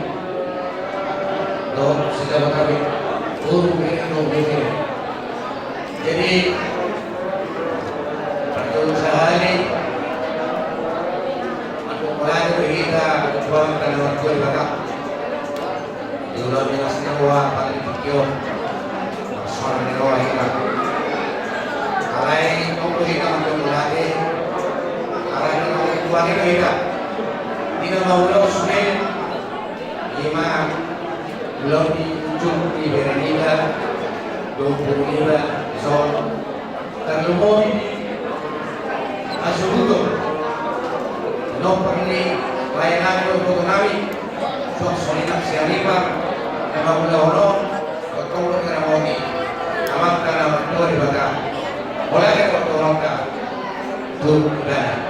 Speaker 3: dong sudah kami turun begini. Jadi berusaha ini mulai dari kita berjuang dan waktu yang banyak di ulang yang semua paling pikir soal neroa kita alai untuk kita untuk mulai alai untuk tuan kita tidak mau lo sudah 5 belum di ujung di Berenida 25 so terlalu asubuto no perni layanan untuk kami so solidak siapa nama ulo atau ulo kena moni amat karena waktu di baka boleh ada waktu orang tuh dan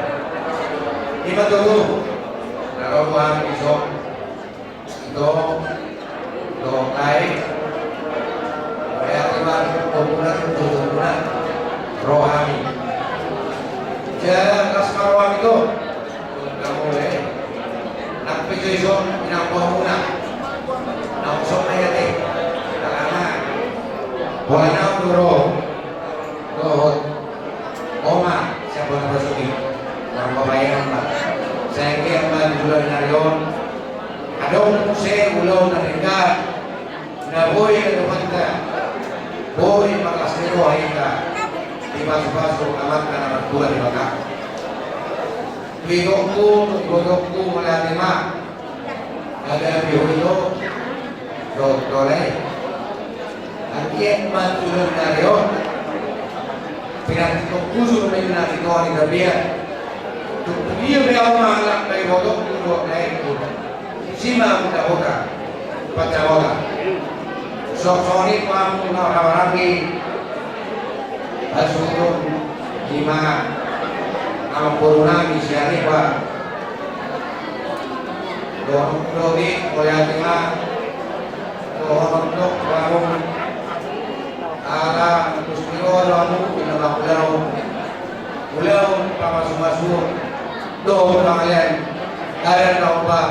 Speaker 3: lima tuh kalau kami so do kai Pembunuhan rohani. Jalan kasmarawam itu tidak boleh. Nak pejoison, nak pembunuhan, nak usop ayat karena boleh nak dulu, doh, oma siapa yang bersuci, orang pembayaran pak. Saya kira di bulan Narion, ada orang saya ulang mereka, nak boy ada mana. Boy makasih kita di basuh-basuh amat karena berdua di belakang. Bidokku melihat lima ada biolo dolai. Antiek mantul narion. Pinang kuzu menjadi kawan di dabian. Dia beliau malam dari bodok dua naik. Sima kita boka, baca boka. Sok-soni kamu lagi asuh lima nama corona di sini pak doni oleh lima untuk kamu ala terus kilo kamu pindah pulau masuk doh kalian kalian tahu pak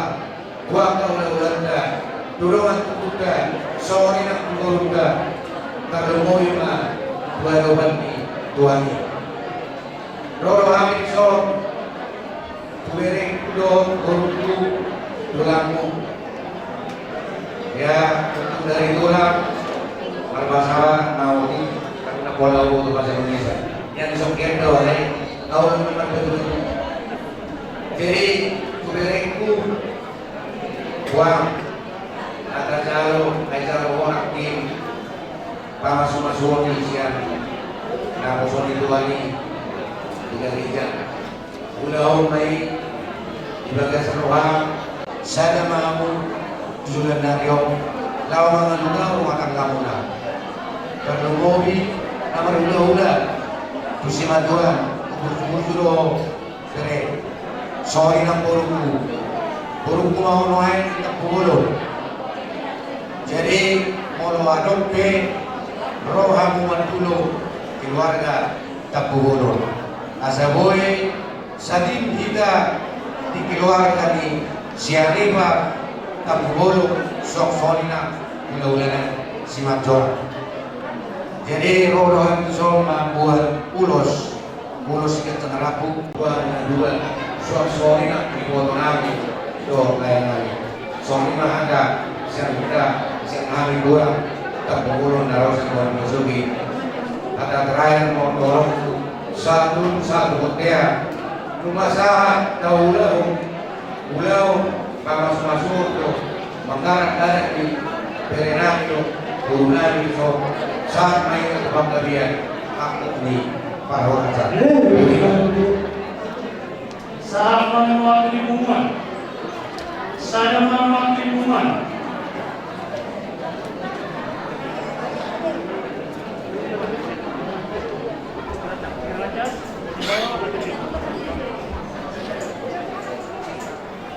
Speaker 3: buat kau udah dorongan kuda sorry nak kuda terlalu lima dua bani tuani roro hamil so tuering kudo korutu tulamu ya dari tulang albasawa naudi pola untuk bahasa Indonesia yang sokir doa tahu memang betul-betul. Jadi kubereku uang atas acara orang tim pamasuk-masuk isian na musuh dituani tiga gereja ulah mai ibadah seruang sada mamun julan naryo lawan manungau makan kamuna perlu mobi namar ulah tusimaduan kubur sere sorry ng burungku mau noain tak puluh jadi mau adopte rohamu mantulo keluarga tak puluh asaboy sadim kita di keluarga ni siariba tak puluh sok solina mula-ulanan si Major jadi roh-roh itu semua buat ulos kita ngerapu buat dua solina di foto nabi doh lain lagi solina ada siang kita siang hari dua tak puluh naruh sebuah musuhi ada terakhir mau dorong satu hotel rumah sahat ulau masuk tuh menggarap dari di perenang tuh bulan itu saat main ke Bangladesh aku di para orang
Speaker 20: saat mewakili umat, saya mewakili umat.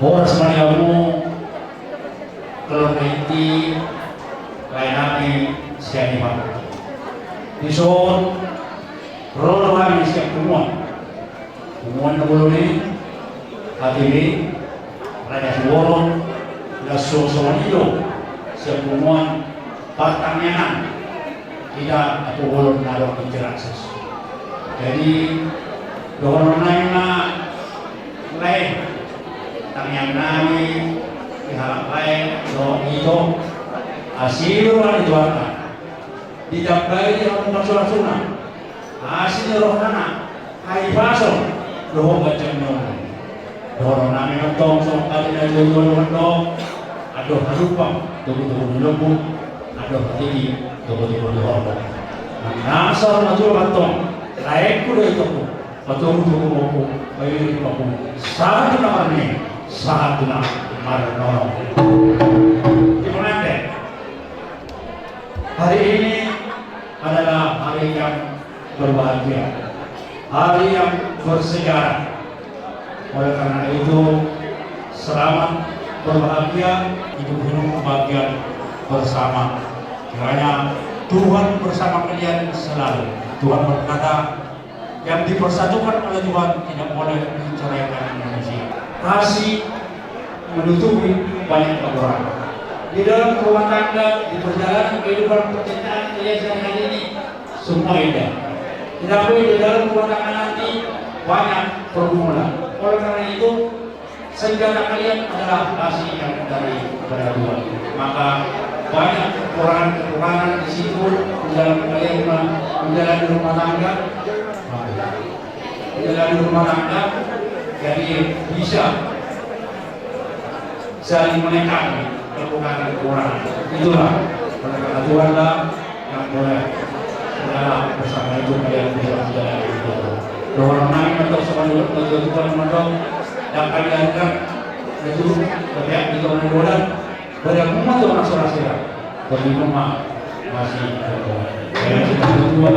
Speaker 22: Oras maniamu keluarga inti layanani siang imam. Dison rono kami siap kumuan na boloni hatibi raja suworon na sosonido siap kumuan patangyanan tidak atau bolon naro interakses. Jadi doron na lain yang nami diharap lain doa itu hasil orang dituarkan didapai di rumah sunnah hasil rohana hai pasal doa macam mana doa nami nonton sok kali dari dulu nonton aduh lupa tunggu dulu aduh hati tunggu dulu nasar macam nonton lain kuda itu tunggu ayo aku satu namanya satu nama Marno. Gimana deh? Hari ini adalah hari yang berbahagia, hari yang bersejarah. Oleh karena itu, selamat berbahagia, hidup kebahagiaan bersama. Kiranya Tuhan bersama kalian selalu. Tuhan berkata, yang dipersatukan oleh Tuhan tidak boleh diceraikan manusia. Kasih menutupi banyak kekurangan. Di dalam rumah tangga, di perjalanan kehidupan percintaan kalian sehari ini semua indah. Tetapi di dalam rumah tangga nanti banyak pergumulan. Oleh karena itu, senjata kalian adalah kasih yang dari kepada Tuhan. Maka banyak kekurangan di situ di dalam kalian menjalani rumah tangga. Menjalani rumah tangga, jadi bisa saling menekan kekurangan. Itulah karena Tuhanlah yang boleh dalam bersama itu kalian bisa menjalani itu. Doa naik atau sama Tuhan mendong dan kalian kan itu terlihat di tahun bulan beriman untuk masyarakat beriman masih yang kita berdua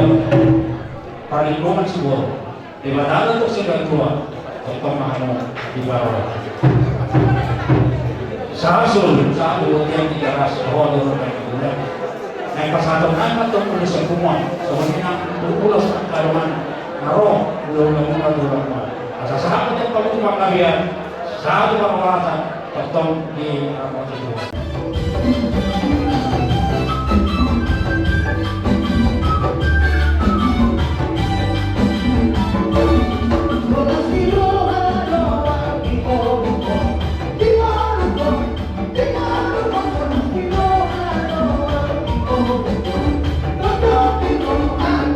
Speaker 22: paling roman sebuah Dibatalo to sa gagawa ay pamahano di bawah. Sa asul, sa aluwag yung tigaras, o doon kayo ulan. Ay pasatong naman itong ulos sa kumuan. So, hindi na ulos ang kaluman. Naro, ulo na mga dulang mo. At sa sakot yung pagkumpang kabiyan, sa ato pangawatan, pagtong di Ramon Ito.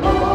Speaker 2: Oh,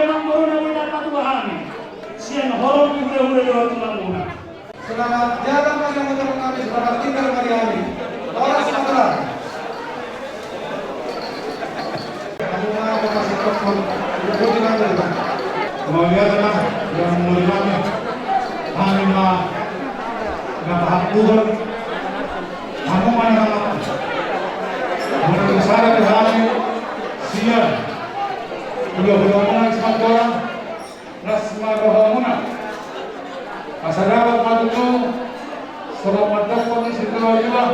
Speaker 20: memang corona tidak patuh kami. Siang horor udah tulang muna.
Speaker 18: Selamat jalan bagi motor kami, selamat tinggal bagi kami. Orang Sumatera. Kamu mau kasih telepon, itu diambil.
Speaker 22: Kemudian yang mulianya hanya dapat turun kamu mana menurut saya hari siang beliau semua orang rasma rohona asal matu selamat datang di situ juga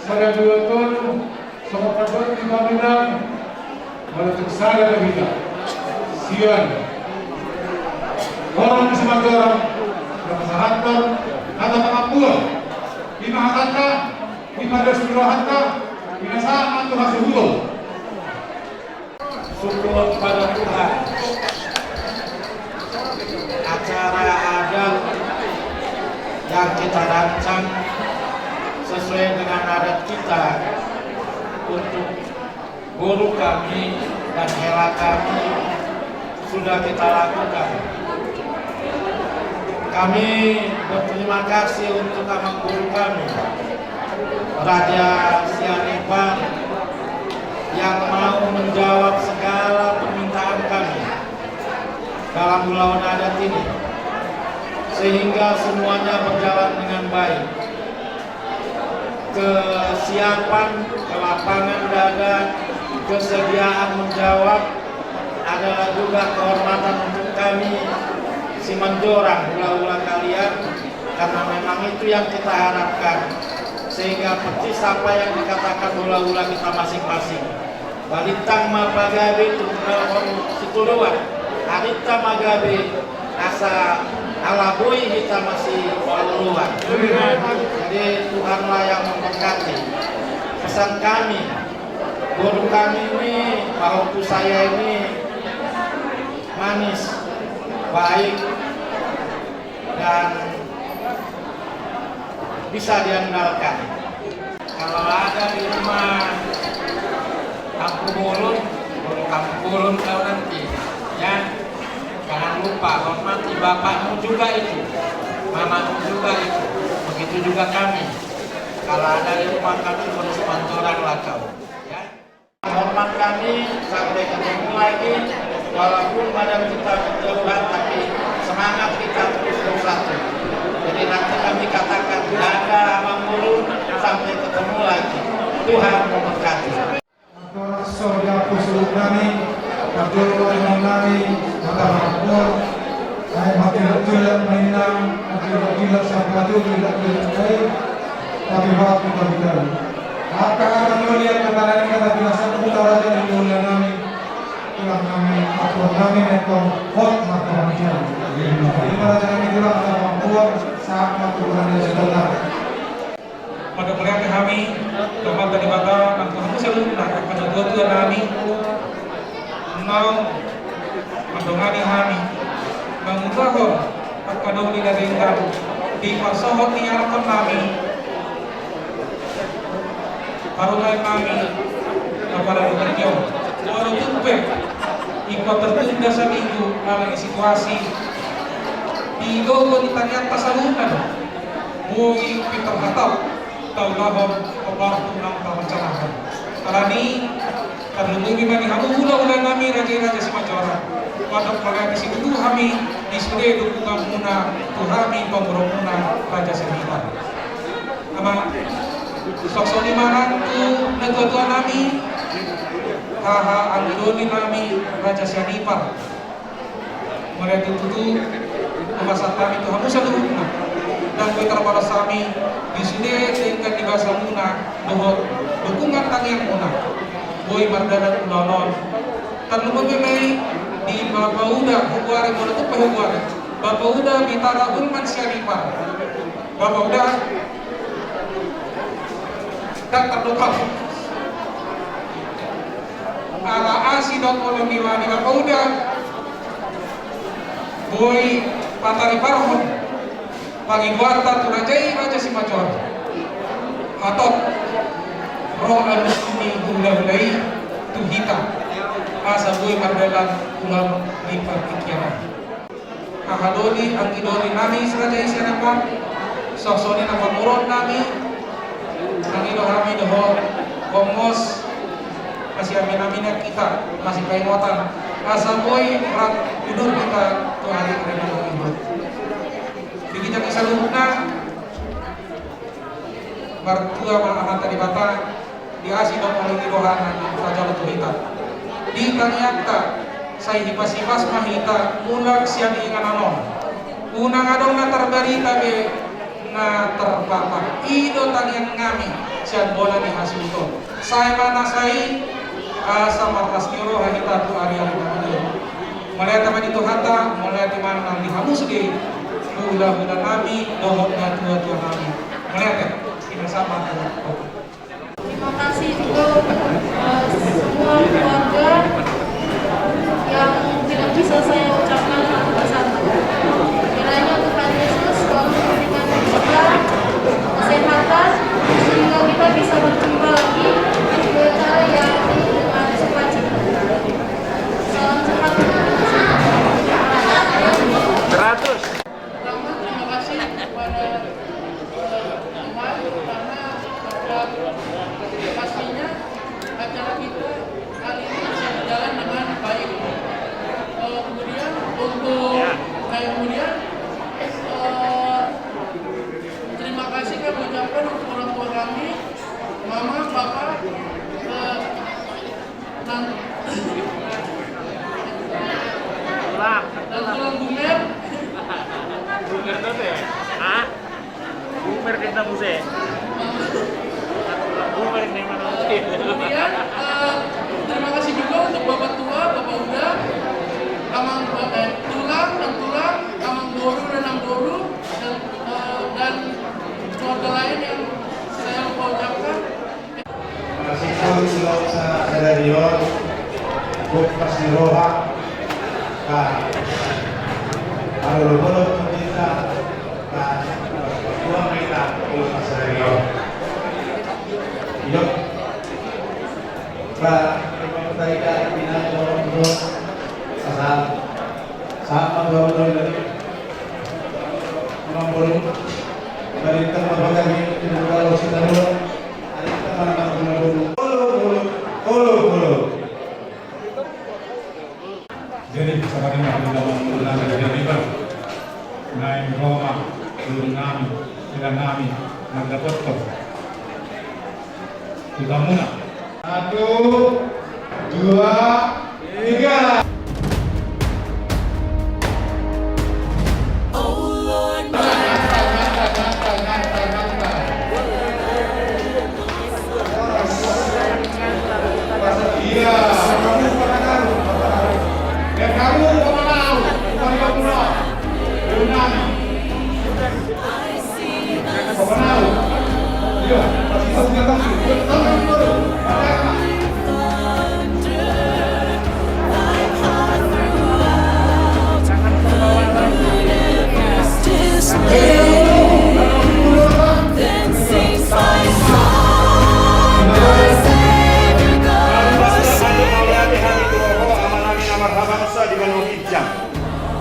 Speaker 22: saya betul selamat datang di Bamilan menuju saya kita siang orang semua orang Hatta, kata pengampun, 5 hatta, 15 hatta, binasaan Tuhan sehukum.
Speaker 6: Syukur pada Tuhan. Acara adat yang kita rancang sesuai dengan adat kita untuk guru kami dan hela kami sudah kita lakukan. Kami berterima kasih untuk amang guru kami, Raja Sianipar, yang mau menjawab segala permintaan kami dalam Gulawan Adat ini, sehingga semuanya berjalan dengan baik. Kesiapan, kelapangan dada, kesediaan menjawab adalah juga kehormatan untuk kami si menjorang ula-ula kalian, karena memang itu yang kita harapkan, sehingga persis apa yang dikatakan ula-ula kita masing-masing. Balitang mapagabe tunggal situluan, adita magabe asa alabui kita masih waluluan. Jadi Tuhanlah yang memberkati. Pesan kami, guru kami ini, bahwa saya ini manis, baik, dan bisa diandalkan. Kalau ada di rumah kampung ulun, guru kampung ulun kau nanti, ya jangan lupa hormati bapakmu juga itu, mamamu juga itu, begitu juga kami. Kalau ada di rumah kami harus panturan lah kau. Ya. Hormat kami sampai ketemu lagi. Walaupun badan kita berjauhan, tapi semangat kita terus bersatu. Jadi nanti kami katakan jaga amang guru sampai ketemu lagi. Tuhan memberkati.
Speaker 18: Soalnya aku suruh kami, berdoa dengan kami, mata makmur, saya mati tidak mainan, tidak siapa itu tidak baik, tapi waktu kita bicara. Maka akan melihat kata kata biasa utara dari dunia kami. Tuhan kami, aku kami nekong hot maka manusia. Ini pada kami juga ada mampuan sama Tuhan yang sebentar.
Speaker 14: Pada melihat kami, Tuhan tadi bata, Tuhan selalu nak pada dua kami, mau mendongani kami, mengubah kadang tidak diingat di pasohot niarakan kami, karunai kami kepada bekerja. Walaupun ikut tertunda seminggu dalam situasi di gogo ditanya tasalunan mui Peter hatau tau lahom kebartu nang tawancanakan karani terlebih bagi kamu ulah kami raja-raja semacam pada pagi situ kami di sore dukungan muna tuhami pemurumuna raja semita ama soksoni marantu negara kami haha andoni nami Raja Sianipar mereka tutu kemasan kami Tuhan Musa Duhuna dan kita para sami di sini dengan di bahasa muna bahwa dukungan tangian muna boy mardadan ulalon terlebih baik di Bapak Uda Hukuare menutup Hukuare Bapak Uda Bitara Ulman Sianipar Bapak Uda dan terdekat ala asi dot oleh diwani Bapak Uda boy patari parhon pagi warta turajai raja simacor atot roh al-muslimin hula-hulai tuhita
Speaker 18: asa boy marbelan ulam lipat pikiran. Kahadoli ang idoli nami sa jay siapa sosoni na pagurod nami ang ilo kami doho gomos masih amin kita masih kaimotan asa boy rat hidup kita tu hari ini hidup begitu kisah luhna bartua malahan tadi bata diasi dong oleh irohan saja betul kita di kanyata saya hipas-hipas mahita mulag siya ingan anon unang adong na terbarita be na terpapar ido tangian ngami siya bola ni hasilto saya mana saya sama plasniro hahita tu area ni mulai teman itu hata mulai teman nang dihamus di hula-hula kami dohot na tua-tua kami mulai kita sama
Speaker 1: terima kasih juga semua keluarga yang tidak bisa saya ucapkan satu-satu. Kiranya Tuhan Yesus selalu memberikan kita kesehatan sehingga kita bisa berjumpa lagi di acara yang dengan sukacita. Salam sehat.
Speaker 5: 100.
Speaker 12: Pertama terima kasih kepada teman karena pastinya acara kita kali ini bisa berjalan dengan baik. Kemudian terima kasih kami ucapkan untuk orang tua kami, mama, papa, dan tulang bumer.
Speaker 5: Bumer itu ya? Hah? Bumer kita muse. Bumer ini mana?
Speaker 12: Kemudian terima kasih juga untuk bapak tua, bapak uda, amang tulang, amang boru dan amboru dan keluarga lain yang saya lupa ucapkan.
Speaker 22: Terima kasih pun sa Federion, Buk Pasniroha, Alulubulog kita, Buang kita, Buk Pasniroha. Yuk, Praktayka Pinagorong asal sama dua dari Mambulu dari tempat bagi kalau kita dulu ada teman-teman dulu jadi sekarang ini dalam bulan dari naik Roma Yunani dengan kami mendapat kita muna 1, 2, 3.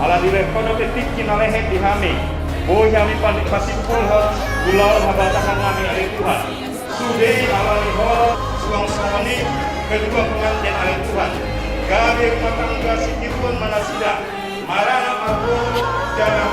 Speaker 6: Ala direkono ketikin alehet dihami. Boy kami pasipul gulau habatakan kami oleh Tuhan. Sudah ala lihoro suang sawani kedua pengantin oleh Tuhan. Gawe rumah tangga sikipun mana sidak. Marana aku jangan